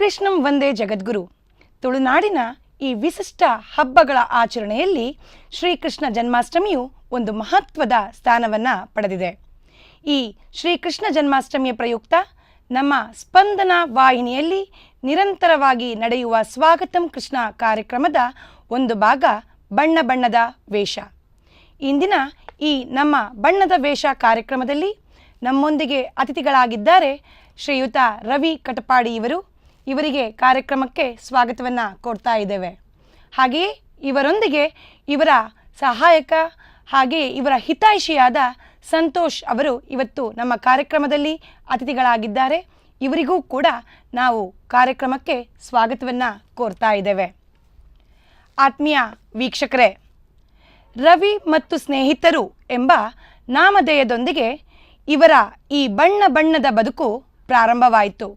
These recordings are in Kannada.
ಶ್ರೀಕೃಷ್ಣಂ ವಂದೇ ಜಗದ್ಗುರು. ತುಳುನಾಡಿನ ಈ ವಿಶಿಷ್ಟ ಹಬ್ಬಗಳ ಆಚರಣೆಯಲ್ಲಿ ಶ್ರೀಕೃಷ್ಣ ಜನ್ಮಾಷ್ಟಮಿಯು ಒಂದು ಮಹತ್ವದ ಸ್ಥಾನವನ್ನು ಪಡೆದಿದೆ. ಈ ಶ್ರೀಕೃಷ್ಣ ಜನ್ಮಾಷ್ಟಮಿಯ ಪ್ರಯುಕ್ತ ನಮ್ಮ ಸ್ಪಂದನ ವಾಹಿನಿಯಲ್ಲಿ ನಿರಂತರವಾಗಿ ನಡೆಯುವ ಸ್ವಾಗತಂ ಕೃಷ್ಣ ಕಾರ್ಯಕ್ರಮದ ಒಂದು ಭಾಗ ಬಣ್ಣ ಬಣ್ಣದ ವೇಷ. ಇಂದಿನ ಈ ನಮ್ಮ ಬಣ್ಣದ ವೇಷ ಕಾರ್ಯಕ್ರಮದಲ್ಲಿ ನಮ್ಮೊಂದಿಗೆ ಅತಿಥಿಗಳಾಗಿದ್ದಾರೆ ಶ್ರೀಯುತ ರವಿ ಕಟಪಾಡಿ ಇವರಿಗೆ ಕಾರ್ಯಕ್ರಮಕ್ಕೆ ಸ್ವಾಗತವನ್ನು ಕೊಡ್ತಾ ಇದ್ದೇವೆ. ಹಾಗೆಯೇ ಇವರೊಂದಿಗೆ ಇವರ ಸಹಾಯಕ ಹಾಗೆಯೇ ಇವರ ಹಿತೈಷಿಯಾದ ಸಂತೋಷ್ ಅವರು ಇವತ್ತು ನಮ್ಮ ಕಾರ್ಯಕ್ರಮದಲ್ಲಿ ಅತಿಥಿಗಳಾಗಿದ್ದಾರೆ. ಇವರಿಗೂ ಕೂಡ ನಾವು ಕಾರ್ಯಕ್ರಮಕ್ಕೆ ಸ್ವಾಗತವನ್ನು ಕೋರ್ತಾ ಇದ್ದೇವೆ. ಆತ್ಮೀಯ ವೀಕ್ಷಕರೇ, ರವಿ ಮತ್ತು ಸ್ನೇಹಿತರು ಎಂಬ ನಾಮಧೇಯದೊಂದಿಗೆ ಇವರ ಈ ಬಣ್ಣ ಬಣ್ಣದ ಬದುಕು ಪ್ರಾರಂಭವಾಯಿತು.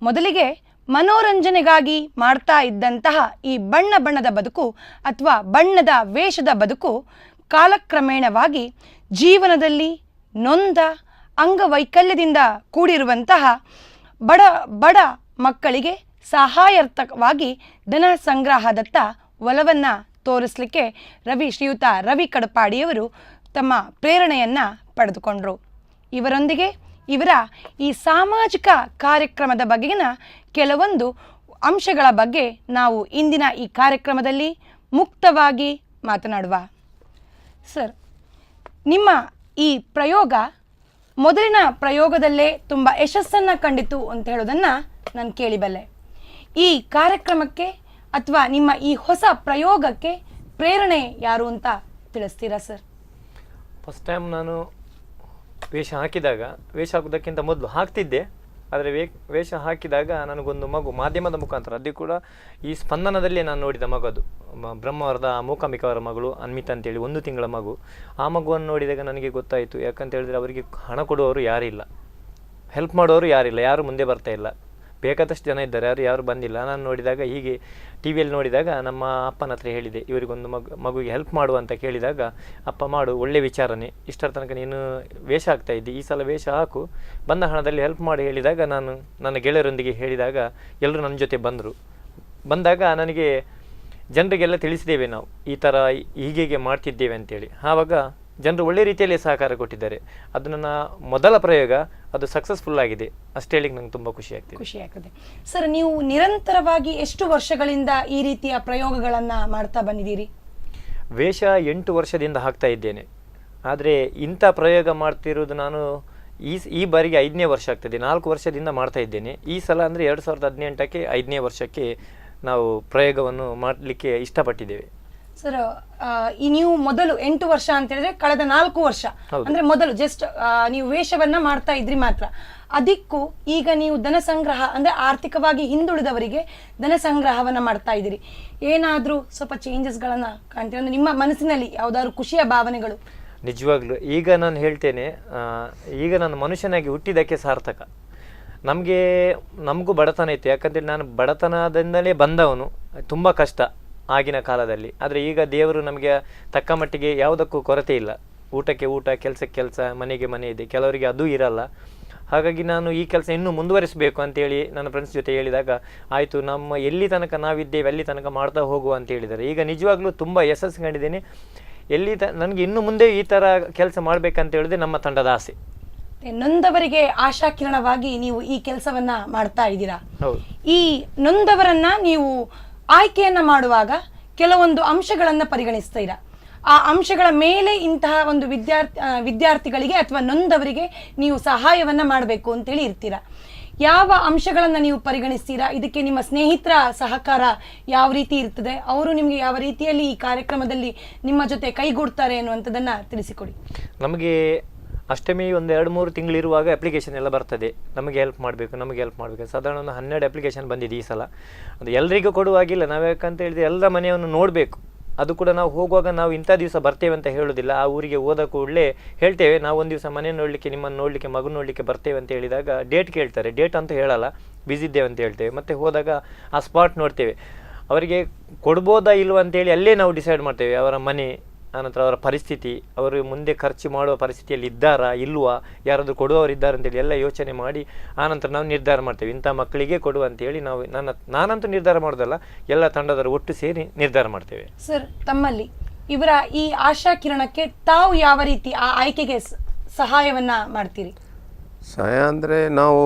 ಮೊದಲಿಗೆ ಮನೋರಂಜನೆಗಾಗಿ ಮಾಡ್ತಾ ಇದ್ದಂತಹ ಈ ಬಣ್ಣ ಬಣ್ಣದ ಬದುಕು ಅಥವಾ ಬಣ್ಣದ ವೇಷದ ಬದುಕು ಕಾಲಕ್ರಮೇಣವಾಗಿ ಜೀವನದಲ್ಲಿ ನೊಂದ ಅಂಗವೈಕಲ್ಯದಿಂದ ಕೂಡಿರುವಂತಹ ಬಡ ಮಕ್ಕಳಿಗೆ ಸಹಾಯಾರ್ಥಕವಾಗಿ ಧನ ಸಂಗ್ರಹದತ್ತ ಒಲವನ್ನು ತೋರಿಸಲಿಕ್ಕೆ ಶ್ರೀಯುತ ರವಿ ಕಡಪಾಡಿಯವರು ತಮ್ಮ ಪ್ರೇರಣೆಯನ್ನು ಪಡೆದುಕೊಂಡರು. ಇವರೊಂದಿಗೆ ಇವರ ಈ ಸಾಮಾಜಿಕ ಕಾರ್ಯಕ್ರಮದ ಬಗೆಗಿನ ಕೆಲವೊಂದು ಅಂಶಗಳ ಬಗ್ಗೆ ನಾವು ಇಂದಿನ ಈ ಕಾರ್ಯಕ್ರಮದಲ್ಲಿ ಮುಕ್ತವಾಗಿ ಮಾತನಾಡುವ. ಸರ್, ನಿಮ್ಮ ಈ ಪ್ರಯೋಗ ಮೊದಲಿನ ಪ್ರಯೋಗದಲ್ಲೇ ತುಂಬ ಯಶಸ್ಸನ್ನು ಕಂಡಿತು ಅಂತ ಹೇಳೋದನ್ನು ನಾನು ಕೇಳಿಬಲ್ಲೆ. ಈ ಕಾರ್ಯಕ್ರಮಕ್ಕೆ ಅಥವಾ ನಿಮ್ಮ ಈ ಹೊಸ ಪ್ರಯೋಗಕ್ಕೆ ಪ್ರೇರಣೆ ಯಾರು ಅಂತ ತಿಳಿಸ್ತೀರಾ ಸರ್? ಫಸ್ಟ್ ಟೈಮ್ ನಾನು ವೇಷ ಹಾಕೋದಕ್ಕಿಂತ ಮೊದಲು ಹಾಕ್ತಿದ್ದೆ. ಆದರೆ ವೇಷ ಹಾಕಿದಾಗ ನನಗೊಂದು ಮಗು ಮಾಧ್ಯಮದ ಮುಖಾಂತರ, ಅದು ಕೂಡ ಈ ಸ್ಪಂದನದಲ್ಲೇ ನಾನು ನೋಡಿದ ಮಗು, ಅದು ಬ್ರಹ್ಮಾವರದ ಮೂಕಾಂಬಿಕಾ ಅವರ ಮಗಳು ಅನ್ಮಿತಾ ಅಂತೇಳಿ 1 ತಿಂಗಳ ಮಗು. ಆ ಮಗುವನ್ನು ನೋಡಿದಾಗ ನನಗೆ ಗೊತ್ತಾಯಿತು, ಯಾಕಂತ ಹೇಳಿದ್ರೆ ಅವರಿಗೆ ಹಣ ಕೊಡುವವರು ಯಾರಿಲ್ಲ, ಹೆಲ್ಪ್ ಮಾಡೋರು ಯಾರಿಲ್ಲ, ಯಾರು ಮುಂದೆ ಬರ್ತಾ ಇಲ್ಲ. ಬೇಕಾದಷ್ಟು ಜನ ಇದ್ದಾರೆ, ಯಾರು ಬಂದಿಲ್ಲ. ನಾನು ನೋಡಿದಾಗ ಹೀಗೆ ಟಿ ವಿಯಲ್ಲಿ ನೋಡಿದಾಗ ನಮ್ಮ ಅಪ್ಪನ ಹತ್ರ ಹೇಳಿದೆ, ಇವರಿಗೊಂದು ಮಗುವಿಗೆ ಹೆಲ್ಪ್ ಮಾಡುವ ಅಂತ ಕೇಳಿದಾಗ, ಅಪ್ಪ ಮಾಡು, ಒಳ್ಳೆ ವಿಚಾರನೇ, ಇಷ್ಟರ ತನಕ ನೀನು ವೇಷ ಹಾಕ್ತಾ ಇದ್ದಿ, ಈ ಸಲ ವೇಷ ಹಾಕು, ಬಂದ ಹಣದಲ್ಲಿ ಹೆಲ್ಪ್ ಮಾಡಿ ಹೇಳಿದಾಗ ನಾನು ನನ್ನ ಗೆಳೆಯರೊಂದಿಗೆ ಹೇಳಿದಾಗ ಎಲ್ಲರೂ ನನ್ನ ಜೊತೆ ಬಂದಾಗ ನನಗೆ ಜನರಿಗೆಲ್ಲ ತಿಳಿಸಿದ್ದೇವೆ, ನಾವು ಈ ಥರ ಹೀಗೆ ಮಾಡ್ತಿದ್ದೇವೆ ಅಂತೇಳಿ. ಆವಾಗ ಜನರು ಒಳ್ಳೆ ರೀತಿಯಲ್ಲಿ ಸಹಕಾರ ಕೊಟ್ಟಿದ್ದಾರೆ. ಅದು ನನ್ನ ಮೊದಲ ಪ್ರಯೋಗ, ಅದು ಸಕ್ಸಸ್ಫುಲ್ ಆಗಿದೆ. ಅಷ್ಟೇ ಹೇಳಿಕ್ಕೆ ನಂಗೆ ತುಂಬ ಖುಷಿ ಆಗ್ತದೆ. ಸರ್, ನೀವು ನಿರಂತರವಾಗಿ ಎಷ್ಟು ವರ್ಷಗಳಿಂದ ಈ ರೀತಿಯ ಪ್ರಯೋಗಗಳನ್ನು ಮಾಡ್ತಾ ಬಂದಿದ್ದೀರಿ? ವೇಷ 8 ವರ್ಷದಿಂದ ಹಾಕ್ತಾ ಇದ್ದೇನೆ. ಆದರೆ ಇಂಥ ಪ್ರಯೋಗ ಮಾಡ್ತಿರೋದು ನಾನು ಈ ಬಾರಿಗೆ 5ನೇ ವರ್ಷ ಆಗ್ತದೆ. 4 ವರ್ಷದಿಂದ ಮಾಡ್ತಾ ಇದ್ದೇನೆ. ಈ ಸಲ ಅಂದರೆ 2018ಕ್ಕೆ 5ನೇ ವರ್ಷಕ್ಕೆ ನಾವು ಪ್ರಯೋಗವನ್ನು ಮಾಡಲಿಕ್ಕೆ ಇಷ್ಟಪಟ್ಟಿದ್ದೇವೆ. ಸರ್, ನೀವು ಮೊದಲು 8 ವರ್ಷ ಅಂತ ಹೇಳಿದ್ರೆ ಕಳೆದ 4 ವರ್ಷ ಅಂದ್ರೆ ಮೊದಲು ಜಸ್ಟ್ ನೀವು ವೇಷವನ್ನ ಮಾಡ್ತಾ ಇದ್ರಿ ಮಾತ್ರ. ಅದಕ್ಕೂ ಈಗ ನೀವು ಧನ ಸಂಗ್ರಹ ಅಂದ್ರೆ ಆರ್ಥಿಕವಾಗಿ ಹಿಂದುಳಿದವರಿಗೆ ಧನ ಸಂಗ್ರಹವನ್ನ ಮಾಡ್ತಾ ಇದ್ದೀರಿ. ಏನಾದ್ರೂ ಸ್ವಲ್ಪ ಚೇಂಜಸ್ ಗಳನ್ನ ಕಾಣ್ತೀರ ಅಂದ್ರೆ ನಿಮ್ಮ ಮನಸ್ಸಿನಲ್ಲಿ ಯಾವ್ದಾದ್ರು ಖುಷಿಯ ಭಾವನೆಗಳು? ನಿಜವಾಗ್ಲು ಈಗ ನಾನು ಹೇಳ್ತೇನೆ, ಈಗ ನಾನು ಮನುಷ್ಯನಾಗಿ ಹುಟ್ಟಿದ್ದಕ್ಕೆ ಸಾರ್ಥಕ. ನಮಗೂ ಬಡತನ ಇತ್ತು, ಯಾಕಂತೇಳಿ ನಾನು ಬಡತನದಿಂದಲೇ ಬಂದವನು, ತುಂಬ ಕಷ್ಟ ಆಗಿನ ಕಾಲದಲ್ಲಿ. ಆದರೆ ಈಗ ದೇವರು ನಮಗೆ ತಕ್ಕ ಮಟ್ಟಿಗೆ ಯಾವುದಕ್ಕೂ ಕೊರತೆ ಇಲ್ಲ. ಊಟಕ್ಕೆ ಊಟ, ಕೆಲಸಕ್ಕೆ ಕೆಲಸ, ಮನೆಗೆ ಮನೆ ಇದೆ, ಕೆಲವರಿಗೆ ಅದೂ ಇರಲ್ಲ. ಹಾಗಾಗಿ ನಾನು ಈ ಕೆಲಸ ಇನ್ನೂ ಮುಂದುವರಿಸಬೇಕು ಅಂತೇಳಿ ನನ್ನ ಫ್ರೆಂಡ್ಸ್ ಜೊತೆ ಹೇಳಿದಾಗ, ಆಯಿತು, ನಮ್ಮ ಎಲ್ಲಿ ತನಕ ನಾವಿದ್ದೇವೆ ಅಲ್ಲಿ ತನಕ ಮಾಡ್ತಾ ಹೋಗುವ ಅಂತ ಹೇಳಿದ್ದಾರೆ. ಈಗ ನಿಜವಾಗ್ಲೂ ತುಂಬ ಯಶಸ್ಸು ಕಂಡಿದ್ದೇನೆ. ನನಗೆ ಇನ್ನು ಮುಂದೆ ಈ ಥರ ಕೆಲಸ ಮಾಡಬೇಕಂತ ಹೇಳಿದ್ರೆ ನಮ್ಮ ತಂಡದ ಆಸೆ. ನೊಂದವರಿಗೆ ಆಶಾಕಿರಣವಾಗಿ ನೀವು ಈ ಕೆಲಸವನ್ನ ಮಾಡ್ತಾ ಇದ್ದೀರಾ. ಹೌದು. ಈ ನೊಂದವರನ್ನ ನೀವು ಆಯ್ಕೆಯನ್ನ ಮಾಡುವಾಗ ಕೆಲವೊಂದು ಅಂಶಗಳನ್ನ ಪರಿಗಣಿಸ್ತೀರಾ. ಆ ಅಂಶಗಳ ಮೇಲೆ ಇಂತಹ ಒಂದು ವಿದ್ಯಾರ್ಥಿಗಳಿಗೆ ಅಥವಾ ನೊಂದವರಿಗೆ ನೀವು ಸಹಾಯವನ್ನ ಮಾಡಬೇಕು ಅಂತೇಳಿ ಇರ್ತೀರಾ. ಯಾವ ಅಂಶಗಳನ್ನ ನೀವು ಪರಿಗಣಿಸ್ತೀರಾ? ಇದಕ್ಕೆ ನಿಮ್ಮ ಸ್ನೇಹಿತರ ಸಹಕಾರ ಯಾವ ರೀತಿ ಇರ್ತದೆ? ಅವರು ನಿಮಗೆ ಯಾವ ರೀತಿಯಲ್ಲಿ ಈ ಕಾರ್ಯಕ್ರಮದಲ್ಲಿ ನಿಮ್ಮ ಜೊತೆ ಕೈಗೂಡ್ತಾರೆ ಅನ್ನುವಂಥದ್ದನ್ನ ತಿಳಿಸಿಕೊಡಿ. ನಮಗೆ ಅಷ್ಟಮಿ ಒಂದು 2-3 ತಿಂಗಳಿರುವಾಗ ಅಪ್ಲಿಕೇಶನ್ ಎಲ್ಲ ಬರ್ತದೆ, ನಮಗೆ ಹೆಲ್ಪ್ ಮಾಡಬೇಕು. ಸಾಧಾರಣ ಒಂದು 12 ಅಪ್ಲಿಕೇಶನ್ ಬಂದಿದೆ ಈ ಸಲ. ಅದು ಎಲ್ಲರಿಗೂ ಕೊಡುವಾಗಿಲ್ಲ. ನಾವು ಯಾಕಂತ ಹೇಳಿದ್ರೆ ಎಲ್ಲ ಮನೆಯನ್ನು ನೋಡಬೇಕು. ಅದು ಕೂಡ ನಾವು ಹೋಗುವಾಗ ನಾವು ಇಂಥ ದಿವಸ ಬರ್ತೇವೆ ಅಂತ ಹೇಳೋದಿಲ್ಲ. ಆ ಊರಿಗೆ ಹೋದ ಕೂಡಲೇ ಹೇಳ್ತೇವೆ, ನಾವು ಒಂದು ದಿವಸ ಮನೆ ನೋಡಲಿಕ್ಕೆ, ನಿಮ್ಮನ್ನು ನೋಡಲಿಕ್ಕೆ, ಮಗು ನೋಡಲಿಕ್ಕೆ ಬರ್ತೇವೆ ಅಂತ ಹೇಳಿದಾಗ ಡೇಟ್ ಕೇಳ್ತಾರೆ. ಡೇಟ್ ಅಂತ ಹೇಳಲ್ಲ, ಬಿಸಿ ಇದ್ದೇವೆ ಅಂತ ಹೇಳ್ತೇವೆ. ಮತ್ತು ಹೋದಾಗ ಆ ಸ್ಪಾಟ್ ನೋಡ್ತೇವೆ, ಅವರಿಗೆ ಕೊಡ್ಬೋದಾ ಇಲ್ವ ಅಂತೇಳಿ ಅಲ್ಲೇ ನಾವು ಡಿಸೈಡ್ ಮಾಡ್ತೇವೆ. ಅವರ ಮನೆ ಆನಂತರ ಅವರ ಪರಿಸ್ಥಿತಿ, ಅವರು ಮುಂದೆ ಖರ್ಚು ಮಾಡುವ ಪರಿಸ್ಥಿತಿಯಲ್ಲಿ ಇದ್ದಾರಾ ಇಲ್ವಾ, ಯಾರಾದರೂ ಕೊಡುವವರು ಇದ್ದಾರೆ ಅಂತೇಳಿ ಎಲ್ಲ ಯೋಚನೆ ಮಾಡಿ ಆನಂತರ ನಾವು ನಿರ್ಧಾರ ಮಾಡ್ತೇವೆ ಇಂಥ ಮಕ್ಕಳಿಗೆ ಕೊಡುವ ಅಂತೇಳಿ. ನಾವು ನಾನಂತೂ ನಿರ್ಧಾರ ಮಾಡೋದಲ್ಲ, ಎಲ್ಲ ತಂಡದವರು ಒಟ್ಟು ಸೇರಿ ನಿರ್ಧಾರ ಮಾಡ್ತೇವೆ. ಸರ್, ತಮ್ಮಲ್ಲಿ ಇವರ ಈ ಆಶಾ ಕಿರಣಕ್ಕೆ ತಾವು ಯಾವ ರೀತಿ ಆ ಆಯ್ಕೆಗೆ ಸಹಾಯವನ್ನ ಮಾಡ್ತೀರಿ? ಸಹಾಯ ಅಂದರೆ ನಾವು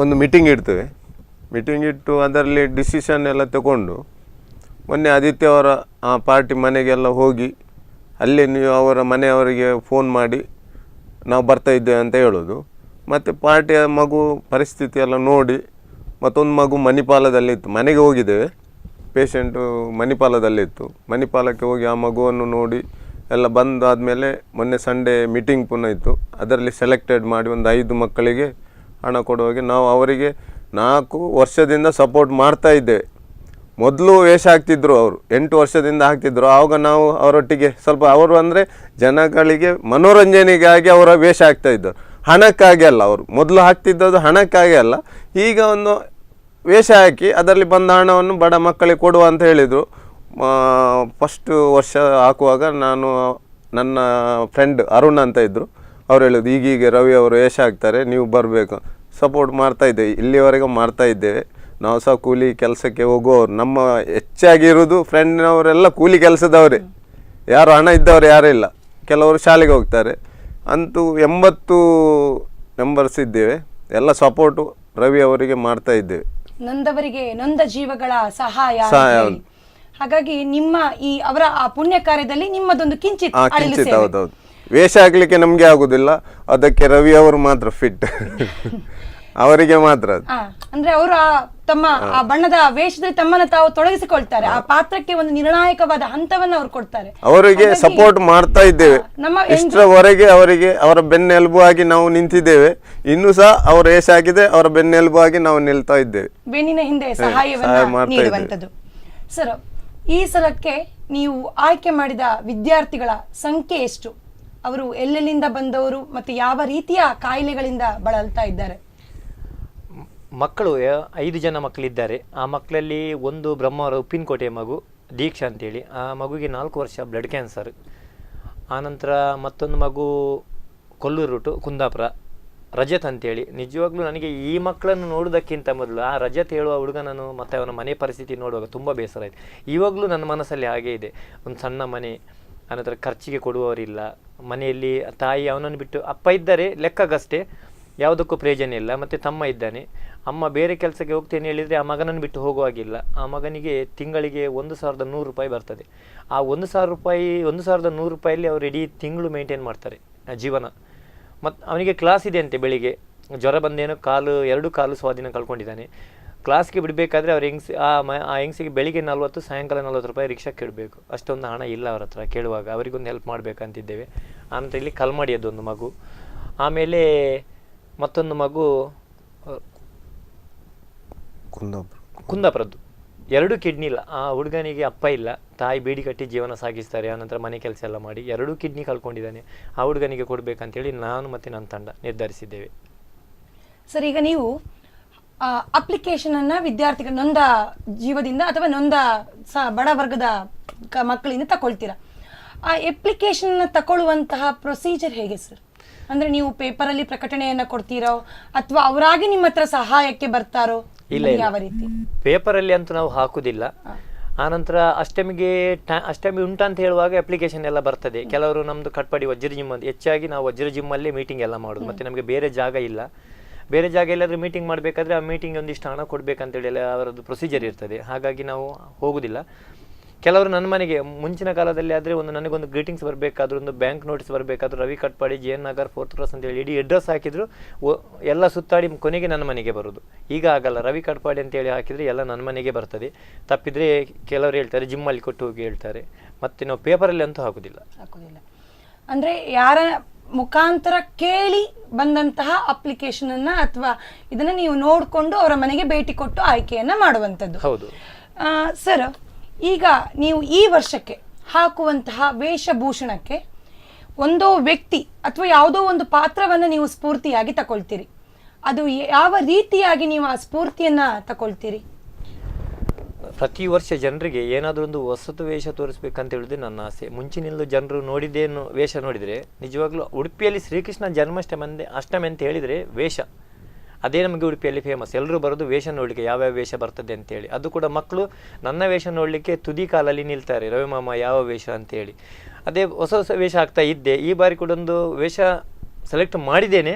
ಒಂದು ಮೀಟಿಂಗ್ ಇಡ್ತೇವೆ. ಮೀಟಿಂಗ್ ಇಟ್ಟು ಅದರಲ್ಲಿ ಡಿಸಿಷನ್ ಎಲ್ಲ ತಗೊಂಡು ಮೊನ್ನೆ ಆದಿತ್ಯ ಅವರ ಆ ಪಾರ್ಟಿ ಮನೆಗೆಲ್ಲ ಹೋಗಿ ಅಲ್ಲಿ ನೀವು ಅವರ ಮನೆಯವರಿಗೆ ಫೋನ್ ಮಾಡಿ ನಾವು ಬರ್ತಾ ಇದ್ದೇವೆ ಅಂತ ಹೇಳೋದು. ಮತ್ತು ಪಾರ್ಟಿಯ ಮಗು ಪರಿಸ್ಥಿತಿ ಎಲ್ಲ ನೋಡಿ, ಮತ್ತೊಂದು ಮಗು ಮಣಿಪಾಲದಲ್ಲಿತ್ತು, ಮನೆಗೆ ಹೋಗಿದ್ದೇವೆ, ಪೇಷಂಟು ಮಣಿಪಾಲದಲ್ಲಿತ್ತು, ಮಣಿಪಾಲಕ್ಕೆ ಹೋಗಿ ಆ ಮಗುವನ್ನು ನೋಡಿ ಎಲ್ಲ ಬಂದಾದಮೇಲೆ ಮೊನ್ನೆ ಸಂಡೇ ಮೀಟಿಂಗ್ ಪುನಃ ಇತ್ತು. ಅದರಲ್ಲಿ ಸೆಲೆಕ್ಟೆಡ್ ಮಾಡಿ ಒಂದು 5 ಮಕ್ಕಳಿಗೆ ಹಣ ಕೊಡುವಾಗೆ ನಾವು ಅವರಿಗೆ 4 ವರ್ಷದಿಂದ ಸಪೋರ್ಟ್ ಮಾಡ್ತಾ ಇದ್ದೇವೆ. ಮೊದಲು ವೇಷ ಹಾಕ್ತಿದ್ರು, ಅವರು 8 ವರ್ಷದಿಂದ ಹಾಕ್ತಿದ್ರು. ಆವಾಗ ನಾವು ಅವರೊಟ್ಟಿಗೆ ಸ್ವಲ್ಪ, ಅವರು ಅಂದರೆ ಜನಗಳಿಗೆ ಮನೋರಂಜನೆಗಾಗಿ ಅವರ ವೇಷ ಹಾಕ್ತಾ ಇದ್ದರು, ಹಣಕ್ಕಾಗಿ ಅಲ್ಲ. ಅವರು ಮೊದಲು ಹಾಕ್ತಿದ್ದದ್ದು ಹಣಕ್ಕಾಗಿ ಅಲ್ಲ. ಈಗ ಒಂದು ವೇಷ ಹಾಕಿ ಅದರಲ್ಲಿ ಬಂದ ಹಣವನ್ನು ಬಡ ಮಕ್ಕಳಿಗೆ ಕೊಡುವ ಅಂತ ಹೇಳಿದರು. ಫಸ್ಟ್ ವರ್ಷ ಹಾಕುವಾಗ ನಾನು, ನನ್ನ ಫ್ರೆಂಡ್ ಅರುಣ್ ಅಂತ ಇದ್ದರು, ಅವ್ರು ಹೇಳೋದು ಈಗೀಗ ರವಿ ಅವರು ವೇಷ ಹಾಕ್ತಾರೆ, ನೀವು ಬರಬೇಕು. ಸಪೋರ್ಟ್ ಮಾಡ್ತಾಯಿದ್ದೇವೆ, ಇಲ್ಲಿವರೆಗೆ ಮಾಡ್ತಾ ಇದ್ದೇವೆ. ನಾವು ಸಹ ಕೂಲಿ ಕೆಲಸಕ್ಕೆ ಹೋಗುವವರು, ನಮ್ಮ ಹೆಚ್ಚಾಗಿರೋದು ಫ್ರೆಂಡ್ನವರೆಲ್ಲ ಕೂಲಿ ಕೆಲಸದವರೇ, ಯಾರು ಹಣ ಇದ್ದವರು ಯಾರೂ ಇಲ್ಲ. ಕೆಲವರು ಶಾಲೆಗೆ ಹೋಗ್ತಾರೆ. ಅಂತೂ 80 ಮೆಂಬರ್ಸ್ ಇದ್ದೇವೆ. ಎಲ್ಲ ಸಪೋರ್ಟು ರವಿ ಅವರಿಗೆ ಮಾಡ್ತಾ ಇದ್ದೇವೆ. ನೊಂದವರಿಗೆ, ನೊಂದ ಜೀವಗಳ ಸಹಾಯ. ಹಾಗಾಗಿ ನಿಮ್ಮ ಈ ಅವರ ಆ ಪುಣ್ಯ ಕಾರ್ಯದಲ್ಲಿ ನಿಮ್ಮದೊಂದು ಕಿಂಚಿತ್ ಕಿಂಚಿತ್ ಹೌದೌದು. ವೇಷ ಹಾಕ್ಲಿಕ್ಕೆ ನಮ್ಗೆ ಆಗುದಿಲ್ಲ, ಅದಕ್ಕೆ ರವಿ ಅವರು ಮಾತ್ರ ಫಿಟ್, ಅವರಿಗೆ ಮಾತ್ರ. ಅಂದ್ರೆ ಅವರು ತಮ್ಮ ಆ ಬಣ್ಣದ ವೇಷದಲ್ಲಿ ತಮ್ಮನ್ನು ತಾವು ತೊಡಗಿಸಿಕೊಳ್ತಾರೆ, ಆ ಪಾತ್ರಕ್ಕೆ ಒಂದು ನಿರ್ಣಾಯಕವಾದ ಹಂತವನ್ನು ಅವ್ರು ಕೊಡ್ತಾರೆ. ಅವರಿಗೆ ಸಪೋರ್ಟ್ ಮಾಡ್ತಾ ಇದ್ದೇವೆ. ಇಷ್ಟರವರೆಗೆ ಅವರಿಗೆ ಅವರ ಬೆನ್ನೆಲುಬು ಆಗಿ ನಾವು ನಿಂತಿದ್ದೇವೆ. ಇನ್ನೂ ಸಹ ಅವರ ವೇಷ ಹಾಕಿದೆ, ಅವರ ಬೆನ್ನೆಲುಬು ಆಗಿ ನಾವು ನಿಲ್ತಾ ಇದ್ದೇವೆ, ಬೆನ್ನಿನ ಹಿಂದೆ ಸಹಾಯವನ್ನು ನೀಡುವಂಥದ್ದು. ಸರ್, ಈ ಸಲಕ್ಕೆ ನೀವು ಆಯ್ಕೆ ಮಾಡಿದ ವಿದ್ಯಾರ್ಥಿಗಳ ಸಂಖ್ಯೆ ಎಷ್ಟು? ಅವರು ಎಲ್ಲೆಲ್ಲಿಂದ ಬಂದವರು ಮತ್ತು ಯಾವ ರೀತಿಯ ಕಾಯಿಲೆಗಳಿಂದ ಬಳಲ್ತಾ ಇದ್ದಾರೆ? ಮಕ್ಕಳು 5 ಜನ ಮಕ್ಕಳಿದ್ದಾರೆ. ಆ ಮಕ್ಕಳಲ್ಲಿ ಒಂದು ಬ್ರಹ್ಮಾವರ ಉಪ್ಪಿನಕೋಟೆಯ ಮಗು ದೀಕ್ಷಾ ಅಂತೇಳಿ, ಆ ಮಗುವಿಗೆ 4 ವರ್ಷ ಬ್ಲಡ್ ಕ್ಯಾನ್ಸರ್. ಆನಂತರ ಮತ್ತೊಂದು ಮಗು ಕೊಲ್ಲೂರು ರೂಟು ಕುಂದಾಪುರ ರಜತ್ ಅಂತೇಳಿ. ನಿಜವಾಗ್ಲೂ ನನಗೆ ಈ ಮಕ್ಕಳನ್ನು ನೋಡೋದಕ್ಕಿಂತ ಮೊದಲು ಆ ರಜತ್ ಹೇಳುವ ಹುಡುಗನನ್ನು ಮತ್ತು ಅವನ ಮನೆ ಪರಿಸ್ಥಿತಿ ನೋಡುವಾಗ ತುಂಬ ಬೇಸರ ಆಯಿತು. ಇವಾಗಲೂ ನನ್ನ ಮನಸ್ಸಲ್ಲಿ ಹಾಗೇ ಇದೆ. ಒಂದು ಸಣ್ಣ ಮನೆ, ಆನಂತರ ಖರ್ಚಿಗೆ ಕೊಡುವವರಿಲ್ಲ, ಮನೆಯಲ್ಲಿ ತಾಯಿ ಅವನನ್ನು ಬಿಟ್ಟು, ಅಪ್ಪ ಇದ್ದರೆ ಲೆಕ್ಕಗಷ್ಟೇ, ಯಾವುದಕ್ಕೂ ಪ್ರಯೋಜನ ಇಲ್ಲ. ಮತ್ತು ತಮ್ಮ ಇದ್ದಾನೆ, ಅಮ್ಮ ಬೇರೆ ಕೆಲಸಕ್ಕೆ ಹೋಗ್ತೇನೆ ಹೇಳಿದರೆ ಆ ಮಗನನ್ನು ಬಿಟ್ಟು ಹೋಗುವಾಗಿಲ್ಲ. ಆ ಮಗನಿಗೆ ತಿಂಗಳಿಗೆ 1,100 ರೂಪಾಯಿ ಬರ್ತದೆ. ಆ 1,000 ರೂಪಾಯಿ, 1,100 ರೂಪಾಯಲ್ಲಿ ಅವರು ಇಡೀ ತಿಂಗಳು ಮೇಂಟೈನ್ ಮಾಡ್ತಾರೆ ಜೀವನ. ಮತ್ತು ಅವನಿಗೆ ಕ್ಲಾಸ್ ಇದೆ ಅಂತೆ, ಬೆಳಿಗ್ಗೆ ಜ್ವರ ಬಂದೇನೋ 2 ಕಾಲು ಸ್ವಾಧೀನ ಕಳ್ಕೊಂಡಿದ್ದಾನೆ. ಕ್ಲಾಸ್ಗೆ ಬಿಡಬೇಕಾದ್ರೆ ಅವ್ರು ಆ ಹೆಂಗ್ಸಿಗೆ ಬೆಳಿಗ್ಗೆ 40, ಸಾಯಂಕಾಲ 40 ರೂಪಾಯಿ ರಿಕ್ಷಾಕ್ಕೆ ಇಡಬೇಕು. ಅಷ್ಟೊಂದು ಹಣ ಇಲ್ಲ ಅವ್ರ ಹತ್ರ. ಕೇಳುವಾಗ ಅವರಿಗೊಂದು ಹೆಲ್ಪ್ ಮಾಡಬೇಕಂತಿದ್ದೇವೆ. ಆನಂತರ ಇಲ್ಲಿ ಕಲ್ಮಾಡಿಯದೊಂದು ಮಗು, ಆಮೇಲೆ ಮತ್ತೊಂದು ಮಗು ಕುಂದಾಪುರದ್ದು, 2 ಕಿಡ್ನಿ ಇಲ್ಲ. ಆ ಹುಡುಗನಿಗೆ ಅಪ್ಪ ಇಲ್ಲ, ತಾಯಿ ಬೀಡಿ ಕಟ್ಟಿ ಜೀವನ ಸಾಗಿಸ್ತಾರೆ. ಆನಂತರ ಮನೆ ಕೆಲಸ ಎಲ್ಲ ಮಾಡಿ 2 ಕಿಡ್ನಿ ಕಳ್ಕೊಂಡಿದ್ದಾನೆ. ಆ ಹುಡುಗನಿಗೆ ಕೊಡಬೇಕಂತೇಳಿ ನಾನು ಮತ್ತು ನನ್ನ ತಂಡ ನಿರ್ಧರಿಸಿದ್ದೇವೆ. ಸರ್, ಈಗ ನೀವು ಅಪ್ಲಿಕೇಶನ್ ಅನ್ನ ವಿದ್ಯಾರ್ಥಿಗಳ ನೊಂದ ಜೀವದಿಂದ ಅಥವಾ ನೊಂದ ಬಡ ವರ್ಗದ ಮಕ್ಕಳಿಂದ ತಗೊಳ್ತೀರಾ. ಆ ಅಪ್ಲಿಕೇಶನ್ ತಗೊಳ್ಳುವಂತಹ ಪ್ರೊಸೀಜರ್ ಹೇಗೆ ಸರ್? ಅಂದ್ರೆ ನೀವು ಪೇಪರ್ ಅಲ್ಲಿ ಪ್ರಕಟಣೆಯನ್ನ ಕೊಡ್ತೀರೋ ಅಥವಾ ಅವರಾಗಿ ನಿಮ್ಮ ಹತ್ರ ಸಹಾಯಕ್ಕೆ ಬರ್ತಾರೋ? ಇಲ್ಲ, ಯಾವ ರೀತಿ ಪೇಪರಲ್ಲಿ ಅಂತೂ ನಾವು ಹಾಕುದಿಲ್ಲ. ಆನಂತರ ಅಷ್ಟಮಿ ಉಂಟಂತ ಹೇಳುವಾಗ ಅಪ್ಲಿಕೇಶನ್ ಎಲ್ಲ ಬರ್ತದೆ. ಕೆಲವರು ನಮ್ದು ಕಟ್ಪಾಡಿ ವಜ್ರ ಜಿಮ್ ಅಂತ, ಹೆಚ್ಚಾಗಿ ನಾವು ವಜ್ರ ಜಿಮ್ ಅಲ್ಲೇ ಮೀಟಿಂಗ್ ಎಲ್ಲ ಮಾಡೋದು. ಮತ್ತೆ ನಮಗೆ ಬೇರೆ ಜಾಗ ಇಲ್ಲ. ಬೇರೆ ಜಾಗ ಎಲ್ಲಾದ್ರೂ ಮೀಟಿಂಗ್ ಮಾಡಬೇಕಾದ್ರೆ ಆ ಮೀಟಿಂಗ್ ಒಂದಿಷ್ಟು ಹಣ ಕೊಡ್ಬೇಕಂತೇಳಿ ಎಲ್ಲ ಅವರದ್ದು ಪ್ರೊಸೀಜರ್ ಇರ್ತದೆ. ಹಾಗಾಗಿ ನಾವು ಹೋಗುದಿಲ್ಲ. ಕೆಲವರು ನನ್ನ ಮನೆಗೆ ಮುಂಚಿನ ಕಾಲದಲ್ಲಿ ಆದರೆ ನನಗೊಂದು ಗ್ರೀಟಿಂಗ್ಸ್ ಬರಬೇಕಾದ್ರೂ, ಒಂದು ಬ್ಯಾಂಕ್ ನೋಟಿಸ್ ಬರಬೇಕಾದ್ರೂ Ravi Katpadi JN Nagar 4th cross ಅಂತೇಳಿ ಇಡೀ ಅಡ್ರೆಸ್ ಹಾಕಿದ್ರು ಎಲ್ಲ ಸುತ್ತಾಡಿ ಕೊನೆಗೆ ನನ್ನ ಮನೆಗೆ ಬರೋದು. ಈಗ ಆಗಲ್ಲ, ರವಿ ಕಟ್ಪಾಡಿ ಅಂತೇಳಿ ಹಾಕಿದರೆ ಎಲ್ಲ ನನ್ನ ಮನೆಗೆ ಬರ್ತದೆ. ತಪ್ಪಿದರೆ ಕೆಲವರು ಹೇಳ್ತಾರೆ ಜಿಮ್ಮಲ್ಲಿ ಕೊಟ್ಟು ಹೋಗಿ ಹೇಳ್ತಾರೆ. ಮತ್ತು ನಾವು ಪೇಪರಲ್ಲಿ ಅಂತೂ ಹಾಕೋದಿಲ್ಲ. ಅಂದರೆ ಯಾರ ಮುಖಾಂತರ ಕೇಳಿ ಬಂದಂತಹ ಅಪ್ಲಿಕೇಶನ್ ಅನ್ನ ಅಥವಾ ಇದನ್ನ ನೀವು ನೋಡಿಕೊಂಡು ಅವರ ಮನೆಗೆ ಭೇಟಿ ಕೊಟ್ಟು ಆಯ್ಕೆಯನ್ನ ಮಾಡುವಂಥದ್ದು. ಹೌದು ಸರ್, ಈಗ ನೀವು ಈ ವರ್ಷಕ್ಕೆ ಹಾಕುವಂತಹ ವೇಷಭೂಷಣಕ್ಕೆ ಒಂದೋ ವ್ಯಕ್ತಿ ಅಥವಾ ಯಾವುದೋ ಒಂದು ಪಾತ್ರವನ್ನು ನೀವು ಸ್ಫೂರ್ತಿಯಾಗಿ ತಗೊಳ್ತೀರಿ. ಅದು ಯಾವ ರೀತಿಯಾಗಿ ನೀವು ಆ ಸ್ಫೂರ್ತಿಯನ್ನ ತಗೊಳ್ತೀರಿ? ಪ್ರತಿ ವರ್ಷ ಜನರಿಗೆ ಏನಾದರೂ ಒಂದು ಹೊಸತು ವೇಷ ತೋರಿಸ್ಬೇಕಂತ ಹೇಳಿದ್ರೆ ನನ್ನ ಆಸೆ. ಮುಂಚಿನಿಂದಲೂ ಜನರು ನೋಡಿದ್ದೇನು ವೇಷ ನೋಡಿದರೆ ನಿಜವಾಗ್ಲೂ ಉಡುಪಿಯಲ್ಲಿ ಶ್ರೀಕೃಷ್ಣ ಅಷ್ಟಮಿ ಅಂತ ಹೇಳಿದರೆ ವೇಷ ಅದೇ ನಮಗೆ ಉಡುಪಿಯಲ್ಲಿ ಫೇಮಸ್. ಎಲ್ಲರೂ ಬರೋದು ವೇಷ ನೋಡಲಿಕ್ಕೆ, ಯಾವ್ಯಾವ ವೇಷ ಬರ್ತದೆ ಅಂತೇಳಿ. ಅದು ಕೂಡ ಮಕ್ಕಳು ನನ್ನ ವೇಷ ನೋಡಲಿಕ್ಕೆ ತುದಿ ಕಾಲಲ್ಲಿ ನಿಲ್ತಾರೆ, ರವಿಮಾಮ ಯಾವ ವೇಷ ಅಂತೇಳಿ. ಅದೇ ಹೊಸ ಹೊಸ ವೇಷ ಆಗ್ತಾ ಇದ್ದೆ. ಈ ಬಾರಿ ಕೂಡ ಒಂದು ವೇಷ ಸೆಲೆಕ್ಟ್ ಮಾಡಿದ್ದೇನೆ.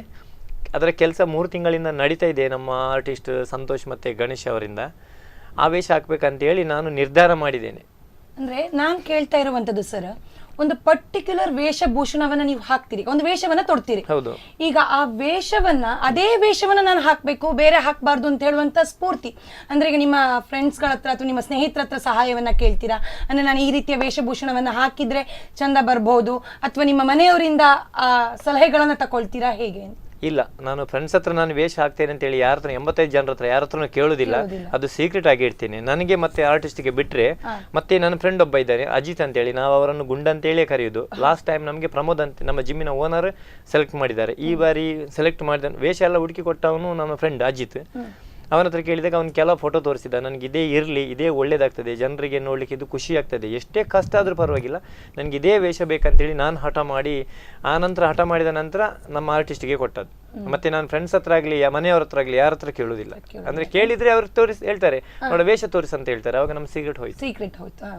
ಅದರ ಕೆಲಸ 3 ತಿಂಗಳಿಂದ ನಡೀತಾ ಇದೆ ನಮ್ಮ ಆರ್ಟಿಸ್ಟ್ ಸಂತೋಷ್ ಮತ್ತು ಗಣೇಶ್ ಅವರಿಂದ. ಆ ವೇಷ ಹಾಕ್ಬೇಕಂತೇಳಿ ನಾನು ನಿರ್ಧಾರ ಮಾಡಿದ್ದೇನೆ. ಅಂದ್ರೆ ನಾನು ಕೇಳ್ತಾ ಇರುವಂತದ್ದು ಸರ್, ಒಂದು ಪರ್ಟಿಕ್ಯುಲರ್ ವೇಷಭೂಷಣವನ್ನ ನೀವು ಹಾಕ್ತೀರಿ, ಒಂದು ವೇಷವನ್ನ ತೊಡ್ತೀರಿ. ಹೌದು. ಈಗ ಆ ವೇಷವನ್ನ, ಅದೇ ವೇಷವನ್ನ ನಾನು ಹಾಕ್ಬೇಕು, ಬೇರೆ ಹಾಕ್ಬಾರ್ದು ಅಂತ ಹೇಳುವಂತ ಸ್ಫೂರ್ತಿ ಅಂದ್ರೆ ಈಗ ನಿಮ್ಮ ಫ್ರೆಂಡ್ಸ್ಗಳ ಹತ್ರ ಅಥವಾ ನಿಮ್ಮ ಸ್ನೇಹಿತರ ಹತ್ರ ಸಹಾಯವನ್ನ ಕೇಳ್ತೀರಾ? ಅಂದ್ರೆ ನಾನು ಈ ರೀತಿಯ ವೇಷಭೂಷಣವನ್ನ ಹಾಕಿದ್ರೆ ಚಂದ ಬರ್ಬಹುದು, ಅಥವಾ ನಿಮ್ಮ ಮನೆಯವರಿಂದ ಸಲಹೆಗಳನ್ನ ತಗೊಳ್ತೀರಾ, ಹೇಗೆ? ಇಲ್ಲ, ನಾನು ಫ್ರೆಂಡ್ಸ್ ಹತ್ರ ನಾನು ವೇಷ ಹಾಕ್ತೇನೆ ಅಂತೇಳಿ ಯಾರ ಹತ್ರ 85 ಜನರ ಹತ್ರ ಯಾರ ಹತ್ರನೂ ಕೇಳೋದಿಲ್ಲ. ಅದು ಸೀಕ್ರೆಟ್ ಆಗಿ ಇಡ್ತೀನಿ. ನನಗೆ ಮತ್ತೆ ಆರ್ಟಿಸ್ಟ್ಗೆ ಬಿಟ್ರೆ ಮತ್ತೆ ನನ್ನ ಫ್ರೆಂಡ್ ಒಬ್ಬ ಇದ್ದಾರೆ ಅಜಿತ್ ಅಂತೇಳಿ, ನಾವು ಅವರನ್ನು ಗುಂಡ ಅಂತೇಳಿ ಕರೆಯೋದು. ಲಾಸ್ಟ್ ಟೈಮ್ ನಮಗೆ ಪ್ರಮೋದ್ ಅಂತ ನಮ್ಮ ಜಿಮ್ಮಿನ ಓನರ್ ಸೆಲೆಕ್ಟ್ ಮಾಡಿದ್ದಾರೆ. ಈ ಬಾರಿ ಸೆಲೆಕ್ಟ್ ಮಾಡಿದ ವೇಷ ಎಲ್ಲ ಹುಡುಕಿ ಕೊಟ್ಟವನು ನಮ್ಮ ಫ್ರೆಂಡ್ ಅಜಿತ್. ಅವನ ಹತ್ರ ಕೇಳಿದಾಗ ಅವ್ನು ಕೆಲವು ಫೋಟೋ ತೋರಿಸಿದ. ನನಗೆ ಇದೇ ಇರಲಿ, ಇದೇ ಒಳ್ಳೇದಾಗ್ತದೆ, ಜನರಿಗೆ ನೋಡ್ಲಿಕ್ಕೆ ಇದು ಖುಷಿ ಆಗ್ತದೆ, ಎಷ್ಟೇ ಕಷ್ಟ ಆದರೂ ಪರವಾಗಿಲ್ಲ, ನನಗೆ ಇದೇ ವೇಷ ಬೇಕಂತೇಳಿ ನಾನು ಹಠ ಮಾಡಿ, ಆ ನಂತರ ಹಠ ಮಾಡಿದ ನಂತರ ನಮ್ಮ ಆರ್ಟಿಸ್ಟ್ಗೆ ಕೊಟ್ಟದ್ದು. ಮತ್ತೆ ನಾನು ಫ್ರೆಂಡ್ಸ್ ಹತ್ರ ಆಗಲಿ ಮನೆಯವ್ರ ಹತ್ರ ಆಗಲಿ ಯಾರ ಹತ್ರ ಕೇಳುವುದಿಲ್ಲ. ಅಂದ್ರೆ ಕೇಳಿದ್ರೆ ಅವ್ರು ಹೇಳ್ತಾರೆ, ನೋಡ ವೇಷ ತೋರಿಸ್ ಅಂತ ಹೇಳ್ತಾರೆ. ಅವಾಗ ನಮ್ಮ ಸೀಕ್ರೆಟ್ ಹೋಯ್ತು.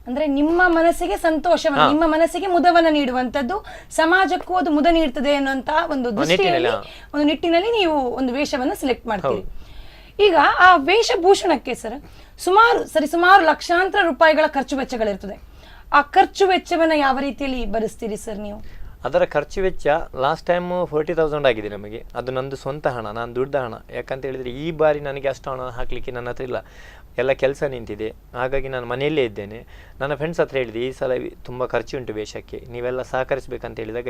ಅಂದ್ರೆ ನಿಮ್ಮ ಮನಸ್ಸಿಗೆ ಸಂತೋಷವನ್ನ, ನಿಮ್ಮ ಮನಸ್ಸಿಗೆ ಮುದವನ್ನ ನೀಡುವಂತದ್ದು, ಸಮಾಜಕ್ಕೂ ಅದು ಮುದ ನೀಡ್ತದೆ ಅನ್ನುವಂತ ಒಂದು ನಿಟ್ಟಿನಲ್ಲಿ ನೀವು ಒಂದು ವೇಷವನ್ನ ಸೆಲೆಕ್ಟ್ ಮಾಡ್ತೀರಿ. ಈಗ ಆ ವೇಷಭೂಷಣಕ್ಕೆ ಸರ್ ಸುಮಾರು ಲಕ್ಷಾಂತರ ರೂಪಾಯಿಗಳ ಖರ್ಚು ವೆಚ್ಚಗಳಿರ್ತದೆ. ಆ ಖರ್ಚು ವೆಚ್ಚವನ್ನ ಯಾವ ರೀತಿಯಲ್ಲಿ ಭರಿಸ್ತೀರಿ ಸರ್ ನೀವು? ಅದರ ಖರ್ಚು ವೆಚ್ಚ ಲಾಸ್ಟ್ ಟೈಮ್ 40,000 ಆಗಿದೆ ನಮಗೆ. ಅದು ನಂದು ಸ್ವಂತ ಹಣ, ನಾನು ದುಡ್ಡ ಹಣ. ಯಾಕಂತ ಹೇಳಿದರೆ ಈ ಬಾರಿ ನನಗೆ ಅಷ್ಟು ಹಣ ಹಾಕಲಿಕ್ಕೆ ನನ್ನ ಹತ್ರ ಇಲ್ಲ, ಎಲ್ಲ ಕೆಲಸ ನಿಂತಿದೆ. ಹಾಗಾಗಿ ನಾನು ಮನೆಯಲ್ಲೇ ಇದ್ದೇನೆ. ನನ್ನ ಫ್ರೆಂಡ್ಸ್ ಹತ್ರ ಹೇಳಿದೆ, ಈ ಸಲ ತುಂಬ ಖರ್ಚು ಉಂಟು ವೇಷಕ್ಕೆ, ನೀವೆಲ್ಲ ಸಹಕರಿಸಬೇಕಂತ ಹೇಳಿದಾಗ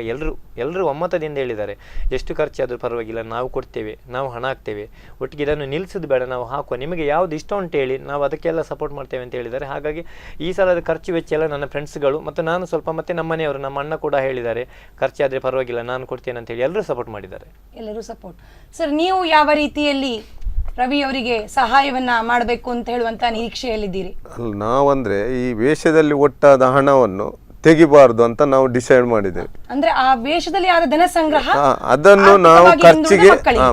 ಎಲ್ಲರೂ ಒಮ್ಮತದಿಂದ ಹೇಳಿದ್ದಾರೆ, ಎಷ್ಟು ಖರ್ಚಾದರೂ ಪರವಾಗಿಲ್ಲ, ನಾವು ಕೊಡ್ತೇವೆ, ನಾವು ಹಣ ಹಾಕ್ತೇವೆ, ಒಟ್ಟಿಗೆ ಇದನ್ನು ನಿಲ್ಲಿಸೋದು ಬೇಡ, ನಾವು ಹಾಕುವ, ನಿಮಗೆ ಯಾವುದು ಇಷ್ಟ ಉಂಟು ಹೇಳಿ, ನಾವು ಅದಕ್ಕೆಲ್ಲ ಸಪೋರ್ಟ್ ಮಾಡ್ತೇವೆ ಅಂತ ಹೇಳಿದ್ದಾರೆ. ಹಾಗಾಗಿ ಈ ಸಲದ ಖರ್ಚು ವೆಚ್ಚ ಎಲ್ಲ ನನ್ನ ಫ್ರೆಂಡ್ಸ್ಗಳು ಮತ್ತು ನಾನು ಸ್ವಲ್ಪ, ಮತ್ತು ನಮ್ಮ ಮನೆಯವರು, ನಮ್ಮ ಅಣ್ಣ ಕೂಡ ಹೇಳಿದ್ದಾರೆ, ಖರ್ಚಾದರೆ ಪರವಾಗಿಲ್ಲ ನಾನು ಕೊಡ್ತೇನೆ ಅಂತ ಹೇಳಿ ಎಲ್ಲರೂ ಸಪೋರ್ಟ್ ಮಾಡಿದ್ದಾರೆ. ಎಲ್ಲರೂ ಸಪೋರ್ಟ್. ಸರ್, ನೀವು ಯಾವ ರೀತಿಯಲ್ಲಿ ರವಿ ಅವರಿಗೆ ಸಹಾಯವನ್ನ ಮಾಡಬೇಕು ಅಂತ ಹೇಳುವಂತ ನಿರೀಕ್ಷೆಯಲ್ಲಿದ್ದೀರಿ? ನಾವಂದ್ರೆ ಈ ವೇಷದಲ್ಲಿ ಒಟ್ಟಾದ ಹಣವನ್ನು ತೆಗಿಬಾರ್ದು ಅಂತ ನಾವು ಡಿಸೈಡ್ ಮಾಡಿದ್ದೇವೆ. ಅಂದ್ರೆ ಆ ವೇಷದಲ್ಲಿ ಆದ ಧನ ಸಂಗ್ರಹ ಅದನ್ನು ನಾವು ಖರ್ಚಿಗೆ,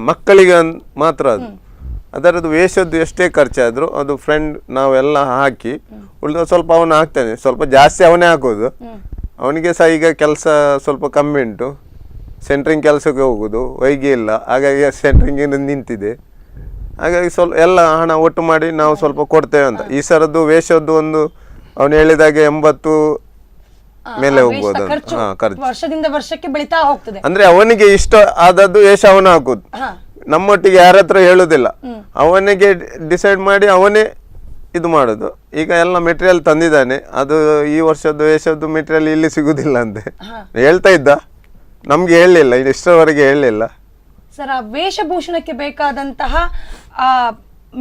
ಮಕ್ಕಳಿಗೆ ಮಾತ್ರ ಅದು, ಅದರದ್ದು ವೇಷದ್ದು ಎಷ್ಟೇ ಖರ್ಚಾದ್ರು ಅದು ಫ್ರೆಂಡ್ ನಾವೆಲ್ಲ ಹಾಕಿ ಉಳಿದ ಸ್ವಲ್ಪ ಅವನು ಹಾಕ್ತಾನೆ, ಸ್ವಲ್ಪ ಜಾಸ್ತಿ ಅವನೇ ಹಾಕೋದು. ಅವನಿಗೆ ಸಹ ಈಗ ಕೆಲಸ ಸ್ವಲ್ಪ ಕಮ್ಮಿ ಉಂಟು, ಸೆಂಟ್ರಿಂಗ್ ಕೆಲಸಕ್ಕೆ ಹೋಗೋದು ವೈಗಿ ಇಲ್ಲ, ಹಾಗಾಗಿ ಸೆಂಟ್ರಿಂಗ್ ನಿಂತಿದೆ. ಹಾಗಾಗಿ ಸ್ವಲ್ಪ ಎಲ್ಲ ಹಣ ಒಟ್ಟು ಮಾಡಿ ನಾವು ಸ್ವಲ್ಪ ಕೊಡ್ತೇವೆ ಅಂತ. ಈ ಸರದ್ದು ವೇಷದ್ದು ಒಂದು ಅವನು ಹೇಳಿದಾಗೆ 80 ಮೇಲೆ ಹೋಗ್ಬೋದು. ಖರ್ಚು ವರ್ಷದಿಂದ ವರ್ಷಕ್ಕೆ ಬೆಳೀತಾ ಹೋಗ್ತದೆ. ಅಂದ್ರೆ ಅವನಿಗೆ ಇಷ್ಟ ಆದದ್ದು ವೇಷ ಅವನು ಹಾಕುದು, ನಮ್ಮೊಟ್ಟಿಗೆ ಯಾರ ಹತ್ರ ಹೇಳುದಿಲ್ಲ, ಅವನಿಗೆ ಡಿಸೈಡ್ ಮಾಡಿ ಅವನೇ ಇದು ಮಾಡೋದು. ಈಗ ಎಲ್ಲ ಮೆಟೀರಿಯಲ್ ತಂದಿದ್ದಾನೆ, ಅದು ಈ ವರ್ಷದ್ದು ವೇಷದ್ದು ಮೆಟೀರಿಯಲ್ ಇಲ್ಲಿ ಸಿಗುದಿಲ್ಲ ಅಂತೆ ಹೇಳ್ತಾ ಇದ್ದ, ನಮ್ಗೆ ಹೇಳಲಿಲ್ಲ, ಇಷ್ಟರವರೆಗೆ ಹೇಳಲಿಲ್ಲ. ಸರ್, ಆ ವೇಷಭೂಷಣಕ್ಕೆ ಬೇಕಾದಂತಹ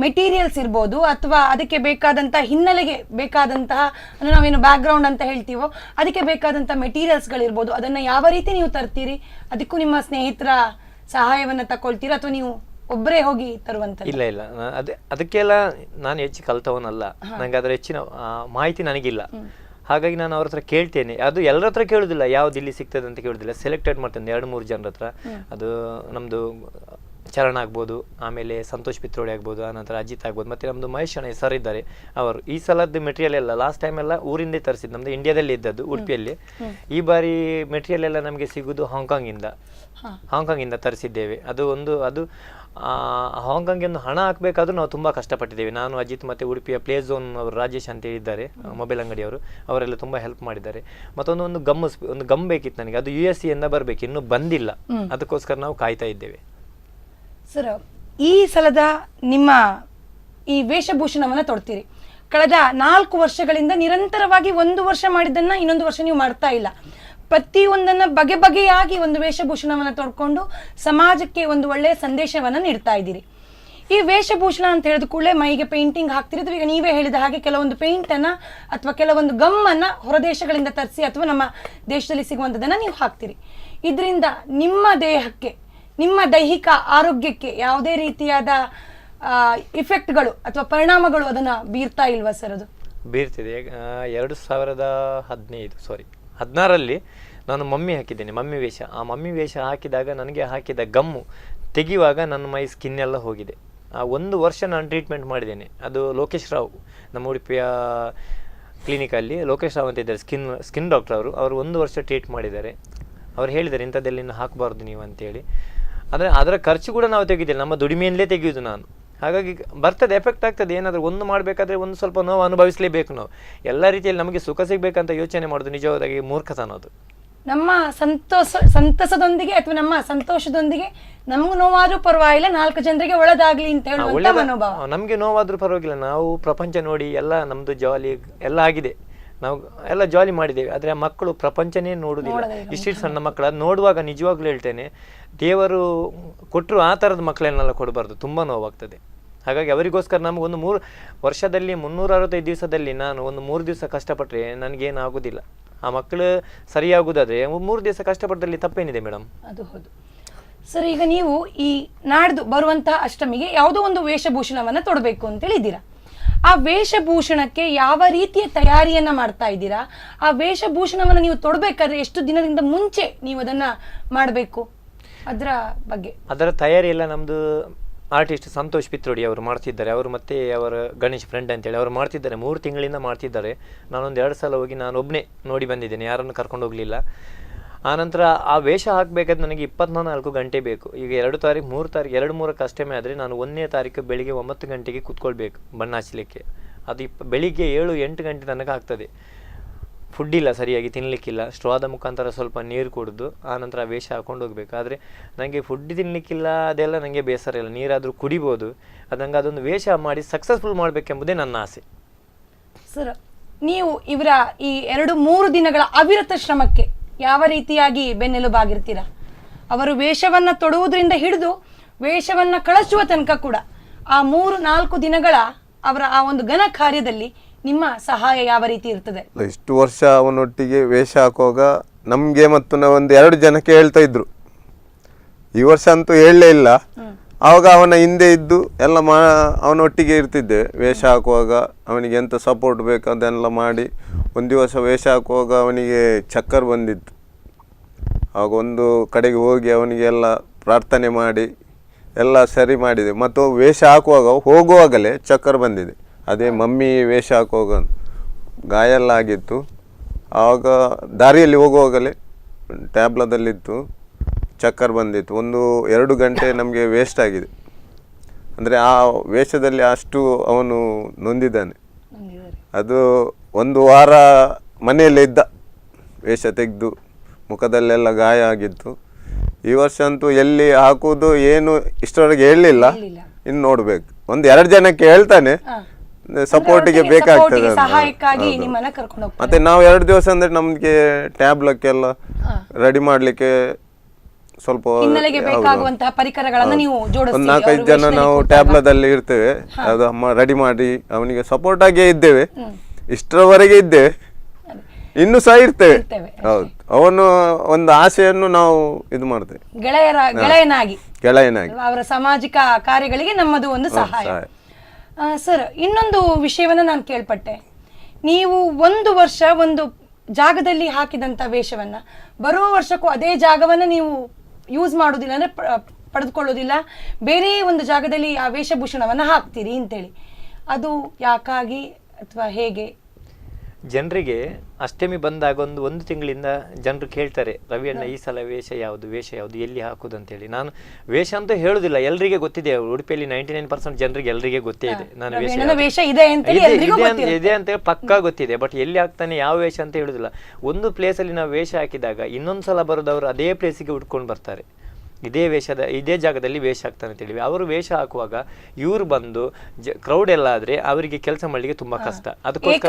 ಮೆಟೀರಿಯಲ್ಸ್ ಇರ್ಬೋದು, ಅಥವಾ ಅದಕ್ಕೆ ಬೇಕಾದಂತಹ ಹಿನ್ನೆಲೆಗೆ ಬೇಕಾದಂತಹ ನಾವೇನು ಬ್ಯಾಕ್ ಗ್ರೌಂಡ್ ಅಂತ ಹೇಳ್ತೀವೋ ಅದಕ್ಕೆ ಬೇಕಾದಂತಹ ಮೆಟೀರಿಯಲ್ಸ್ಗಳಿರ್ಬೋದು, ಅದನ್ನ ಯಾವ ರೀತಿ ನೀವು ತರ್ತೀರಿ? ಅದಕ್ಕೂ ನಿಮ್ಮ ಸ್ನೇಹಿತರ ಸಹಾಯವನ್ನ ತಕೊಳ್ತೀರಾ ಅಥವಾ ನೀವು ಒಬ್ಬರೇ ಹೋಗಿ ತರುವಂತ? ಇಲ್ಲ, ಅದಕ್ಕೆಲ್ಲ ನಾನು ಹೆಚ್ಚು ಕಲ್ತವನಲ್ಲ, ನಂಗೆ ಅದರ ಹೆಚ್ಚಿನ ಮಾಹಿತಿ ನನಗಿಲ್ಲ. ಹಾಗಾಗಿ ನಾನು ಅವ್ರ ಹತ್ರ ಕೇಳ್ತೇನೆ. ಅದು ಎಲ್ಲರ ಹತ್ರ ಕೇಳುದಿಲ್ಲ, ಯಾವ್ದು ಇಲ್ಲಿ ಸಿಗ್ತದೆ ಅಂತ ಕೇಳುದಿಲ್ಲ, ಸೆಲೆಕ್ಟೆಡ್ ಮಾಡ್ತೇನೆ 2-3 ಜನರ ಹತ್ರ. ಅದು ನಮ್ದು ಚರಣ ಆಗ್ಬೋದು, ಆಮೇಲೆ ಸಂತೋಷ್ ಪಿತ್ರೋಳಿ ಆಗ್ಬೋದು, ಆನಂತರ ಅಜಿತ್ ಆಗ್ಬೋದು, ಮತ್ತೆ ನಮ್ದು ಮಹೇಶ್ ಅಣ್ಣ ಸರ್ ಇದ್ದಾರೆ ಅವರು. ಈ ಸಲದ್ದು ಮೆಟೀರಿಯಲ್ ಎಲ್ಲ ಲಾಸ್ಟ್ ಟೈಮ್ ಎಲ್ಲ ಊರಿಂದೇ ತರಿಸಿದ್ದು, ನಮ್ದು ಇಂಡಿಯಾದಲ್ಲಿ ಇದ್ದದ್ದು ಉಡುಪಿಯಲ್ಲಿ. ಈ ಬಾರಿ ಮೆಟೀರಿಯಲ್ ಎಲ್ಲ ನಮಗೆ ಸಿಗುದು ಹಾಂಗ್ಕಾಂಗಿಂದ ತರಿಸಿದ್ದೇವೆ. ಅದು ಹಾಂಗ್ಕಾಂಗ್ಗೆ ಒಂದು ಹಣ ಹಾಕಬೇಕಾದ್ರೂ ನಾವು ತುಂಬ ಕಷ್ಟಪಟ್ಟಿದ್ದೇವೆ. ನಾನು, ಅಜಿತ್ ಮತ್ತು ಉಡುಪಿಯ ಪ್ಲೇ ಝೋನ್ ಅವರು ರಾಜೇಶ್ ಅಂತ ಹೇಳಿದ್ದಾರೆ, ಮೊಬೈಲ್ ಅಂಗಡಿಯವರು, ಅವರೆಲ್ಲ ತುಂಬ ಹೆಲ್ಪ್ ಮಾಡಿದ್ದಾರೆ. ಮತ್ತೊಂದು ಗಮ್ ಬೇಕಿತ್ತು ನನಗೆ, ಅದು USA ಇಂದ ಬರಬೇಕು, ಇನ್ನೂ ಬಂದಿಲ್ಲ, ಅದಕ್ಕೋಸ್ಕರ ನಾವು ಕಾಯ್ತಾ ಇದ್ದೇವೆ. ಸರ್, ಈ ಸಲದ ನಿಮ್ಮ ಈ ವೇಷಭೂಷಣವನ್ನ ತೊಡ್ತೀರಿ, ಕಳೆದ 4 ವರ್ಷಗಳಿಂದ ನಿರಂತರವಾಗಿ 1 ವರ್ಷ ಮಾಡಿದ್ದನ್ನ ಇನ್ನೊಂದು ವರ್ಷ ನೀವು ಮಾಡ್ತಾ ಇಲ್ಲ. ಪ್ರತಿಯೊಂದನ್ನ ಬಗೆಯಾಗಿ ಒಂದು ವೇಷಭೂಷಣವನ್ನ ತೊಡ್ಕೊಂಡು ಸಮಾಜಕ್ಕೆ ಒಂದು ಒಳ್ಳೆಯ ಸಂದೇಶವನ್ನ ನೀಡ್ತಾ ಇದ್ದೀರಿ. ಈ ವೇಷಭೂಷಣ ಅಂತ ಹೇಳಿದ ಕೂಡಲೇ ಮೈಗೆ ಪೇಂಟಿಂಗ್ ಹಾಕ್ತಿರಿ, ಈಗ ನೀವೇ ಹೇಳಿದ ಹಾಗೆ ಕೆಲವೊಂದು ಪೇಂಟ್ ಅನ್ನ ಅಥವಾ ಕೆಲವೊಂದು ಗಮ್ಮನ್ನ ಹೊರದೇಶಗಳಿಂದ ತರಿಸಿ ಅಥವಾ ನಮ್ಮ ದೇಶದಲ್ಲಿ ಸಿಗುವಂಥದ್ದನ್ನ ನೀವು ಹಾಕ್ತೀರಿ. ಇದರಿಂದ ನಿಮ್ಮ ದೇಹಕ್ಕೆ, ನಿಮ್ಮ ದೈಹಿಕ ಆರೋಗ್ಯಕ್ಕೆ ಯಾವುದೇ ರೀತಿಯಾದ ಇಫೆಕ್ಟ್ಗಳು ಅಥವಾ ಪರಿಣಾಮಗಳು ಅದನ್ನ ಬೀರ್ತಾ ಇಲ್ವಾ ಸರ್? ಅದು ಬೀರ್ತಿದೆ. 2016ರಲ್ಲಿ ನಾನು ಮಮ್ಮಿ ಹಾಕಿದ್ದೇನೆ, ಮಮ್ಮಿ ವೇಷ. ಆ ಮಮ್ಮಿ ವೇಷ ಹಾಕಿದಾಗ ನನಗೆ ಹಾಕಿದ ಗಮ್ಮು ತೆಗೆಯುವಾಗ ನನ್ನ ಮೈ ಸ್ಕಿನ್ ಎಲ್ಲ ಹೋಗಿದೆ. ಆ 1 ವರ್ಷ ನಾನು ಟ್ರೀಟ್ಮೆಂಟ್ ಮಾಡಿದ್ದೇನೆ. ಅದು ಲೋಕೇಶ್ ರಾವ್, ನಮ್ಮ ಉಡುಪಿಯ ಕ್ಲಿನಿಕಲ್ಲಿ ಲೋಕೇಶ್ ರಾವ್ ಅಂತ ಇದ್ದಾರೆ, ಸ್ಕಿನ್ ಡಾಕ್ಟರ್. ಅವರು 1 ವರ್ಷ ಟ್ರೀಟ್ ಮಾಡಿದ್ದಾರೆ. ಅವ್ರು ಹೇಳಿದ್ದಾರೆ ಇಂಥದ್ದೆಲ್ಲ ಇನ್ನು ಹಾಕಬಾರ್ದು ನೀವು ಅಂತೇಳಿ. ಆದರೆ ಅದರ ಖರ್ಚು ಕೂಡ ನಾವು ತೆಗೆದಿಲ್ಲ, ನಮ್ಮ ದುಡಿಮೆಯಲ್ಲೇ ತೆಗೆಯುವುದು ನಾನು. ಹಾಗಾಗಿ ಬರ್ತದೆ, ಎಫೆಕ್ಟ್ ಆಗ್ತದೆ. ಏನಾದರೂ ಒಂದು ಮಾಡಬೇಕಾದ್ರೆ ಒಂದು ಸ್ವಲ್ಪ ನೋವು ಅನುಭವಿಸಲೇಬೇಕು ನಾವು. ಎಲ್ಲ ರೀತಿಯಲ್ಲಿ ನಮಗೆ ಸುಖ ಸಿಗಬೇಕಂತ ಯೋಚನೆ ಮಾಡೋದು ನಿಜವಾದಾಗಿ ಮೂರ್ಖತನ. ಅದು ನಮ್ಮ ಸಂತಸದೊಂದಿಗೆ ಅಥವಾ ನಮ್ಮ ಸಂತೋಷದೊಂದಿಗೆ ನಮಗೂ ನೋವಾದ್ರೂ ಪರವಾಗಿಲ್ಲ, 4 ಜನರಿಗೆ ಒಳ್ಳೆದಾಗ್ಲಿ ಅಂತ ಹೇಳುವಂತ ಮನೋಭಾವ. ನಮಗೆ ನೋವಾದ್ರೂ ಪರವಾಗಿಲ್ಲ, ನಾವು ಪ್ರಪಂಚ ನೋಡಿ ಎಲ್ಲ ನಮ್ಮದು ಜಾಲಿ ಎಲ್ಲ ಆಗಿದೆ, ನಾವು ಎಲ್ಲ ಜಾಲಿ ಮಾಡಿದ್ದೇವೆ. ಆದರೆ ಆ ಮಕ್ಕಳು ಪ್ರಪಂಚನೇ ನೋಡುವುದಿಲ್ಲ. ಇಷ್ಟು ಸಣ್ಣ ಮಕ್ಕಳು ಅದು ನೋಡುವಾಗ ನಿಜವಾಗ್ಲೂ ಹೇಳ್ತೇನೆ, ದೇವರು ಕೊಟ್ಟರು ಆ ಥರದ ಮಕ್ಕಳನ್ನೆಲ್ಲ ಕೊಡಬಾರ್ದು, ತುಂಬ ನೋವಾಗ್ತದೆ. ಹಾಗಾಗಿ ಅವರಿಗೋಸ್ಕರ ನಮಗೊಂದು 3 ವರ್ಷದಲ್ಲಿ 365 ದಿವಸದಲ್ಲಿ ನಾನು ಒಂದು 3 ದಿವಸ ಕಷ್ಟಪಟ್ಟರೆ ನನಗೇನು ಆಗೋದಿಲ್ಲ. ಆ ಮಕ್ಕಳು ಸರಿಯಾಗುವುದಾದ್ರೆ 3 ದಿವಸ ಕಷ್ಟಪಟ್ಟಲ್ಲಿ ತಪ್ಪೇನಿದೆ ಮೇಡಮ್? ಅದು ಹೌದು ಸರ್. ಈಗ ನೀವು ಈ ನಾಡ್ದು ಬರುವಂತಹ ಅಷ್ಟಮಿಗೆ ಯಾವುದೋ ಒಂದು ವೇಷಭೂಷಣವನ್ನ ತೊಡಬೇಕು ಅಂತೇಳಿ ಇದ್ದೀರಾ. ಆ ವೇಷಭೂಷಣಕ್ಕೆ ಯಾವ ರೀತಿಯ ತಯಾರಿಯನ್ನ ಮಾಡ್ತಾ ಇದ್ದೀರಾ? ಆ ವೇಷಭೂಷಣವನ್ನ ನೀವು ತೊಡಬೇಕಾದ್ರೆ ಎಷ್ಟು ದಿನದಿಂದ ಮುಂಚೆ ನೀವು ಅದನ್ನ ಮಾಡಬೇಕು? ಅದರ ಬಗ್ಗೆ ಅದರ ತಯಾರಿ ಎಲ್ಲ ನಮ್ದು ಆರ್ಟಿಸ್ಟ್ ಸಂತೋಷ್ ಪಿತ್ರೋಡಿ ಅವರು ಮಾಡ್ತಿದ್ದಾರೆ. ಅವರು ಮತ್ತೆ ಅವರ ಗಣೇಶ್ ಫ್ರೆಂಡ್ ಅಂತೇಳಿ ಅವರು ಮಾಡ್ತಿದ್ದಾರೆ. 3 ತಿಂಗಳಿಂದ ಮಾಡ್ತಿದ್ದಾರೆ. ನಾನೊಂದು 2 ಸಲ ಹೋಗಿ ನಾನು ಒಬ್ಬನೇ ನೋಡಿ ಬಂದಿದ್ದೇನೆ, ಯಾರನ್ನು ಕರ್ಕೊಂಡು ಹೋಗಲಿಲ್ಲ. ಆನಂತರ ಆ ವೇಷ ಹಾಕಬೇಕಾದ್ರೆ ನನಗೆ 24 ಗಂಟೆ ಬೇಕು. ಈಗ 2 ತಾರೀಕು 3 ತಾರೀಕು 2-3 ಕಷ್ಟಮೇ ಆದರೆ ನಾನು 1ನೇ ತಾರೀಕು ಬೆಳಿಗ್ಗೆ 9 ಗಂಟೆಗೆ ಕೂತ್ಕೊಳ್ಬೇಕು ಬಣ್ಣ ಹಚ್ಚಲಿಕ್ಕೆ. ಅದು ಬೆಳಿಗ್ಗೆ 7-8 ಗಂಟೆ ತನಕ ಆಗ್ತದೆ. ಫುಡ್ ಇಲ್ಲ, ಸರಿಯಾಗಿ ತಿನ್ನಲಿಕ್ಕಿಲ್ಲ, ಸ್ಟ್ರಾದ ಮುಖಾಂತರ ಸ್ವಲ್ಪ ನೀರು ಕುಡಿದು ಆನಂತರ ವೇಷ ಹಾಕೊಂಡು ಹೋಗ್ಬೇಕು. ಆದರೆ ನನಗೆ ಫುಡ್ ತಿನ್ನಲಿಕ್ಕಿಲ್ಲ, ಅದೆಲ್ಲ ನನಗೆ ಬೇಸರ ಇಲ್ಲ, ನೀರಾದರೂ ಕುಡಿಬೋದು. ಅದು ನಂಗೆ ಅದೊಂದು ವೇಷ ಮಾಡಿ ಸಕ್ಸಸ್ಫುಲ್ ಮಾಡಬೇಕೆಂಬುದೇ ನನ್ನ ಆಸೆ. ಸರ್, ನೀವು ಇವರ ಈ 2-3 ದಿನಗಳ ಅವಿರತ ಶ್ರಮಕ್ಕೆ ಯಾವ ರೀತಿಯಾಗಿ ಬೆನ್ನೆಲುಬಾಗಿರ್ತೀರಾ? ಅವರು ವೇಷವನ್ನ ತೊಡುವುದರಿಂದ ಹಿಡಿದು ವೇಷವನ್ನ ಕಳಿಸುವ ತನಕ ಕೂಡ ಆ 3-4 ದಿನಗಳ ಅವರ ಆ ಒಂದು ಘನ ಕಾರ್ಯದಲ್ಲಿ ನಿಮ್ಮ ಸಹಾಯ ಯಾವ ರೀತಿ ಇರ್ತದೆ? ಇಷ್ಟು ವರ್ಷ ಅವನೊಟ್ಟಿಗೆ ವೇಷ ಹಾಕುವಾಗ ನಮಗೆ ಮತ್ತು ಒಂದು 2 ಜನಕ್ಕೆ ಹೇಳ್ತಾ ಇದ್ರು. ಈ ವರ್ಷ ಅಂತೂ ಹೇಳಲೇ ಇಲ್ಲ. ಆವಾಗ ಅವನ ಹಿಂದೆ ಇದ್ದು ಎಲ್ಲ ಅವನೊಟ್ಟಿಗೆ ಇರ್ತಿದ್ದೆ. ವೇಷ ಹಾಕುವಾಗ ಅವನಿಗೆ ಎಂತ ಸಪೋರ್ಟ್ ಬೇಕು ಅದೆಲ್ಲ ಮಾಡಿ. ಒಂದು ದಿವಸ ವೇಷ ಹಾಕುವಾಗ ಅವನಿಗೆ ಚಕ್ಕರ್ ಬಂದಿತ್ತು. ಆವಾಗ ಒಂದು ಕಡೆಗೆ ಹೋಗಿ ಅವನಿಗೆ ಎಲ್ಲ ಪ್ರಾರ್ಥನೆ ಮಾಡಿ ಎಲ್ಲ ಸರಿ ಮಾಡಿದೆ. ಮತ್ತು ವೇಷ ಹಾಕುವಾಗ ಹೋಗುವಾಗಲೇ ಚಕ್ಕರ್ ಬಂದಿದೆ. ಅದೇ ಮಮ್ಮಿ ವೇಷ ಹಾಕುವಾಗ ಗಾಯ ಎಲ್ಲ ಆಗಿತ್ತು. ಆವಾಗ ದಾರಿಯಲ್ಲಿ ಹೋಗುವಾಗಲೇ ಟ್ಯಾಬ್ಲದಲ್ಲಿತ್ತು, ಚಕ್ಕರ್ ಬಂದಿತ್ತು. 1-2 ಗಂಟೆ ನಮಗೆ ವೇಸ್ಟ್ ಆಗಿದೆ. ಅಂದರೆ ಆ ವೇಷದಲ್ಲಿ ಅಷ್ಟು ಅವನು ನೊಂದಿದ್ದಾನೆ. ಅದು 1 ವಾರ ಮನೆಯಲ್ಲೇ ಇದ್ದ, ವೇಷ ತೆಗೆದು ಮುಖದಲ್ಲೆಲ್ಲ ಗಾಯ ಆಗಿತ್ತು. ಈ ವರ್ಷ ಅಂತೂ ಎಲ್ಲಿ ಹಾಕುವುದು ಏನು ಇಷ್ಟರವರೆಗೆ ಹೇಳಲಿಲ್ಲ, ಇನ್ನು ನೋಡ್ಬೇಕು. 1-2 ಜನಕ್ಕೆ ಹೇಳ್ತಾನೆ, ಸಪೋರ್ಟಿಗೆ ಬೇಕಾಗ್ತದೆ. ಮತ್ತೆ ನಾವು 2 ದಿವಸ ಅಂದ್ರೆ ನಮ್ಗೆ ಟ್ಯಾಬ್ಲಕ್ಕೆಲ್ಲ ರೆಡಿ ಮಾಡ್ಲಿಕ್ಕೆ ಸ್ವಲ್ಪ 4-5 ಜನ ನಾವು ಟ್ಯಾಬ್ಲದಲ್ಲಿ ಇರ್ತೇವೆ. ಅದು ಅಮ್ಮ ರೆಡಿ ಮಾಡಿ ಅವನಿಗೆ ಸಪೋರ್ಟ್ ಆಗೇ ಇದ್ದೇವೆ, ಇಷ್ಟರವರೆಗೆ ಇದ್ದೇವೆ, ಇನ್ನು ಸಹ ಇರ್ತೇವೆ. ಹೌದು, ಅವನು ಒಂದು ಆಸೆಯನ್ನು ನಾವು ಇದು ಮಾಡ್ತೇವೆ, ಗೆಳೆಯನಾಗಿ ಅವರ ಸಾಮಾಜಿಕ ಕಾರ್ಯಗಳಿಗೆ ನಮ್ಮದು ಒಂದು ಸಹಾಯ. ಸರ್, ಇನ್ನೊಂದು ವಿಷಯವನ್ನ ನಾನು ಕೇಳ್ಪಟ್ಟೆ. ನೀವು 1 ವರ್ಷ ಒಂದು ಜಾಗದಲ್ಲಿ ಹಾಕಿದಂತ ವೇಷವನ್ನ ಬರುವ ವರ್ಷಕ್ಕೂ ಅದೇ ಜಾಗವನ್ನ ನೀವು ಯೂಸ್ ಮಾಡೋದಿಲ್ಲ, ಅಂದ್ರೆ ಪಡೆದುಕೊಳ್ಳೋದಿಲ್ಲ, ಬೇರೆ ಒಂದು ಜಾಗದಲ್ಲಿ ಆ ವೇಷಭೂಷಣವನ್ನ ಹಾಕ್ತೀರಿ ಅಂತೇಳಿ. ಅದು ಯಾಕಾಗಿ ಅಥವಾ ಹೇಗೆ? ಜನರಿಗೆ ಅಷ್ಟಮಿ ಬಂದಾಗ ಒಂದು ತಿಂಗಳಿಂದ ಜನರು ಕೇಳ್ತಾರೆ, ರವಿಯಣ್ಣ ಈ ಸಲ ವೇಷ ಯಾವುದು ಎಲ್ಲಿ ಹಾಕುದು ಅಂತೇಳಿ. ನಾನು ವೇಷ ಅಂತ ಹೇಳುದಿಲ್ಲ, ಎಲ್ರಿಗೆ ಗೊತ್ತಿದೆ. ಉಡುಪಿಯಲ್ಲಿ 99% ಜನರಿಗೆ ಎಲ್ರಿಗೆ ಗೊತ್ತೇ ಇದೆ ನಾನು ವೇಷ ಇದೆ ಅಂತ ಪಕ್ಕಾ ಗೊತ್ತಿದೆ. ಬಟ್ ಎಲ್ಲಿ ಹಾಕ್ತಾನೆ, ಯಾವ ವೇಷ ಅಂತ ಹೇಳುದಿಲ್ಲ. ಒಂದು ಪ್ಲೇಸಲ್ಲಿ ನಾವು ವೇಷ ಹಾಕಿದಾಗ ಇನ್ನೊಂದ್ಸಲ ಬರೋದವರು ಅದೇ ಪ್ಲೇಸಿಗೆ ಉಟ್ಕೊಂಡು ಬರ್ತಾರೆ. ಇದೇ ಜಾಗದಲ್ಲಿ ವೇಷ ಹಾಕ್ತಾನೆ ಅಂತೇಳಿ. ಅವರು ವೇಷ ಹಾಕುವಾಗ ಇವ್ರು ಬಂದು ಕ್ರೌಡ್ ಎಲ್ಲ ಆದ್ರೆ ಅವರಿಗೆ ಕೆಲಸ ಮಾಡ್ಲಿಕ್ಕೆ ತುಂಬಾ ಕಷ್ಟ. ಅದಕ್ಕೋಸ್ಕರ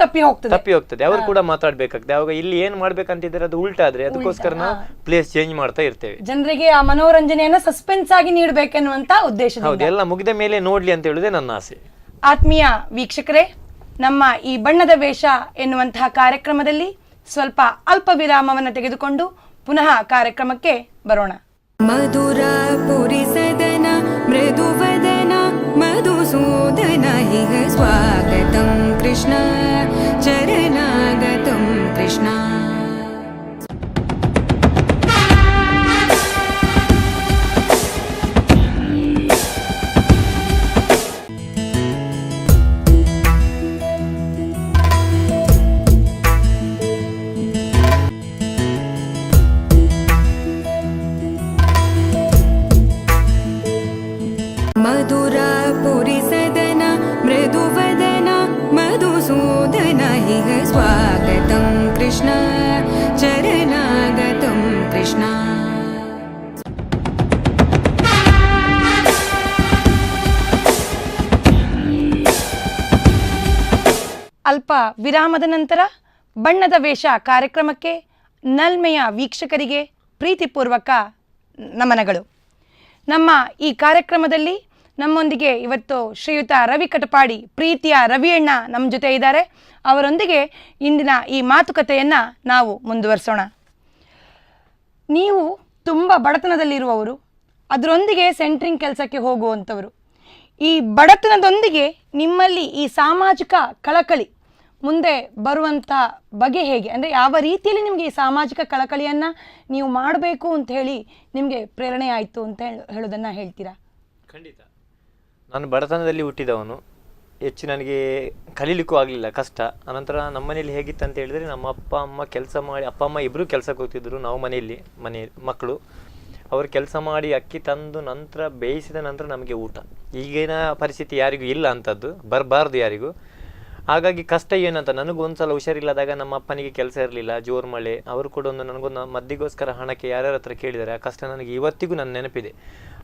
ತಪ್ಪಿ ಹೋಗ್ತದೆ. ಅವರು ಕೂಡ ಮಾತಾಡ್ಬೇಕಾಗ್ತದೆ. ಅವಾಗ ಇಲ್ಲಿ ಏನ್ ಮಾಡ್ಬೇಕಂತಿದ್ರೆ ಅದು ಉಲ್ಟಾ ಆದ್ರೆ ಅದಕ್ಕೋಸ್ಕರ ನಾವು ಪ್ಲೇಸ್ ಚೇಂಜ್ ಮಾಡ್ತಾ ಇರ್ತೇವೆ. ಜನರಿಗೆ ಆ ಮನೋರಂಜನೆಯನ್ನ ಸಸ್ಪೆನ್ಸ್ ಆಗಿ ನೀಡಬೇಕೆನ್ನುವಂತ ಉದ್ದೇಶ. ಹೌದು, ಎಲ್ಲ ಮುಗಿದ ಮೇಲೆ ನೋಡ್ಲಿ ಅಂತ ಹೇಳುದೇ ನನ್ನ ಆಸೆ. ಆತ್ಮೀಯ ವೀಕ್ಷಕರೇ, ನಮ್ಮ ಈ ಬಣ್ಣದ ವೇಷ ಎನ್ನುವಂತಹ ಕಾರ್ಯಕ್ರಮದಲ್ಲಿ ಸ್ವಲ್ಪ ಅಲ್ಪ ವಿರಾಮವನ್ನು ತೆಗೆದುಕೊಂಡು ಪುನಃ ಕಾರ್ಯಕ್ರಮಕ್ಕೆ ಬರೋಣ. ಮಧುರ ಪುರಿ ಸದನ ಮೃದುವ मधुरापुरिसदन मृदुवदन मधुसूदन इह स्वागतं कृष्ण चरणागतं कृष्ण. ಅಲ್ಪ ವಿರಾಮದ ನಂತರ ಬಣ್ಣದ ವೇಷ ಕಾರ್ಯಕ್ರಮಕ್ಕೆ ನಲ್ಮೆಯ ವೀಕ್ಷಕರಿಗೆ ಪ್ರೀತಿಪೂರ್ವಕ ನಮನಗಳು. ನಮ್ಮ ಈ ಕಾರ್ಯಕ್ರಮದಲ್ಲಿ ನಮ್ಮೊಂದಿಗೆ ಇವತ್ತು ಶ್ರೀಯುತ ರವಿ ಕಟಪಾಡಿ, ಪ್ರೀತಿಯ ರವಿಯಣ್ಣ ನಮ್ಮ ಜೊತೆ ಇದ್ದಾರೆ. ಅವರೊಂದಿಗೆ ಇಂದಿನ ಈ ಮಾತುಕತೆಯನ್ನು ನಾವು ಮುಂದುವರಿಸೋಣ. ನೀವು ತುಂಬ ಬಡತನದಲ್ಲಿರುವವರು, ಅದರೊಂದಿಗೆ ಸೆಂಟ್ರಿಂಗ್ ಕೆಲಸಕ್ಕೆ ಹೋಗುವಂಥವರು. ಈ ಬಡತನದೊಂದಿಗೆ ನಿಮ್ಮಲ್ಲಿ ಈ ಸಾಮಾಜಿಕ ಕಳಕಳಿ ಮುಂದೆ ಬರುವಂಥ ಬಗೆ ಹೇಗೆ? ಅಂದರೆ ಯಾವ ರೀತಿಯಲ್ಲಿ ನಿಮಗೆ ಈ ಸಾಮಾಜಿಕ ಕಳಕಳಿಯನ್ನು ನೀವು ಮಾಡಬೇಕು ಅಂತ ಹೇಳಿ ನಿಮಗೆ ಪ್ರೇರಣೆ ಆಯಿತು ಅಂತ ಹೇಳೋದನ್ನು ಹೇಳ್ತೀರಾ? ಖಂಡಿತ. ನಾನು ಬಡತನದಲ್ಲಿ ಹುಟ್ಟಿದವನು. ಹೆಚ್ಚು ನನಗೆ ಕಲೀಲಿಕ್ಕೂ ಆಗಲಿಲ್ಲ, ಕಷ್ಟ. ಅನಂತರ ನಮ್ಮ ಮನೇಲಿ ಹೇಗಿತ್ತು ಅಂತ ಹೇಳಿದರೆ, ನಮ್ಮ ಅಪ್ಪ ಅಮ್ಮ ಕೆಲಸ ಮಾಡಿ, ಅಪ್ಪ ಅಮ್ಮ ಇಬ್ಬರು ಕೆಲಸಕ್ಕೆ ಹೋಗ್ತಿದ್ರು. ನಾವು ಮನೆ ಮಕ್ಕಳು. ಅವರು ಕೆಲಸ ಮಾಡಿ ಅಕ್ಕಿ ತಂದು ನಂತರ ಬೇಯಿಸಿದ ನಂತರ ನಮಗೆ ಊಟ. ಈಗಿನ ಪರಿಸ್ಥಿತಿ ಯಾರಿಗೂ ಇಲ್ಲ ಅಂಥದ್ದು, ಬರಬಾರ್ದು ಯಾರಿಗೂ. ಹಾಗಾಗಿ ಕಷ್ಟ ಏನಂತ, ನನಗೂ ಒಂದು ಸಲ ಹುಷಾರಿಲ್ಲದಾಗ ನಮ್ಮ ಅಪ್ಪನಿಗೆ ಕೆಲಸ ಇರಲಿಲ್ಲ, ಜೋರು ಮಳೆ. ಅವರು ಕೂಡ ನನಗೊಂದು ಮದ್ದಿಗೋಸ್ಕರ ಹಣಕ್ಕೆ ಯಾರ್ಯಾರ ಹತ್ರ ಕೇಳಿದ್ದಾರೆ. ಆ ಕಷ್ಟ ನನಗೆ ಇವತ್ತಿಗೂ ನನ್ನ ನೆನಪಿದೆ.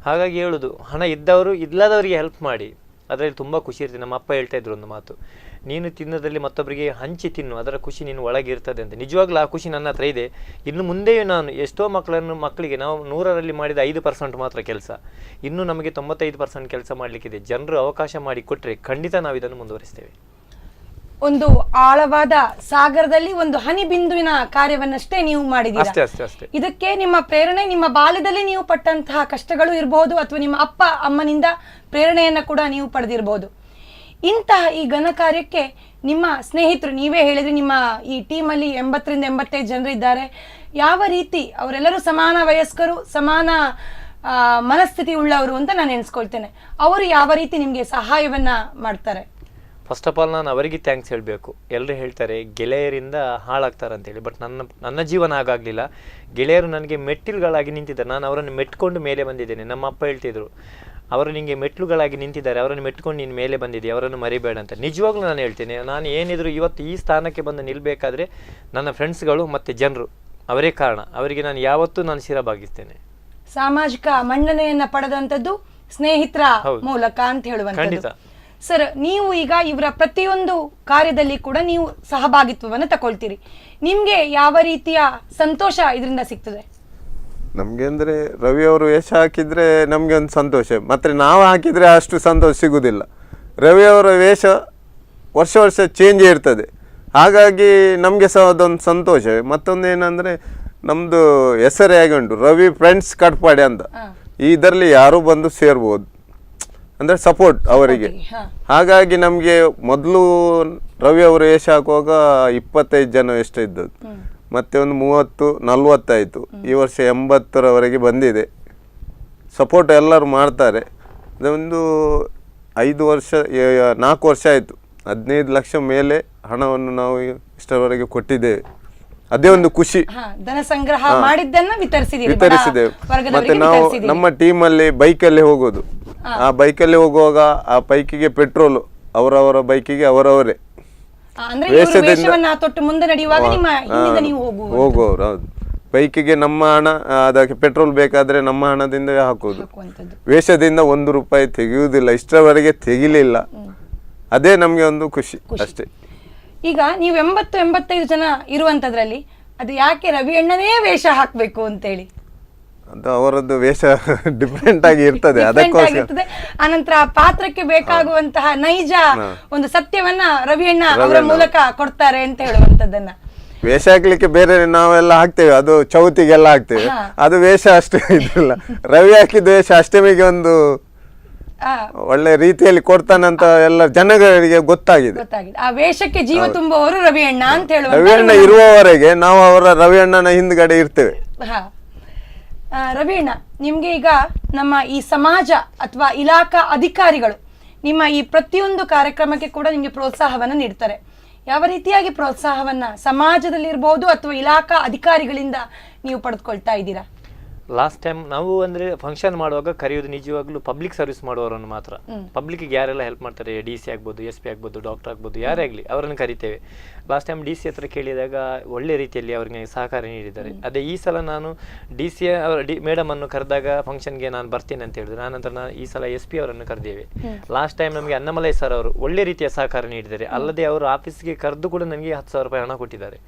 ಹಾಗಾಗಿ ಹೇಳೋದು, ಹಣ ಇದ್ದವರು ಇಲ್ಲದವರಿಗೆ ಹೆಲ್ಪ್ ಮಾಡಿ, ಅದರಲ್ಲಿ ತುಂಬ ಖುಷಿ ಇರ್ತದೆ. ನಮ್ಮ ಅಪ್ಪ ಹೇಳ್ತಾ ಇದ್ರು ಒಂದು ಮಾತು, ನೀನು ತಿನ್ನೋದ್ರಲ್ಲಿ ಮತ್ತೊಬ್ಬರಿಗೆ ಹಂಚಿ ತಿನ್ನು, ಅದರ ಖುಷಿ ನೀನು ಒಳಗಿರ್ತದೆ ಅಂತ. ನಿಜವಾಗ್ಲೂ ಆ ಖುಷಿ ನನ್ನ ಹತ್ರ ಇದೆ. ಇನ್ನು ಮುಂದೆಯೂ ನಾನು ಎಷ್ಟೋ ಮಕ್ಕಳಿಗೆ ನಾವು 100ರಲ್ಲಿ ಮಾಡಿದ 5% ಮಾತ್ರ ಕೆಲಸ, ಇನ್ನೂ ನಮಗೆ 95% ಕೆಲಸ ಮಾಡಲಿಕ್ಕಿದೆ. ಜನರು ಅವಕಾಶ ಮಾಡಿ ಕೊಟ್ಟರೆ ಖಂಡಿತ ನಾವು ಇದನ್ನು ಮುಂದುವರಿಸ್ತೇವೆ. ಒಂದು ಆಳವಾದ ಸಾಗರದಲ್ಲಿ ಒಂದು ಹನಿ ಬಿಂದುವಿನ ಕಾರ್ಯವನ್ನಷ್ಟೇ ನೀವು ಮಾಡಿದ್ದೀರಾ. ಅಷ್ಟೇ. ಇದಕ್ಕೆ ನಿಮ್ಮ ಪ್ರೇರಣೆ ನಿಮ್ಮ ಬಾಲ್ಯದಲ್ಲಿ ನೀವು ಪಟ್ಟಂತಹ ಕಷ್ಟಗಳು ಇರಬಹುದು, ಅಥವಾ ನಿಮ್ಮ ಅಪ್ಪ ಅಮ್ಮನಿಂದ ಪ್ರೇರಣೆಯನ್ನ ಕೂಡ ನೀವು ಪಡೆದಿರಬಹುದು. ಇಂತಹ ಈ ಘನ ಕಾರ್ಯಕ್ಕೆ ನಿಮ್ಮ ಸ್ನೇಹಿತರು, ನೀವೇ ಹೇಳಿದ್ರಿ ನಿಮ್ಮ ಈ ಟೀಮಲ್ಲಿ 80ರಿಂದ 85 ಜನರು ಇದ್ದಾರೆ. ಯಾವ ರೀತಿ ಅವರೆಲ್ಲರೂ ಸಮಾನ ವಯಸ್ಕರು, ಸಮಾನ ಮನಸ್ಥಿತಿ ಉಳ್ಳವರು ಅಂತ ನಾನು ಎಣಿಸ್ಕೊಳ್ತೇನೆ. ಅವರು ಯಾವ ರೀತಿ ನಿಮಗೆ ಸಹಾಯವನ್ನ ಮಾಡ್ತಾರೆ? ಫಸ್ಟ್ ಆಫ್ ಆಲ್ ನಾನು ಅವರಿಗೆ ಥ್ಯಾಂಕ್ಸ್ ಹೇಳಬೇಕು. ಎಲ್ಲರೂ ಹೇಳ್ತಾರೆ ಗೆಳೆಯರಿಂದ ಹಾಳಾಗ್ತಾರೆ ಅಂತೇಳಿ, ಬಟ್ ನನ್ನ ಜೀವನ ಆಗಾಗಲಿಲ್ಲ. ಗೆಳೆಯರು ನನಗೆ ಮೆಟ್ಟಿಲುಗಳಾಗಿ ನಿಂತಿದ್ದಾರೆ, ನಾನು ಅವರನ್ನು ಮೆಟ್ಕೊಂಡು ಮೇಲೆ ಬಂದಿದ್ದೇನೆ. ನಮ್ಮ ಅಪ್ಪ ಹೇಳ್ತಿದ್ರು, ಅವರು ನಿಮಗೆ ಮೆಟ್ಲುಗಳಾಗಿ ನಿಂತಿದ್ದಾರೆ, ಅವರನ್ನು ಮೆಟ್ಕೊಂಡು ನೀನು ಮೇಲೆ ಬಂದಿದ್ದೆ, ಅವರನ್ನು ಮರಿಬೇಡ ಅಂತ. ನಿಜವಾಗ್ಲೂ ನಾನು ಹೇಳ್ತೇನೆ, ನಾನು ಏನಿದ್ರು ಇವತ್ತು ಈ ಸ್ಥಾನಕ್ಕೆ ಬಂದು ನಿಲ್ಲಬೇಕಾದ್ರೆ ನನ್ನ ಫ್ರೆಂಡ್ಸ್ಗಳು ಮತ್ತು ಜನರು ಅವರೇ ಕಾರಣ. ಅವರಿಗೆ ನಾನು ಯಾವತ್ತೂ ನಾನು ಶಿರಬಾಗಿಸ್ತೇನೆ. ಸಾಮಾಜಿಕ ಮನ್ನಣೆಯನ್ನ ಪಡೆದಂಥದ್ದು ಸ್ನೇಹಿತರ ಮೂಲಕ ಅಂತ ಹೇಳುವಂಥದ್ದು. ಸರ್, ನೀವು ಈಗ ಇವರ ಪ್ರತಿಯೊಂದು ಕಾರ್ಯದಲ್ಲಿ ಕೂಡ ನೀವು ಸಹಭಾಗಿತ್ವವನ್ನು ತಗೊಳ್ತೀರಿ. ನಿಮ್ಗೆ ಯಾವ ರೀತಿಯ ಸಂತೋಷ ಇದರಿಂದ ಸಿಗ್ತದೆ? ನಮಗೆ ಅಂದರೆ ರವಿ ಅವರು ವೇಷ ಹಾಕಿದರೆ ನಮಗೆ ಒಂದು ಸಂತೋಷ, ಮತ್ತು ನಾವು ಹಾಕಿದರೆ ಅಷ್ಟು ಸಂತೋಷ ಸಿಗುವುದಿಲ್ಲ. ರವಿ ಅವರ ವೇಷ ವರ್ಷ ಚೇಂಜೇ ಇರ್ತದೆ, ಹಾಗಾಗಿ ನಮಗೆ ಸಹ ಅದೊಂದು ಸಂತೋಷವೇ. ಮತ್ತೊಂದು ಏನಂದರೆ, ನಮ್ಮದು ಹೆಸರೇ ಆಗಿ ಉಂಟು, ರವಿ ಫ್ರೆಂಡ್ಸ್ ಕಟ್ಪಾಡಿ ಅಂತ. ಇದರಲ್ಲಿ ಯಾರೂ ಬಂದು ಸೇರ್ಬೋದು, ಅಂದರೆ ಸಪೋರ್ಟ್ ಅವರಿಗೆ. ಹಾಗಾಗಿ ನಮಗೆ ಮೊದಲು ರವಿ ಅವರು ವೇಷ ಹಾಕುವಾಗ 25 ಜನ ಎಷ್ಟು ಇದ್ದದ್ದು, ಮತ್ತೆ ಒಂದು 30-40 ಆಯಿತು. ಈ ವರ್ಷ 80ರವರೆಗೆ ಬಂದಿದೆ. ಸಪೋರ್ಟ್ ಎಲ್ಲರೂ ಮಾಡ್ತಾರೆ. ಅದೊಂದು 4 ವರ್ಷ ಆಯಿತು. 15 ಲಕ್ಷ ಮೇಲೆ ಹಣವನ್ನು ನಾವು ಇಷ್ಟರವರೆಗೆ ಕೊಟ್ಟಿದ್ದೇವೆ. ಅದೇ ಒಂದು ಖುಷಿ. ಧನ ಸಂಗ್ರಹ ಮಾಡಿದ್ದನ್ನ ವಿತರಿಸಿದ್ದೇವೆ. ಮತ್ತೆ ನಾವು ನಮ್ಮ ಟೀಮಲ್ಲಿ ಬೈಕಲ್ಲಿ ಹೋಗೋದು. ಆ ಬೈಕಲ್ಲಿ ಹೋಗುವಾಗ ಆ ಬೈಕಿಗೆ ಪೆಟ್ರೋಲ್ ಅವರವರ ಬೈಕಿಗೆ ಅವರವರೇ ಹೋಗುವವರು. ಹೌದು, ಬೈಕಿಗೆ ನಮ್ಮ ಹಣ, ಅದಕ್ಕೆ ಪೆಟ್ರೋಲ್ ಬೇಕಾದ್ರೆ ನಮ್ಮ ಹಣದಿಂದ ಹಾಕೋದು. ವೇಷದಿಂದ 1 ರೂಪಾಯಿ ತೆಗೆಯುವುದಿಲ್ಲ, ಇಷ್ಟರವರೆಗೆ ತೆಗಿಲಿಲ್ಲ. ಅದೇ ನಮ್ಗೆ ಒಂದು ಖುಷಿ ಅಷ್ಟೇ. ಈಗ ನೀವು 80-85 ಜನ ಇರುವಂತದ್ರಲ್ಲಿ ಅದು ಯಾಕೆ ರವಿ ಅಣ್ಣನೇ ವೇಷ ಹಾಕ್ಬೇಕು ಅಂತೇಳಿ? ಅದು ಅವರದ್ದು ವೇಷ ಡಿಫ್ರೆಂಟ್ ಆಗಿ ಇರ್ತದೆ, ಅದಕ್ಕೋಸ್ಕರ. ಅನಂತರ ಪಾತ್ರಕ್ಕೆ ಬೇಕಾಗುವಂತಹ ನೈಜ ಒಂದು ಸತ್ಯವನ್ನ ರವಿ ಅಣ್ಣ ಅವರ ಮೂಲಕ ಕೊಡ್ತಾರೆ ಅಂತ ಹೇಳುವಂತದ್ದನ್ನ. ವೇಷ ಹಾಕ್ಲಿಕ್ಕೆ ಬೇರೆ ನಾವೆಲ್ಲ ಹಾಕ್ತೇವೆ, ಅದು ಚೌತಿಗೆಲ್ಲ ಹಾಕ್ತೇವೆ, ಅದು ವೇಷ ಅಷ್ಟೇ ಇದಿಲ್ಲ. ರವಿ ಹಾಕಿದ ವೇಷ ಅಷ್ಟಮಿಗೆ ಒಂದು ಒಳ್ಳೆ ರೀತಿಯಲ್ಲಿ ಕೊಡ್ತಾನಂತ ಎಲ್ಲ ಜನಗಳಿಗೆ ಗೊತ್ತಾಗಿದೆ. ಆ ವೇಷಕ್ಕೆ ಜೀವ ತುಂಬುವವರು ರವಿ ಅಣ್ಣ ಅಂತ ಹೇಳುವ. ರವಿ ಅಣ್ಣ ಇರುವವರೆಗೆ ನಾವು ಅವರ ರವಿ ಅಣ್ಣನ ಹಿಂದ್ಗಡೆ ಇರ್ತೇವೆ. ರವಿ ಅಣ್ಣ, ನಿಮ್ಗೆ ಈಗ ನಮ್ಮ ಈ ಸಮಾಜ ಅಥವಾ ಇಲಾಖಾ ಅಧಿಕಾರಿಗಳು ನಿಮ್ಮ ಈ ಪ್ರತಿಯೊಂದು ಕಾರ್ಯಕ್ರಮಕ್ಕೆ ಕೂಡ ನಿಮ್ಗೆ ಪ್ರೋತ್ಸಾಹವನ್ನ ನೀಡ್ತಾರೆ. ಯಾವ ರೀತಿಯಾಗಿ ಪ್ರೋತ್ಸಾಹವನ್ನ ಸಮಾಜದಲ್ಲಿ ಇರಬಹುದು ಅಥವಾ ಇಲಾಖಾ ಅಧಿಕಾರಿಗಳಿಂದ ನೀವು ಪಡೆದುಕೊಳ್ತಾ ಇದ್ದೀರಾ? ಲಾಸ್ಟ್ ಟೈಮ್ ನಾವು ಅಂದರೆ ಫಂಕ್ಷನ್ ಮಾಡುವಾಗ ಕರೆಯೋದು ನಿಜವಾಗ್ಲೂ ಪಬ್ಲಿಕ್ ಸರ್ವಿಸ್ ಮಾಡುವವರನ್ನು ಮಾತ್ರ. ಪಬ್ಲಿಕ್ಗೆ ಯಾರೆಲ್ಲ ಹೆಲ್ಪ್ ಮಾಡ್ತಾರೆ, DC ಆಗ್ಬೋದು, SP ಆಗ್ಬೋದು, ಡಾಕ್ಟರ್ ಆಗ್ಬೋದು, ಯಾರೇ ಆಗಲಿ ಅವರನ್ನು ಕರಿತೇವೆ. ಲಾಸ್ಟ್ ಟೈಮ್ DC ಹತ್ರ ಕೇಳಿದಾಗ ಒಳ್ಳೆ ರೀತಿಯಲ್ಲಿ ಅವ್ರಿಗೆ ಸಹಕಾರ ನೀಡಿದ್ದಾರೆ. ಅದೇ ಈ ಸಲ ನಾನು DC ಮೇಡಮನ್ನು ಕರೆದಾಗ ಫಂಕ್ಷನ್ಗೆ ನಾನು ಬರ್ತೀನಿ ಅಂತ ಹೇಳಿದ್ರು. ಆನಂತರ ಈ ಸಲ SP ಅವರನ್ನು ಕರೆದೇವೆ. ಲಾಸ್ಟ್ ಟೈಮ್ ನಮಗೆ ಅನ್ನಮಲೈ ಸರ್ ಅವರು ಒಳ್ಳೆ ರೀತಿಯ ಸಹಕಾರ ನೀಡಿದ್ದಾರೆ. ಅಲ್ಲದೆ ಅವರು ಆಫೀಸ್ಗೆ ಕರೆದು ಕೂಡ ನನಗೆ 10,000 ರೂಪಾಯಿ ಹಣ ಕೊಟ್ಟಿದ್ದಾರೆ.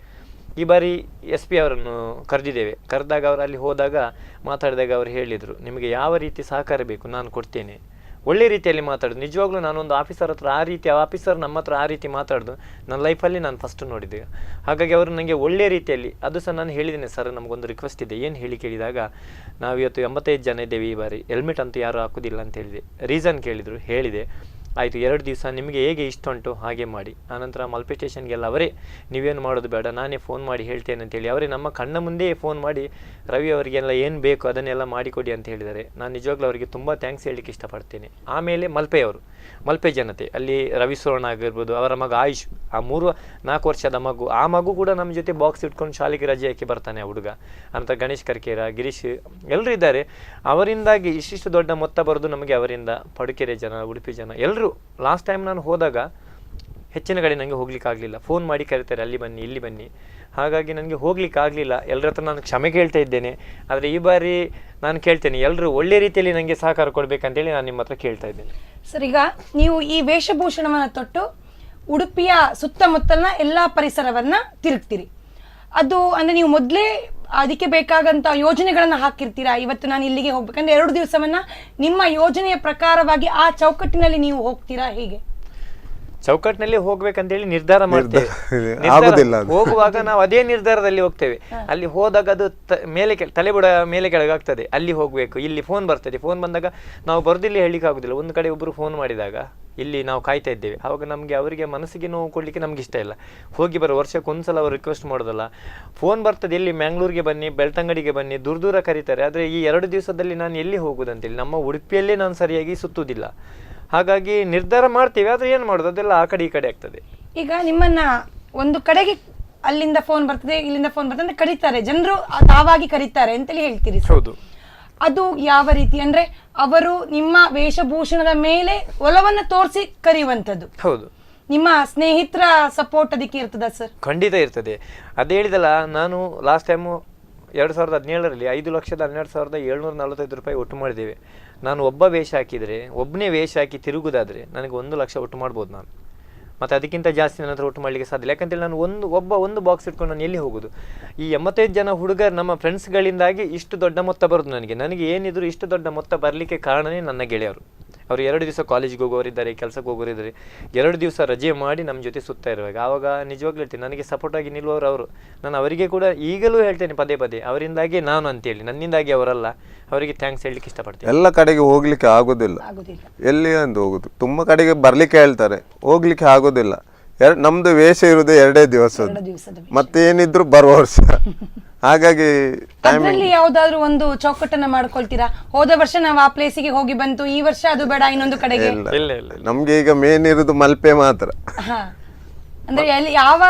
ಈ ಬಾರಿ SP ಅವರನ್ನು ಕರೆದಿದ್ದೇವೆ. ಕರೆದಾಗ ಅವರು ಅಲ್ಲಿ ಹೋದಾಗ ಮಾತಾಡಿದಾಗ ಅವರು ಹೇಳಿದರು, ನಿಮಗೆ ಯಾವ ರೀತಿ ಸಹಕಾರ ಬೇಕು ನಾನು ಕೊಡ್ತೇನೆ. ಒಳ್ಳೆ ರೀತಿಯಲ್ಲಿ ಮಾತಾಡೋದು. ನಿಜವಾಗ್ಲೂ ನಾನೊಂದು ಆಫೀಸರ್ ಹತ್ರ ಆ ರೀತಿ ಆಫೀಸರ್ ನಮ್ಮ ಹತ್ರ ಆ ರೀತಿ ಮಾತಾಡೋದು ನನ್ನ ಲೈಫಲ್ಲಿ ನಾನು ಫಸ್ಟ್ ನೋಡಿದ್ದೆ. ಹಾಗಾಗಿ ಅವರು ನನಗೆ ಒಳ್ಳೆ ರೀತಿಯಲ್ಲಿ, ಅದು ಸಹ ನಾನು ಹೇಳಿದ್ದೇನೆ, ಸರ್ ನಮಗೊಂದು ರಿಕ್ವೆಸ್ಟ್ ಇದೆ, ಏನು ಹೇಳಿ ಕೇಳಿದಾಗ, ನಾವು ಇವತ್ತು 85 ಜನ ಇದ್ದೇವೆ, ಈ ಬಾರಿ ಹೆಲ್ಮೆಟ್ ಅಂತೂ ಯಾರೂ ಹಾಕೋದಿಲ್ಲ ಅಂತ ಹೇಳಿದೆ. ರೀಸನ್ ಕೇಳಿದರು, ಹೇಳಿದೆ. ಆಯಿತು, 2 ದಿವಸ ನಿಮಗೆ ಹೇಗೆ ಇಷ್ಟ ಉಂಟು ಹಾಗೆ ಮಾಡಿ. ಆನಂತರ ಮಲ್ಪೆ ಸ್ಟೇಷನ್ಗೆಲ್ಲ ಅವರೇ, ನೀವೇನು ಮಾಡೋದು ಬೇಡ, ನಾನೇ ಫೋನ್ ಮಾಡಿ ಹೇಳ್ತೇನೆ ಅಂತೇಳಿ ಅವರೇ ನಮ್ಮ ಕಣ್ಣ ಮುಂದೆ ಫೋನ್ ಮಾಡಿ ರವಿ ಅವರಿಗೆಲ್ಲ ಏನು ಬೇಕು ಅದನ್ನೆಲ್ಲ ಮಾಡಿಕೊಡಿ ಅಂತ ಹೇಳಿದ್ದಾರೆ. ನಾನು ನಿಜವಾಗ್ಲೂ ಅವರಿಗೆ ತುಂಬ ಥ್ಯಾಂಕ್ಸ್ ಹೇಳಲಿಕ್ಕೆ ಇಷ್ಟಪಡ್ತೇನೆ. ಆಮೇಲೆ ಮಲ್ಪೆ ಜನತೆ, ಅಲ್ಲಿ ರವಿ ಸುವರ್ಣ ಆಗಿರ್ಬೋದು, ಅವರ ಮಗ ಆಯುಷ್, ಆ 3-4 ವರ್ಷದ ಮಗು, ಆ ಮಗು ಕೂಡ ನಮ್ಮ ಜೊತೆ ಬಾಕ್ಸ್ ಇಟ್ಕೊಂಡು ಶಾಲೆಗೆ ರಜೆ ಹಾಕಿ ಬರ್ತಾನೆ ಆ ಹುಡುಗ. ಅನಂತರ ಗಣೇಶ್ ಕರ್ಕೇರ, ಗಿರೀಶ್ ಎಲ್ಲರೂ ಇದ್ದಾರೆ. ಅವರಿಂದಾಗಿ ಇಷ್ಟಿಷ್ಟು ದೊಡ್ಡ ಮೊತ್ತ ಬರೋದು ನಮಗೆ ಅವರಿಂದ. ಪಡುಕೆರೆ ಜನ, ಉಡುಪಿ ಜನ ಎಲ್ಲರೂ. ಲಾಸ್ಟ್ ಟೈಮ್ ನಾನು ಹೋದಾಗ ಹೆಚ್ಚಿನ ಕಡೆ ನನಗೆ ಹೋಗ್ಲಿಕ್ಕೆ ಆಗಲಿಲ್ಲ, ಫೋನ್ ಮಾಡಿ ಕರೀತಾರೆ, ಅಲ್ಲಿ ಬನ್ನಿ ಇಲ್ಲಿ ಬನ್ನಿ. ಹಾಗಾಗಿ ನನಗೆ ಹೋಗ್ಲಿಕ್ಕೆ ಆಗಲಿಲ್ಲ. ಎಲ್ಲರ ಹತ್ರ ನಾನು ಕ್ಷಮೆ ಕೇಳ್ತಾ ಇದ್ದೇನೆ. ಆದರೆ ಈ ಬಾರಿ ನಾನು ಕೇಳ್ತೇನೆ, ಎಲ್ಲರೂ ಒಳ್ಳೆ ರೀತಿಯಲ್ಲಿ ನನಗೆ ಸಹಕಾರ ಕೊಡಬೇಕಂತೇಳಿ ನಾನು ನಿಮ್ಮ ಹತ್ರ ಕೇಳ್ತಾ ಇದ್ದೇನೆ. ಸರ್, ಈಗ ನೀವು ಈ ವೇಷಭೂಷಣವನ್ನು ತೊಟ್ಟು ಉಡುಪಿಯ ಸುತ್ತಮುತ್ತಲಿನ ಎಲ್ಲ ಪರಿಸರವನ್ನ ತಿರುಗ್ತೀರಿ. ಅದು ಅಂದ್ರೆ ನೀವು ಮೊದಲೇ ಅದಕ್ಕೆ ಬೇಕಾಗಂತ ಯೋಜನೆಗಳನ್ನ ಹಾಕಿರ್ತೀರಾ, ಇವತ್ತು ನಾನು ಇಲ್ಲಿಗೆ ಹೋಗ್ಬೇಕಂದ್ರೆ 2 ದಿವಸವನ್ನ ನಿಮ್ಮ ಯೋಜನೆಯ ಪ್ರಕಾರವಾಗಿ ಆ ಚೌಕಟ್ಟಿನಲ್ಲಿ ನೀವು ಹೋಗ್ತೀರಾ? ಹೇಗೆ ಚೌಕಟ್ಟಿನಲ್ಲಿ ಹೋಗ್ಬೇಕಂತೇಳಿ ನಿರ್ಧಾರ ಮಾಡ್ತೇವೆ. ಹೋಗುವಾಗ ನಾವು ಅದೇ ನಿರ್ಧಾರದಲ್ಲಿ ಹೋಗ್ತೇವೆ. ಅಲ್ಲಿ ಹೋದಾಗ ಅದು ತಲೆಬುಡ ಮೇಲೆ ಕೆಳಗಾಗ್ತದೆ, ಅಲ್ಲಿ ಹೋಗ್ಬೇಕು. ಇಲ್ಲಿ ಫೋನ್ ಬರ್ತದೆ, ಫೋನ್ ಬಂದಾಗ ನಾವು ಬರೋದಿಲ್ಲ ಹೇಳಲಿಕ್ಕೆ ಆಗುದಿಲ್ಲ. ಒಂದು ಕಡೆ ಒಬ್ಬರು ಫೋನ್ ಮಾಡಿದಾಗ ಇಲ್ಲಿ ನಾವು ಕಾಯ್ತಾ ಇದ್ದೇವೆ. ಆವಾಗ ನಮಗೆ ಅವರಿಗೆ ಮನಸ್ಸಿಗೆ ನೋವು ಕೊಡಲಿಕ್ಕೆ ನಮ್ಗೆ ಇಷ್ಟ ಇಲ್ಲ. ಹೋಗಿ ಬರೋ ವರ್ಷಕ್ಕೆ ಒಂದ್ಸಲ ಅವರು ರಿಕ್ವೆಸ್ಟ್ ಮಾಡೋದಲ್ಲ. ಫೋನ್ ಬರ್ತದೆ, ಎಲ್ಲಿ ಮ್ಯಾಂಗ್ಳೂರಿಗೆ ಬನ್ನಿ, ಬೆಳ್ತಂಗಡಿಗೆ ಬನ್ನಿ, ದೂರ ಕರೀತಾರೆ. ಆದರೆ ಈ 2 ದಿವಸದಲ್ಲಿ ನಾನು ಎಲ್ಲಿ ಹೋಗುದಂತೇಳಿ, ನಮ್ಮ ಉಡುಪಿಯಲ್ಲೇ ನಾನು ಸರಿಯಾಗಿ ಸುತ್ತುವುದಿಲ್ಲ. ಹಾಗಾಗಿ ನಿರ್ಧಾರ ಮಾಡ್ತೀವಿ, ಆದರೆ ಏನು ಮಾಡೋದು, ಅದೆಲ್ಲ ಆ ಕಡೆ ಈ ಕಡೆ ಆಗ್ತದೆ. ಈಗ ನಿಮ್ಮನ್ನ ಒಂದು ಕಡೆಗೆ ಅಲ್ಲಿಂದ ಫೋನ್ ಬರ್ತದೆ, ಇಲ್ಲಿಂದ ಫೋನ್ ಬರ್ತದೆ, ಕರೀತಾರೆ, ಜನರು ತಾವಾಗಿ ಕರೀತಾರೆ ಅಂತೇಳಿ ಹೇಳ್ತೀರಿ. ಹೌದು. ಅದು ಯಾವ ರೀತಿ ಅಂದ್ರೆ ಅವರು ನಿಮ್ಮ ವೇಷಭೂಷಣದ ಮೇಲೆ ಒಲವನ್ನ ತೋರಿಸಿ ಕರೆಯುವಂಥದ್ದು? ಹೌದು. ನಿಮ್ಮ ಸ್ನೇಹಿತರ ಸಪೋರ್ಟ್ ಅದಕ್ಕೆ ಇರ್ತದ ಸರ್? ಖಂಡಿತ ಇರ್ತದೆ. ಅದೇ ಹೇಳಿದಲ್ಲ, ನಾನು ಲಾಸ್ಟ್ ಟೈಮು 2017ರಲ್ಲಿ 5,12,745 ರೂಪಾಯಿ ಒಟ್ಟು ಮಾಡಿದ್ದೇವೆ. ನಾನು ಒಬ್ಬ ವೇಷ ಹಾಕಿದರೆ, ಒಬ್ಬನೇ ವೇಷ ಹಾಕಿ ತಿರುಗುದಾದರೆ ನನಗೆ 1 ಲಕ್ಷ ಒಟ್ಟು ಮಾಡ್ಬೋದು ನಾನು. ಮತ್ತು ಅದಕ್ಕಿಂತ ಜಾಸ್ತಿ ನನ್ನ ಹತ್ರ ಒಟ್ಟು ಮಾಡಲಿಕ್ಕೆ ಸಾಧ್ಯ ಇಲ್ಲ. ಯಾಕಂತೇಳಿ ನಾನು ಒಂದು ಬಾಕ್ಸ್ ಇಟ್ಕೊಂಡು ನಾನು ಎಲ್ಲಿ ಹೋಗೋದು? ಈ 85 ಜನ ಹುಡುಗರು ನಮ್ಮ ಫ್ರೆಂಡ್ಸ್ಗಳಿಂದಾಗಿ ಇಷ್ಟು ದೊಡ್ಡ ಮೊತ್ತ ಬರೋದು ನನಗೆ ಏನಿದ್ರು ಇಷ್ಟು ದೊಡ್ಡ ಮೊತ್ತ ಬರಲಿಕ್ಕೆ ಕಾರಣನೇ ನನ್ನ ಗೆಳೆಯರು. ಅವರು 2 ದಿವಸ ಕಾಲೇಜಿಗೆ ಹೋಗೋರಿದ್ದಾರೆ, ಕೆಲಸಕ್ಕೆ ಹೋಗೋರಿದ್ದಾರೆ, 2 ದಿವಸ ರಜೆ ಮಾಡಿ ನಮ್ಮ ಜೊತೆ ಸುತ್ತಾ ಇರುವಾಗ ಆವಾಗ ನಿಜವಾಗ್ಲೂ ಹೇಳ್ತೀನಿ, ನನಗೆ ಸಪೋರ್ಟಾಗಿ ನಿಲ್ಲುವವರು ಅವರು. ನಾನು ಅವರಿಗೆ ಕೂಡ ಈಗಲೂ ಹೇಳ್ತೇನೆ ಪದೇ ಅವರಿಂದಾಗಿ ನಾನು ಅಂತೇಳಿ, ನನ್ನಿಂದಾಗಿ ಅವರಲ್ಲ. ಅವರಿಗೆ ಥ್ಯಾಂಕ್ಸ್ ಹೇಳಲಿಕ್ಕೆ ಇಷ್ಟಪಡ್ತೀನಿ. ಎಲ್ಲ ಕಡೆಗೆ ಹೋಗ್ಲಿಕ್ಕೆ ಆಗೋದಿಲ್ಲ, ಎಲ್ಲಿ ಅಂತ ಹೋಗುದು, ತುಂಬ ಕಡೆಗೆ ಬರ್ಲಿಕ್ಕೆ ಹೇಳ್ತಾರೆ, ಹೋಗ್ಲಿಕ್ಕೆ ಆಗೋದಿಲ್ಲ. ನಮ್ದು ವೇಷ ಇರುವುದು 2 ದಿವಸ, ಮತ್ತೇನಿದ್ರು ಬರುವ ವರ್ಷ. ಹಾಗಾಗಿ ಅದರಲ್ಲಿ ಯಾವ್ದಾದ್ರು ಒಂದು ಚೌಕಟ್ಟನ್ನ ಮಾಡ್ಕೊಳ್ತೀರಾ? ಹೋದ ವರ್ಷ ನಾವು ಆ ಪ್ಲೇಸಿಗೆ ಹೋಗಿ ಬಂತು, ಈ ವರ್ಷ ಅದು ಬೇಡ ಇನ್ನೊಂದು ಕಡೆಗೆ. ನಮ್ಗೆ ಈಗ ಮೇನ್ ಇರುದು ಮಲ್ಪೆ ಮಾತ್ರ. ಅಂದ್ರೆ ಯಾವ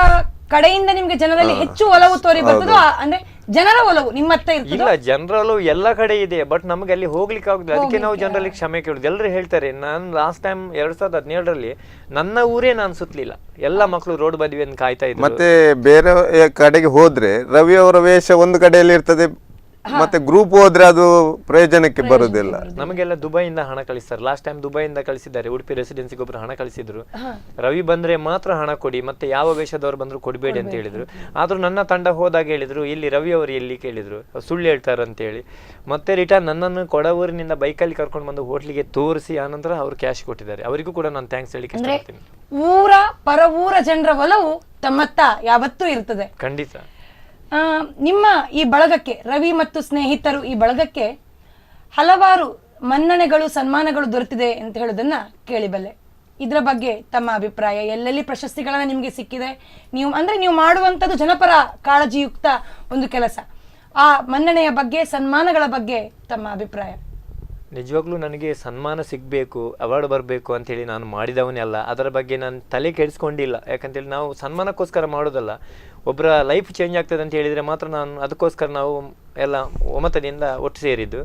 ಕಡೆಯಿಂದ ನಿಮ್ಗೆ ಜನರಲ್ಲಿ ಹೆಚ್ಚು ಒಲವು ತೋರಿ ಬರ್ತದೋ, ಅಂದ್ರೆ ಜನರ ಒಲವು ನಿಮ್ಮ ಹತ್ರ ಇರ್ತದೆ? ಇಲ್ಲ, ಜನರ ಒಲವು ಎಲ್ಲ ಕಡೆ ಇದೆ, ಬಟ್ ನಮಗೆ ಅಲ್ಲಿ ಹೋಗ್ಲಿಕ್ಕೆ ಆಗುದಿಲ್ಲ. ಅದಕ್ಕೆ ನಾವು ಜನರಲ್ಲಿ ಕ್ಷಮೆ ಕೇಳುದು. ಎಲ್ಲರೂ ಹೇಳ್ತಾರೆ, ನಾನು ಲಾಸ್ಟ್ ಟೈಮ್ 2017ರಲ್ಲಿ ನನ್ನ ಊರೇ ನಾನು ಸುತ್ತಲಿಲ್ಲ, ಎಲ್ಲ ಮಕ್ಕಳು ರೋಡ್ ಬದಿಯನ್ನು ಕಾಯ್ತಾ ಇದ್ರು. ಮತ್ತೆ ಬೇರೆ ಕಡೆಗೆ ಹೋದ್ರೆ ರವಿ ಅವರ ವೇಷ ಒಂದು ಕಡೆಯಲ್ಲಿ ಇರ್ತದೆ, ಮತ್ತೆ ಗ್ರೂಪ್ ಹೋದ್ರೆ ಅದು ಪ್ರಯೋಜನಕ್ಕೆ ಬರುದಿಲ್ಲ. ನಮಗೆಲ್ಲ ದುಬೈಯಿಂದ ಹಣ ಕಳಿಸ್ತಾರೆ. ಲಾಸ್ಟ್ ಟೈಮ್ ದುಬೈಯಿಂದ ಕಳಿಸಿದ್ದಾರೆ, ಉಡುಪಿ ರೆಸಿಡೆನ್ಸಿಗೆ ಒಬ್ರು ಹಣ ಕಳಿಸಿದ್ರು. ರವಿ ಬಂದ್ರೆ ಮಾತ್ರ ಹಣ ಕೊಡಿ, ಮತ್ತೆ ಯಾವ ವೇಷದವ್ರು ಬಂದ್ರು ಕೊಡಬೇಡಿ ಅಂತ ಹೇಳಿದ್ರು. ಆದ್ರೂ ನನ್ನ ತಂಡ ಹೋದಾಗ ಹೇಳಿದ್ರು, ಇಲ್ಲಿ ರವಿ ಅವರು ಎಲ್ಲಿ ಕೇಳಿದ್ರು, ಸುಳ್ಳು ಹೇಳ್ತಾರ ಅಂತ ಹೇಳಿ. ಮತ್ತೆ ರಿಟರ್ನ್ ನನ್ನನ್ನು ಕೊಡವೂರಿನಿಂದ ಬೈಕಲ್ಲಿ ಕರ್ಕೊಂಡು ಬಂದು ಹೋಟ್ಲಿಗೆ ತೋರಿಸಿ ಆನಂತರ ಅವ್ರು ಕ್ಯಾಶ್ ಕೊಟ್ಟಿದ್ದಾರೆ. ಅವರಿಗೂ ಕೂಡ ನಾನು ಥ್ಯಾಂಕ್ಸ್ ಹೇಳಿಕ್ಕೆ ಇಷ್ಟಪಡ್ತೀನಿ. ಊರ ಪರವೂರ ಜನರ ಒಲವು ತಮ್ಮತ್ತ ಯಾವತ್ತೂ ಇರ್ತದೆ. ಖಂಡಿತ. ನಿಮ್ಮ ಈ ಬಳಗಕ್ಕೆ, ರವಿ ಮತ್ತು ಸ್ನೇಹಿತರು ಈ ಬಳಗಕ್ಕೆ ಹಲವಾರು ಮನ್ನಣೆಗಳು, ಸನ್ಮಾನಗಳು ದೊರೆತಿದೆ ಅಂತ ಹೇಳೋದನ್ನ ಕೇಳಿಬಲ್ಲೆ. ಇದರ ಬಗ್ಗೆ ತಮ್ಮ ಅಭಿಪ್ರಾಯ? ಎಲ್ಲೆಲ್ಲಿ ಪ್ರಶಸ್ತಿಗಳನ್ನ ನಿಮಗೆ ಸಿಕ್ಕಿದೆ? ನೀವು ಮಾಡುವಂಥದ್ದು ಜನಪರ ಕಾಳಜಿಯುಕ್ತ ಒಂದು ಕೆಲಸ. ಆ ಮನ್ನಣೆಯ ಬಗ್ಗೆ, ಸನ್ಮಾನಗಳ ಬಗ್ಗೆ ತಮ್ಮ ಅಭಿಪ್ರಾಯ? ನಿಜವಾಗ್ಲೂ ನನಗೆ ಸನ್ಮಾನ ಸಿಗಬೇಕು, ಅವಾರ್ಡ್ ಬರಬೇಕು ಅಂತೇಳಿ ನಾನು ಮಾಡಿದವನೇ ಅಲ್ಲ. ಅದರ ಬಗ್ಗೆ ನಾನು ತಲೆ ಕೆಡಿಸ್ಕೊಂಡಿಲ್ಲ. ಯಾಕಂತೇಳಿ ನಾವು ಸನ್ಮಾನಕ್ಕೋಸ್ಕರ ಮಾಡೋದಲ್ಲ, ಒಬ್ಬರ ಲೈಫ್ ಚೇಂಜ್ ಆಗ್ತದೆ ಅಂತ ಹೇಳಿದರೆ ಮಾತ್ರ ನಾನು ಅದಕ್ಕೋಸ್ಕರ ನಾವು ಎಲ್ಲ ಒಮ್ಮತದಿಂದ ಒಟ್ಟು ಸೇರಿದ್ದು.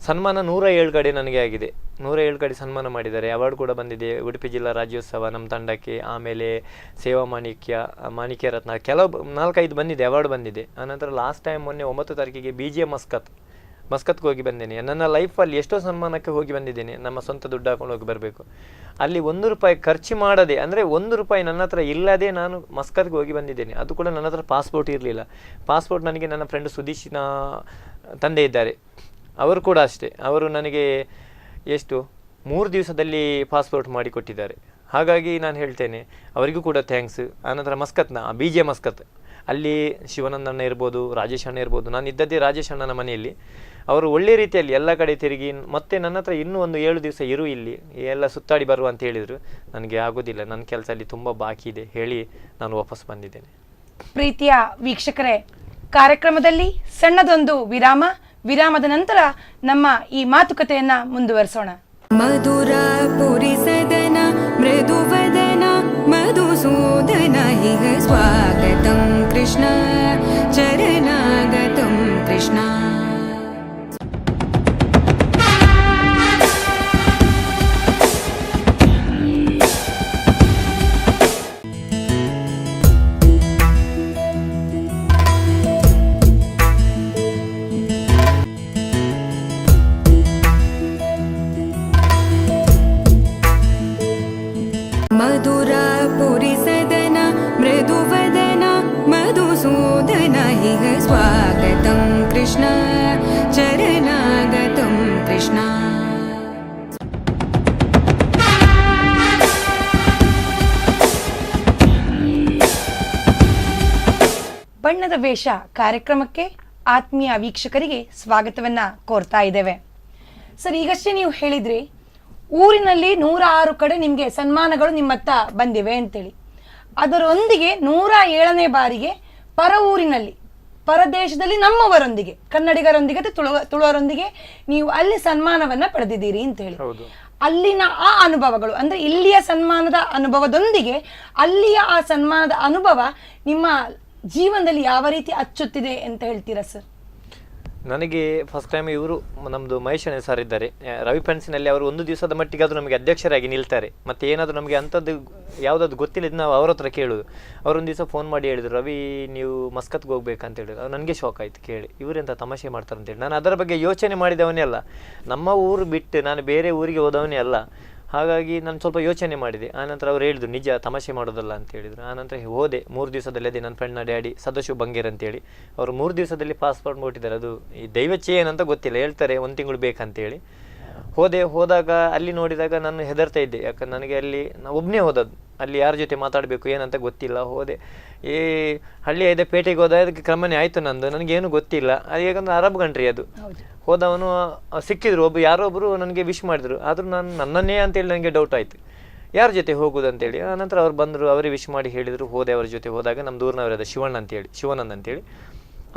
ಸನ್ಮಾನ 107 ಕಡೆ ನನಗೆ ಆಗಿದೆ, 107 ಕಡೆ ಸನ್ಮಾನ ಮಾಡಿದ್ದಾರೆ. ಅವಾರ್ಡ್ ಕೂಡ ಬಂದಿದೆ, ಉಡುಪಿ ಜಿಲ್ಲಾ ರಾಜ್ಯೋತ್ಸವ ನಮ್ಮ ತಂಡಕ್ಕೆ, ಆಮೇಲೆ ಸೇವಾ ಮಾಣಿಕ್ಯ ರತ್ನ, ಕೆಲವು 4-5 ಬಂದಿದೆ, ಅವಾರ್ಡ್ ಬಂದಿದೆ. ಆನಂತರ ಲಾಸ್ಟ್ ಟೈಮ್ ಮೊನ್ನೆ 9 ತಾರೀಕಿಗೆ BJ ಮಸ್ಕತ್ಗೆ ಹೋಗಿ ಬಂದೇನೆ. ನನ್ನ ಲೈಫಲ್ಲಿ ಎಷ್ಟೋ ಸನ್ಮಾನಕ್ಕೆ ಹೋಗಿ ಬಂದಿದ್ದೇನೆ, ನಮ್ಮ ಸ್ವಂತ ದುಡ್ಡು ಹಾಕೊಂಡು ಹೋಗಿ ಬರಬೇಕು. ಅಲ್ಲಿ 1 ರೂಪಾಯಿ ಖರ್ಚು ಮಾಡದೆ, ಅಂದರೆ 1 ರೂಪಾಯಿ ನನ್ನ ಹತ್ರ ಇಲ್ಲದೆ ನಾನು ಮಸ್ಕತ್ಗೆ ಹೋಗಿ ಬಂದಿದ್ದೇನೆ. ಅದು ಕೂಡ ನನ್ನ ಹತ್ರ ಪಾಸ್ಪೋರ್ಟ್ ಇರಲಿಲ್ಲ. ಪಾಸ್ಪೋರ್ಟ್ ನನಗೆ ನನ್ನ ಫ್ರೆಂಡ್ ಸುದೀಶಿನ ತಂದೆ ಇದ್ದಾರೆ, ಅವರು ಕೂಡ ಅಷ್ಟೇ, ಅವರು ನನಗೆ ಎಷ್ಟು 3 ದಿವಸದಲ್ಲಿ ಪಾಸ್ಪೋರ್ಟ್ ಮಾಡಿಕೊಟ್ಟಿದ್ದಾರೆ. ಹಾಗಾಗಿ ನಾನು ಹೇಳ್ತೇನೆ ಅವರಿಗೂ ಕೂಡ ಥ್ಯಾಂಕ್ಸ್. ಆನಂತರ BJ ಮಸ್ಕತ್, ಅಲ್ಲಿ ಶಿವಾನಂದಣ್ಣ ಇರ್ಬೋದು, ರಾಜೇಶ್ ಅಣ್ಣ ಇರ್ಬೋದು. ನಾನು ಇದ್ದದ್ದೇ ರಾಜೇಶ್ ಅಣ್ಣನ ಮನೆಯಲ್ಲಿ. ಅವರು ಒಳ್ಳೆ ರೀತಿಯಲ್ಲಿ ಎಲ್ಲ ಕಡೆ ತಿರುಗಿ ಮತ್ತೆ ನನ್ನ ಹತ್ರ ಇನ್ನೂ ಒಂದು 7 ದಿವಸ ಇರು, ಇಲ್ಲಿ ಎಲ್ಲ ಸುತ್ತಾಡಿ ಬರುವ ಅಂತ ಹೇಳಿದರು. ನನಗೆ ಆಗೋದಿಲ್ಲ, ನನ್ನ ಕೆಲಸ ಅಲ್ಲಿ ತುಂಬ ಬಾಕಿ ಇದೆ ಹೇಳಿ ನಾನು ವಾಪಸ್ ಬಂದಿದ್ದೇನೆ. ಪ್ರೀತಿಯ ವೀಕ್ಷಕರೇ, ಕಾರ್ಯಕ್ರಮದಲ್ಲಿ ಸಣ್ಣದೊಂದು ವಿರಾಮದ ನಂತರ ನಮ್ಮ ಈ ಮಾತುಕತೆಯನ್ನ ಮುಂದುವರಿಸೋಣ. ಮಧುರ ಪುರಿ ಸದನ ಮೃದುವದನ ಮಧುಸೂದನ ಇಹ ಸ್ವಾಗತಂ ಕೃಷ್ಣ ಚರಣಾಗತಂ ಕೃಷ್ಣ. ಮಧುರ ಪುರಿ ಸದನ ಮೃದುವದನ ಮಧುಸೂದನ ಇಹ ಸ್ವಾಗತಂ ಕೃಷ್ಣ ಚರಣಾಗತಂ ಕೃಷ್ಣ. ಬಣ್ಣದ ವೇಷ ಕಾರ್ಯಕ್ರಮಕ್ಕೆ ಆತ್ಮೀಯ ವೀಕ್ಷಕರಿಗೆ ಸ್ವಾಗತವನ್ನ ಕೋರ್ತಾ ಇದ್ದೇವೆ. ಸರ್, ಈಗಷ್ಟೇ ನೀವು ಹೇಳಿದ್ರಿ ಊರಿನಲ್ಲಿ 106 ಕಡೆ ನಿಮಗೆ ಸನ್ಮಾನಗಳು ನಿಮ್ಮತ್ತ ಬಂದಿವೆ ಅಂತೇಳಿ. ಅದರೊಂದಿಗೆ 107ನೇ ಬಾರಿಗೆ ಪರದೇಶದಲ್ಲಿ ನಮ್ಮವರೊಂದಿಗೆ, ಕನ್ನಡಿಗರೊಂದಿಗೆ ತುಳುವರೊಂದಿಗೆ ನೀವು ಅಲ್ಲಿ ಸನ್ಮಾನವನ್ನ ಪಡೆದಿದ್ದೀರಿ ಅಂತ ಹೇಳಿ. ಅಲ್ಲಿನ ಆ ಅನುಭವಗಳು, ಅಂದ್ರೆ ಇಲ್ಲಿಯ ಸನ್ಮಾನದ ಅನುಭವದೊಂದಿಗೆ ಅಲ್ಲಿಯ ಆ ಸನ್ಮಾನದ ಅನುಭವ ನಿಮ್ಮ ಜೀವನದಲ್ಲಿ ಯಾವ ರೀತಿ ಅಚ್ಚುತ್ತಿದೆ ಅಂತ ಹೇಳ್ತೀರಾ ಸರ್? ನನಗೆ ಫಸ್ಟ್ ಟೈಮ್ ಇವರು ನಮ್ಮದು ಮಹೇಶಣ್ಣ ಸರ್ ಇದ್ದಾರೆ, ರವಿ ಪೆನ್ಸಿನಲ್ಲಿ. ಅವರು 1 ದಿವಸದ ಮಟ್ಟಿಗೆ ಅದು ನಮಗೆ ಅಧ್ಯಕ್ಷರಾಗಿ ನಿಲ್ತಾರೆ. ಮತ್ತು ಏನಾದರೂ ನಮಗೆ ಅಂಥದ್ದು ಯಾವುದಾದ್ರು ಗೊತ್ತಿಲ್ಲ, ನಾವು ಅವ್ರ ಹತ್ರ ಕೇಳೋದು. ಅವರೊಂದು ದಿವಸ ಫೋನ್ ಮಾಡಿ ಹೇಳಿದರು, ರವಿ ನೀವು ಮಸ್ಕತ್ಗೆ ಹೋಗ್ಬೇಕಂತ ಹೇಳಿದ್ರು. ಅದು ನನಗೆ ಶಾಕ್ ಆಯಿತು ಕೇಳಿ, ಇವರೆಂತ ತಮಾಷೆ ಮಾಡ್ತಾರೆ ಅಂತೇಳಿ. ನಾನು ಅದರ ಬಗ್ಗೆ ಯೋಚನೆ ಮಾಡಿದವನೇ ಅಲ್ಲ, ನಮ್ಮ ಊರು ಬಿಟ್ಟು ನಾನು ಬೇರೆ ಊರಿಗೆ ಹೋದವನೇ ಅಲ್ಲ. ಹಾಗಾಗಿ ನಾನು ಸ್ವಲ್ಪ ಯೋಚನೆ ಮಾಡಿದೆ. ಆನಂತರ ಅವ್ರು ಹೇಳಿದ್ರು, ನಿಜ ತಮಾಷೆ ಮಾಡೋದಲ್ಲ ಅಂತ ಹೇಳಿದರು. ಆನಂತರ ಹೋದೆ. 3 ದಿವಸದಲ್ಲಿ ಅದೇ ನನ್ನ ಫ್ರೆಂಡ್ನ ಡ್ಯಾಡಿ ಸದಾಶಿವ ಬಂಗೇರ್ ಅಂತೇಳಿ, ಅವರು 3 ದಿವಸದಲ್ಲಿ ಪಾಸ್ಪೋರ್ಟ್ ಕೊಟ್ಟಿದ್ದಾರೆ. ಅದು ಈ ದೈವಚ್ಚೆ ಏನಂತ ಗೊತ್ತಿಲ್ಲ, ಹೇಳ್ತಾರೆ 1 ತಿಂಗಳು ಬೇಕಂತೇಳಿ. ಹೋದಾಗ ಅಲ್ಲಿ ನೋಡಿದಾಗ ನಾನು ಹೆದರ್ತಾ ಇದ್ದೆ, ಯಾಕಂದ್ರೆ ನನಗೆ ಅಲ್ಲಿ ನಾನು ಒಬ್ಬನೇ ಹೋದದ್ದು, ಅಲ್ಲಿ ಯಾರ ಜೊತೆ ಮಾತಾಡಬೇಕು ಏನಂತ ಗೊತ್ತಿಲ್ಲ. ಹೋದೆ, ಈ ಹಳ್ಳಿ ಇದೆ, ಪೇಟೆಗೆ ಹೋದ, ಅದಕ್ಕೆ ಕ್ರಮನೇ ಆಯಿತು ನಂದು, ನನಗೇನು ಗೊತ್ತಿಲ್ಲ. ಅದು ಯಾಕಂದ್ರೆ ಅರಬ್ ಕಂಟ್ರಿ ಅದು. ಹೋದವನು ಸಿಕ್ಕಿದ್ರು, ಯಾರೊಬ್ಬರು ನನಗೆ ವಿಶ್ ಮಾಡಿದ್ರು. ಆದರೂ ನಾನು ನನ್ನನ್ನೇ ಅಂತೇಳಿ ನನಗೆ ಡೌಟ್ ಆಯಿತು, ಯಾರ ಜೊತೆ ಹೋಗೋದು ಅಂತೇಳಿ. ಆನಂತರ ಅವ್ರು ಬಂದರು, ಅವರೇ ವಿಶ್ ಮಾಡಿ ಹೇಳಿದರು. ಹೋದೆ ಅವರ ಜೊತೆ. ಹೋದಾಗ ನಮ್ಮ ದೂರನವರದ ಶಿವಾನಂದ್ ಅಂತೇಳಿ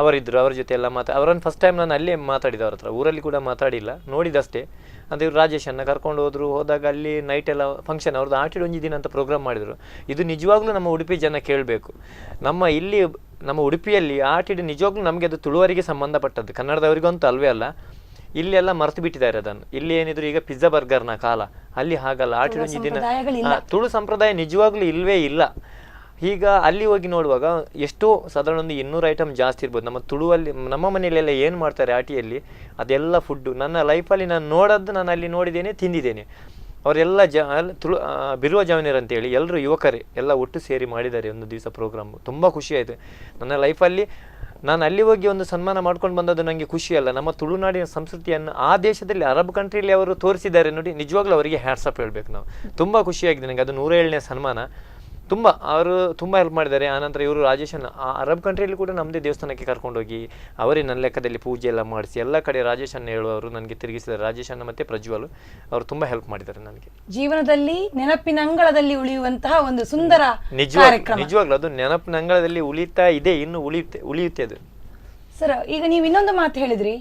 ಅವರಿದ್ದರು. ಅವ್ರ ಜೊತೆ ಎಲ್ಲ ಅವರನ್ನು ಫಸ್ಟ್ ಟೈಮ್ ನಾನು ಅಲ್ಲೇ ಮಾತಾಡಿದೆ ಅವ್ರ ಹತ್ರ, ಊರಲ್ಲಿ ಕೂಡ ಮಾತಾಡಿಲ್ಲ, ನೋಡಿದಷ್ಟೇ. ಅಂದರೆ ಇವರು ರಾಜೇಶನ್ನ ಕರ್ಕೊಂಡು ಹೋದಾಗ ಅಲ್ಲಿ ನೈಟ್ ಎಲ್ಲ ಫಂಕ್ಷನ್, ಅವ್ರದ್ದು ಆಟಿಡ್ ಒಂಜಿ ದಿನ ಅಂತ ಪ್ರೋಗ್ರಾಮ್ ಮಾಡಿದರು. ಇದು ನಿಜವಾಗ್ಲೂ ನಮ್ಮ ಉಡುಪಿ ಜನ ಕೇಳಬೇಕು. ನಮ್ಮ ಉಡುಪಿಯಲ್ಲಿ ಆಟಿಡ್ ನಿಜವಾಗ್ಲೂ ನಮಗೆ ಅದು ತುಳುವರಿಗೆ ಸಂಬಂಧಪಟ್ಟದ್ದು, ಕನ್ನಡದವರಿಗಂತೂ ಅಲ್ವೇ ಅಲ್ಲ. ಇಲ್ಲಿ ಎಲ್ಲ ಮರೆತು ಬಿಟ್ಟಿದ್ದಾರೆ ಅದನ್ನು. ಇಲ್ಲಿ ಏನಿದ್ರು ಈಗ ಪಿಜ್ಜಾ ಬರ್ಗರ್ನ ಕಾಲ, ಅಲ್ಲಿ ಹಾಗಲ್ಲ. ಆಟಿಡ್ ಒಂಜಿ ದಿನ ತುಳು ಸಂಪ್ರದಾಯ ನಿಜವಾಗ್ಲೂ ಇಲ್ವೇ ಇಲ್ಲ. ಈಗ ಅಲ್ಲಿ ಹೋಗಿ ನೋಡುವಾಗ ಎಷ್ಟೋ ಸಾಧಾರಣ ಒಂದು 200 ಐಟಮ್ ಜಾಸ್ತಿ ಇರ್ಬೋದು. ನಮ್ಮ ತುಳುವಲ್ಲಿ ನಮ್ಮ ಮನೆಯಲ್ಲೆಲ್ಲ ಏನು ಮಾಡ್ತಾರೆ ಆಟಿಯಲ್ಲಿ, ಅದೆಲ್ಲ ಫುಡ್ಡು ನನ್ನ ಲೈಫಲ್ಲಿ ನಾನು ನೋಡೋದು, ನಾನು ಅಲ್ಲಿ ನೋಡಿದ್ದೇನೆ, ತಿಂದಿದ್ದೇನೆ. ಅವರೆಲ್ಲ ಬಿರುವ ಜಾವನೇರ್ ಅಂತೇಳಿ ಎಲ್ಲರೂ ಯುವಕರೇ ಎಲ್ಲ ಒಟ್ಟು ಸೇರಿ ಮಾಡಿದ್ದಾರೆ 1 ದಿವಸ ಪ್ರೋಗ್ರಾಮು. ತುಂಬ ಖುಷಿ ಆಯಿತು ನನ್ನ ಲೈಫಲ್ಲಿ. ನಾನು ಅಲ್ಲಿ ಹೋಗಿ ಒಂದು ಸನ್ಮಾನ ಮಾಡ್ಕೊಂಡು ಬಂದದ್ದು ನನಗೆ ಖುಷಿಯಲ್ಲ, ನಮ್ಮ ತುಳುನಾಡಿನ ಸಂಸ್ಕೃತಿಯನ್ನು ಆ ದೇಶದಲ್ಲಿ ಅರಬ್ ಕಂಟ್ರಿಯಲ್ಲಿ ಅವರು ತೋರಿಸಿದ್ದಾರೆ ನೋಡಿ. ನಿಜವಾಗ್ಲೂ ಅವರಿಗೆ ಹ್ಯಾಟ್ಸಪ್ ಹೇಳಬೇಕು ನಾವು. ತುಂಬ ಖುಷಿಯಾಗಿದೆ ನನಗೆ. ಅದು 107ನೇ ಸನ್ಮಾನ. ಅವರು ತುಂಬ ಹೆಲ್ಪ್ ಮಾಡಿದ್ದಾರೆ. ಆನಂತರ ಇವರು ರಾಜೇಶನ್ನ ಅರಬ್ ಕಂಟ್ರಿಯಲ್ಲಿ ಕೂಡ ನಮ್ಮದೇ ದೇವಸ್ಥಾನಕ್ಕೆ ಕರ್ಕೊಂಡೋಗಿ ಅವರೇ ನನ್ನ ಲೆಕ್ಕದಲ್ಲಿ ಪೂಜೆ ಎಲ್ಲ ಮಾಡಿಸಿ ಎಲ್ಲ ಕಡೆ ರಾಜೇಶನ್ನ ಹೇಳುವವರು ನನಗೆ ತಿರುಗಿಸಿದ್ದಾರೆ. ರಾಜೇಶನ್ನ ಮತ್ತು ಪ್ರಜ್ವಲ್ ಅವರು ತುಂಬ ಹೆಲ್ಪ್ ಮಾಡಿದ್ದಾರೆ ನನಗೆ. ಜೀವನದಲ್ಲಿ ನೆನಪಿನಂಗಳದಲ್ಲಿ ಉಳಿಯುವಂತಹ ಒಂದು ಸುಂದರ ನಿಜವಾಗ್ಲೂ ಅದು ನೆನಪಿನಂಗಳದಲ್ಲಿ ಉಳಿತಾ ಇದೆ, ಇನ್ನು ಉಳಿಯುತ್ತೆ ಅದು. ಸರ್, ಈಗ ನೀವು ಇನ್ನೊಂದು ಮಾತು ಹೇಳಿದ್ರಿ,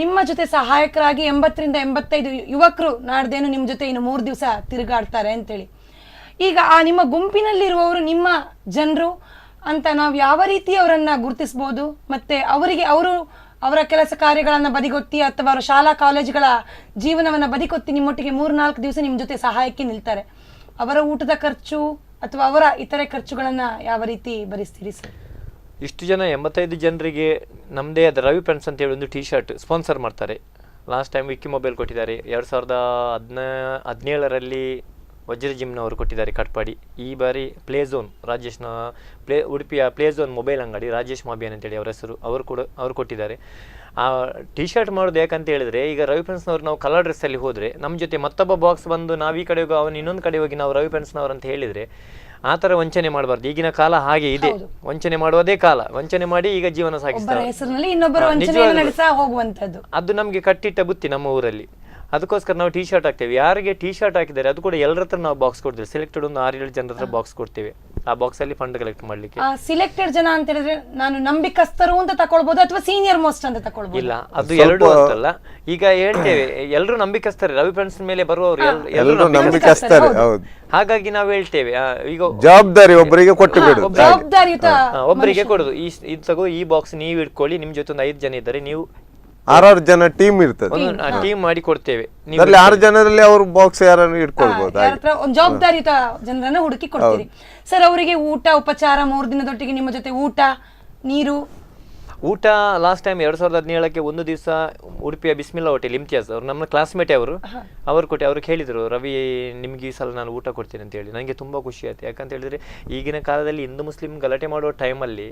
ನಿಮ್ಮ ಜೊತೆ ಸಹಾಯಕರಾಗಿ 80ರಿಂದ 85 ಯುವಕರು ನಾಡ್ದೇನು ನಿಮ್ಮ ಜೊತೆ ಇನ್ನು 3 ದಿವಸ ತಿರುಗಾಡ್ತಾರೆ ಅಂತೇಳಿ. ಈಗ ಆ ನಿಮ್ಮ ಗುಂಪಿನಲ್ಲಿರುವವರು ನಿಮ್ಮ ಜನರು ಅಂತ ನಾವು ಯಾವ ರೀತಿ ಅವರನ್ನ ಗುರುತಿಸಬಹುದು? ಮತ್ತೆ ಅವರಿಗೆ ಅವರ ಕೆಲಸ ಕಾರ್ಯಗಳನ್ನ ಬದಿಗೊತ್ತಿ ಅಥವಾ ಅವರ ಶಾಲಾ ಕಾಲೇಜುಗಳ ಜೀವನವನ್ನ ಬದಿಗೊತ್ತಿ ನಿಮ್ಮೊಟ್ಟಿಗೆ 3-4 ದಿವಸ ನಿಮ್ಮ ಜೊತೆ ಸಹಾಯಕ್ಕೆ ನಿಲ್ತಾರೆ. ಅವರ ಊಟದ ಖರ್ಚು ಅಥವಾ ಅವರ ಇತರೆ ಖರ್ಚುಗಳನ್ನ ಯಾವ ರೀತಿ ಭರಿಸ್ತೀರಿ ಸರ್? ಇಷ್ಟು ಜನ 85 ಜನರಿಗೆ ನಮ್ಮದೇ ಆದ ರವಿ ಪೆನ್ಸ್ ಅಂತ ಹೇಳಿ ಒಂದು ಟೀ ಶರ್ಟ್ ಸ್ಪಾನ್ಸರ್ ಮಾಡ್ತಾರೆ. ಲಾಸ್ಟ್ ಟೈಮ್ ವಿಕ್ಕಿ ಮೊಬೈಲ್ ಕೊಟ್ಟಿದ್ದಾರೆ. 2017ರಲ್ಲಿ ವಜ್ರ ಜಿಮ್ನವರು ಕೊಟ್ಟಿದ್ದಾರೆ ಕಟ್ಪಾಡಿ. ಈ ಬಾರಿ ಪ್ಲೇ ಝೋನ್ ರಾಜೇಶ್ನ ಉಡುಪಿಯ ಪ್ಲೇ ಝೋನ್ ಮೊಬೈಲ್ ಅಂಗಡಿ ರಾಜೇಶ್ ಮಾಬಿಯನ್ ಅಂತೇಳಿ ಅವರ ಹೆಸರು, ಅವರು ಕೊಟ್ಟಿದ್ದಾರೆ. ಆ ಟೀ ಶರ್ಟ್ ಮಾಡೋದು ಯಾಕಂತ ಹೇಳಿದ್ರೆ, ಈಗ ರವಿ ಪೆನ್ಸ್ನವ್ರು ನಾವು ಕಲರ್ ಡ್ರೆಸ್ಸಲ್ಲಿ ಹೋದರೆ ನಮ್ಮ ಜೊತೆ ಮತ್ತೊಬ್ಬ ಬಾಕ್ಸ್ ಬಂದು ನಾವು ಈ ಕಡೆ ಹೋಗಿ ಅವನು ಇನ್ನೊಂದು ಕಡೆ ಹೋಗಿ ನಾವು ರವಿ ಪೆನ್ಸ್ನವ್ರು ಅಂತ ಹೇಳಿದರೆ ಆ ಥರ ವಂಚನೆ ಮಾಡಬಾರ್ದು. ಈಗಿನ ಕಾಲ ಹಾಗೆ ಇದೆ, ವಂಚನೆ ಮಾಡುವುದೇ ಕಾಲ. ವಂಚನೆ ಮಾಡಿ ಈಗ ಜೀವನ ಸಾಗಿಸ್ತಾರೆ. ಅದು ನಮಗೆ ಕಟ್ಟಿಟ್ಟ ಬುತ್ತಿ ನಮ್ಮ ಊರಲ್ಲಿ. ಅದಕ್ಕೋಸ್ಕರ ನಾವು ಟೀ ಶರ್ಟ್ ಹಾಕ್ತೇವೆ. ಯಾರಿಗೆ ಟೀ ಶರ್ಟ್ ಹಾಕಿದ್ದಾರೆ ಅದು ಕೂಡ ಎಲ್ಲರ ಹತ್ರ ನಾವು ಬಾಕ್ಸ್ ಕೊಡ್ತೇವೆ. ಸೆಲೆಕ್ಟೆಡ್ ಒಂದು 6-7 ಜನರ ಹತ್ರ ಬಾಕ್ಸ್ ಕೊಡ್ತೇವೆ. ಆ ಬಾಕ್ಸ್ ಅಲ್ಲಿ ಫಂಡ್ ಕಲೆಕ್ಟ್ ಮಾಡ್ಲಿಕ್ಕೆ. ಸಿಲೆಕ್ಟೆಡ್ ಜನ ಅಂತ ಹೇಳಿದ್ರೆ ನಾನು ನಂಬಿಕಸ್ತರು ಅಂತ ತಗೊಳ್ಬಹುದು ಅಥವಾ ಸೀನಿಯರ್ ಮೋಸ್ಟ್ ಅಂತ ತಗೊಳ್ಬಹುದು? ಇಲ್ಲ, ಅದು ಎರಡು ಅಷ್ಟಲ್ಲ. ಈಗ ಹೇಳ್ತೇವೆ ಎಲ್ಲರೂ ನಂಬಿಕಸ್ತಾರೆ, ರವಿ ಫ್ರೆಂಡ್ಸ್ ಮೇಲೆ ಬರುವವರು ಎಲ್ಲರೂ ನಂಬಿಕಸ್ತಾರೆ. ಹಾಗಾಗಿ ನಾವು ಹೇಳ್ತೇವೆ ಈಗ ಜವಾಬ್ದಾರಿ ಒಬ್ಬರಿಗೆ ಕೊಟ್ಟು ಬಿಡು, ಜವಾಬ್ದಾರಿಯುತ ಒಬ್ಬರಿಗೆ ಕೊಡುದು. ಈ ಬಾಕ್ಸ್ ನೀವು ಇಟ್ಕೊಳ್ಳಿ, ನಿಮ್ ಜೊತೆ ಒಂದು 5 ಜನ ಇದ್ದಾರೆ, ನೀವು 6 ಜನ ಟೀಮ್ ಇರ್ತದೆ, ಟೀಮ್ ಮಾಡಿ ಕೊಡ್ತೇವೆ. 6 ಜನರಲ್ಲಿ ಅವರು ಬಾಕ್ಸ್ ಯಾರನ್ನು ಇಟ್ಕೊಳ್ಬಹುದು. ಒಂದು ಜವಾಬ್ದಾರಿಯುತ ಜನರನ್ನ ಹುಡುಕಿ ಕೊಡ್ತೀರಿ ಸರ್. ಅವರಿಗೆ ಊಟ ಉಪಚಾರ 3 ದಿನದೊಟ್ಟಿಗೆ ನಿಮ್ಮ ಜೊತೆ ಊಟ ನೀರು? ಊಟ ಲಾಸ್ಟ್ ಟೈಮ್ 2017ಕ್ಕೆ ಒಂದು ದಿವಸ ಉಡುಪಿಯ ಬಿಸ್ಮಿಲ್ಲಾ ಹೋಟೆಲ್ ಇಮ್ತಿಯಾಜ್ ಅವರು ನಮ್ಮ ಕ್ಲಾಸ್ಮೇಟ್ ಅವರು ಕೊಟ್ಟು ಅವ್ರಿಗೆ ಹೇಳಿದರು, ರವಿ ನಿಮ್ಗೆ ಈ ಸಲ ನಾನು ಊಟ ಕೊಡ್ತೀನಿ ಅಂತ ಹೇಳಿ. ನನಗೆ ತುಂಬ ಖುಷಿ ಆಯ್ತು. ಯಾಕಂತ ಹೇಳಿದ್ರೆ ಈಗಿನ ಕಾಲದಲ್ಲಿ ಹಿಂದೂ ಮುಸ್ಲಿಂ ಗಲಾಟೆ ಮಾಡುವ ಟೈಮಲ್ಲಿ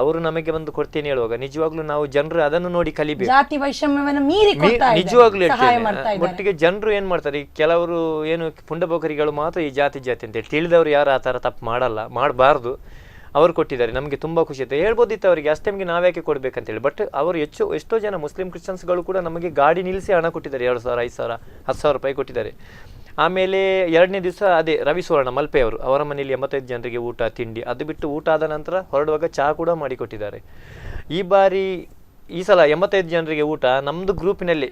ಅವರು ನಮಗೆ ಬಂದು ಕೊಡ್ತೇನೆ ಹೇಳುವಾಗ ನಿಜವಾಗ್ಲೂ ನಾವು ಜನರು ಅದನ್ನು ನೋಡಿ ಕಲಿಬೇಕು. ಜಾತಿ ವೈಷಮ್ಯವನ್ನು ಮೀರಿ ನಿಜವಾಗ್ಲೂ ಒಟ್ಟಿಗೆ ಜನರು ಏನ್ ಮಾಡ್ತಾರೆ, ಕೆಲವರು ಏನು ಪುಂಡಬೋಕರಿಗಳು ಮಾತ್ರ ಈ ಜಾತಿ ಅಂತ ಹೇಳಿ ತಿಳಿದವರು ಯಾರು ಆ ತರ ತಪ್ಪು ಮಾಡಬಾರ್ದು. ಅವರು ಕೊಟ್ಟಿದ್ದಾರೆ, ನಮಗೆ ತುಂಬಾ ಖುಷಿ ಆಯ್ತು. ಹೇಳ್ಬೋದಿತ್ತು ಅವರಿಗೆ ಅಷ್ಟು ಟೈಮ್ಗೆ ನಾವ್ಯಾಕೆ ಕೊಡ್ಬೇಕಂತ ಹೇಳಿ. ಬಟ್ ಅವರು ಎಷ್ಟೋ ಜನ ಮುಸ್ಲಿಂ ಕ್ರಿಶ್ಚಿಯನ್ಸ್ಗಳು ಕೂಡ ನಮಗೆ ಗಾಡಿ ನಿಲ್ಲಿಸಿ ಹಣ ಕೊಟ್ಟಿದ್ದಾರೆ. 2,000, 5,000, 10,000 ರೂಪಾಯಿ ಕೊಟ್ಟಿದ್ದಾರೆ. ಆಮೇಲೆ 2ನೇ ದಿವಸ ಅದೇ ರವಿ ಸುವರ್ಣ ಮಲ್ಪೆ ಅವರು, ಅವರ ಮನೆಯಲ್ಲಿ 85 ಜನರಿಗೆ ಊಟ ತಿಂಡಿ, ಅದು ಬಿಟ್ಟು ಊಟ ಆದ ನಂತರ ಹೊರಡುವಾಗ ಚಹಾ ಕೂಡ ಮಾಡಿಕೊಟ್ಟಿದ್ದಾರೆ. ಈ ಸಲ 85 ಜನರಿಗೆ ಊಟ ನಮ್ಮದು ಗ್ರೂಪಿನಲ್ಲಿ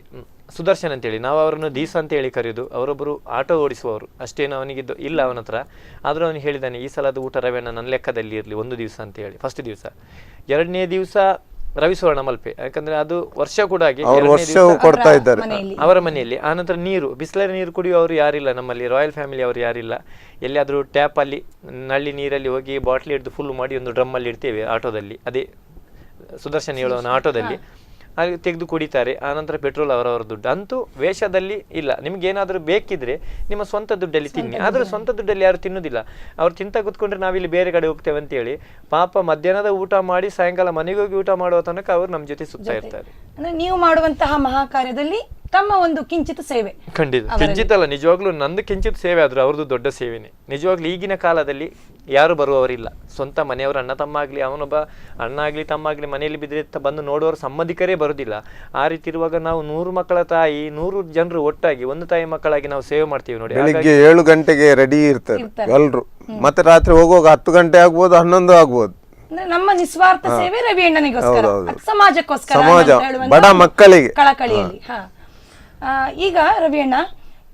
ಸುದರ್ಶನ್ ಅಂತೇಳಿ, ನಾವು ಅವರನ್ನು ದೀಸ ಅಂತ ಹೇಳಿ ಕರೆಯೋದು. ಅವರೊಬ್ಬರು ಆಟೋ ಓಡಿಸುವವರು, ಅಷ್ಟೇನು ಅವನಿಗಿದ್ದು ಇಲ್ಲ ಅವನ ಹತ್ರ. ಆದರೂ ಅವನು ಹೇಳಿದ್ದಾನೆ, ಈ ಸಲದ ಊಟ ರವಿಯಣ್ಣ ನನ್ನ ಲೆಕ್ಕದಲ್ಲಿ ಇರಲಿ 1 ದಿವಸ ಅಂತ ಹೇಳಿ. ಫಸ್ಟ್ ದಿವಸ. 2ನೇ ದಿವಸ ರವಿ ಸುವರ್ಣ ಮಲ್ಪೆ, ಯಾಕಂದ್ರೆ ಅದು ವರ್ಷ ಕೂಡ ಆಗಿ ಕೊಡ್ತಾ ಇದ್ದಾರೆ ಅವರ ಮನೆಯಲ್ಲಿ. ಆನಂತರ ನೀರು, ಬಿಸ್ಲರಿ ನೀರು ಕುಡಿಯುವವರು ಯಾರಿಲ್ಲ ನಮ್ಮಲ್ಲಿ, ರಾಯಲ್ ಫ್ಯಾಮಿಲಿ ಅವರು ಯಾರಿಲ್ಲ. ಎಲ್ಲಿಯಾದರೂ ಟ್ಯಾಪಲ್ಲಿ ನಲ್ಲಿ ನೀರಲ್ಲಿ ಹೋಗಿ ಬಾಟ್ಲಿ ಹಿಡಿದು ಫುಲ್ ಮಾಡಿ ಒಂದು ಡ್ರಮ್ಮಲ್ಲಿ ಇಡ್ತೇವೆ ಆಟೋದಲ್ಲಿ, ಅದೇ ಸುದರ್ಶನ್ ಹೇಳುವನ ಆಟೋದಲ್ಲಿ ಹಾಗೆ ತೆಗೆದು ಕುಡಿತಾರೆ. ಆನಂತರ ಪೆಟ್ರೋಲ್ ಅವರವರ ದುಡ್ಡು. ಅಂತೂ ವೇಷದಲ್ಲಿ ಇಲ್ಲ, ನಿಮ್ಗೆ ಏನಾದರೂ ಬೇಕಿದ್ರೆ ನಿಮ್ಮ ಸ್ವಂತ ದುಡ್ಡಲ್ಲಿ ತಿನ್ನಿ. ಆದರೂ ಸ್ವಂತ ದುಡ್ಡಲ್ಲಿ ಯಾರು ತಿನ್ನೋದಿಲ್ಲ. ಅವ್ರು ತಿಂತ ಕೂತ್ಕೊಂಡ್ರೆ ನಾವಿಲ್ಲಿ ಬೇರೆ ಕಡೆ ಹೋಗ್ತೇವೆ ಅಂತೇಳಿ ಪಾಪ ಮಧ್ಯಾಹ್ನದ ಊಟ ಮಾಡಿ ಸಾಯಂಕಾಲ ಮನೆಗೆ ಹೋಗಿ ಊಟ ಮಾಡುವ ತನಕ ಅವರು ನಮ್ಮ ಜೊತೆ ಸುತ್ತಾ ಇರ್ತಾರೆ. ಅಂದ್ರೆ ನೀವು ಮಾಡುವಂತಹ ಮಹಾಕಾರ್ಯದಲ್ಲಿ ತಮ್ಮ ಒಂದು ಕಿಂಚಿತ್ ಸೇವೆ. ಖಂಡಿತ ಕಿಂಚಿತ್ ಅಲ್ಲ, ನಿಜವಾಗ್ಲೂ ನಂದು ಕಿಂಚಿತ್ ಸೇವೆ ಆದ್ರೂ ಅವ್ರದ್ದು ದೊಡ್ಡ ಸೇವೆನೇ. ನಿಜವಾಗ್ಲೂ ಈಗಿನ ಕಾಲದಲ್ಲಿ ಯಾರು ಬರುವವರಿಲ್ಲ. ಸ್ವಂತ ಮನೆಯವರು ಅಣ್ಣ ತಮ್ಮ ಆಗ್ಲಿ, ಅವನೊಬ್ಬ ಅಣ್ಣ ಆಗ್ಲಿ ತಮ್ಮ ಆಗ್ಲಿ ಮನೆಯಲ್ಲಿ ಬಿದ್ದರೆ ಬಂದು ನೋಡುವವರು ಸಂಬಂಧಿಕರೇ ಬರುದಿಲ್ಲ. ಆ ರೀತಿ ಇರುವಾಗ ನಾವು 100 ಮಕ್ಕಳ ತಾಯಿ, 100 ಜನರು ಒಟ್ಟಾಗಿ ಒಂದು ತಾಯಿ ಮಕ್ಕಳಾಗಿ ನಾವು ಸೇವೆ ಮಾಡ್ತೀವಿ ನೋಡಿ. ಬೆಳಿಗ್ಗೆ 7 ಗಂಟೆಗೆ ರೆಡಿ ಇರ್ತಾರೆ ಎಲ್ರು, ಮತ್ತೆ ರಾತ್ರಿ ಹೋಗುವಾಗ 10 ಗಂಟೆ ಆಗ್ಬೋದು, 11 ಆಗ್ಬೋದು. ನಮ್ಮ ನಿಸ್ವಾರ್ಥ ಸೇವೆ ರವಿ ಅಣ್ಣನಿಗೋಸ್ಕರ, ಸಮಾಜಕ್ಕೋಸ್ಕರ, ಬಡ ಮಕ್ಕಳಿಗೆ ಕಳಕಳಿಯಲ್ಲಿ. ಈಗ ರವಿ ಅಣ್ಣ,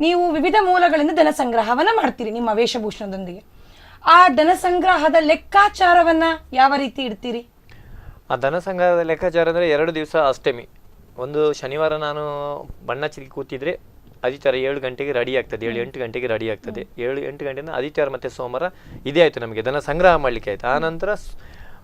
ನೀವು ವಿವಿಧ ಮೂಲಗಳಿಂದ ಧನ ಸಂಗ್ರಹವನ್ನ ಮಾಡ್ತೀರಿ ನಿಮ್ಮ ವೇಷಭೂಷಣದೊಂದಿಗೆ. ಆ ಧನ ಸಂಗ್ರಹದ ಲೆಕ್ಕಾಚಾರವನ್ನ ಯಾವ ರೀತಿ ಇಡ್ತೀರಿ? ಆ ಧನ ಸಂಗ್ರಹದ ಲೆಕ್ಕಾಚಾರ ಅಂದ್ರೆ 2 ದಿವಸ ಅಷ್ಟಮಿ. ಒಂದು ಶನಿವಾರ ನಾನು ಬಣ್ಣ ಚಿಲ್ಕಿ ಕೂತಿದ್ರೆ ಆದಿತ್ಯವಾರ 7 ಗಂಟೆಗೆ ರೆಡಿ ಆಗ್ತದೆ, 7-8 ಗಂಟೆಗೆ ರೆಡಿ ಆಗ್ತದೆ. 7-8 ಗಂಟೆಯಿಂದ ಆದಿತ್ಯವಾರ ಮತ್ತೆ ಸೋಮವಾರ ಇದೇ ಆಯ್ತು ನಮಗೆ ಧನ ಸಂಗ್ರಹ ಮಾಡ್ಲಿಕ್ಕೆ ಆಯ್ತು. ಆ ನಂತರ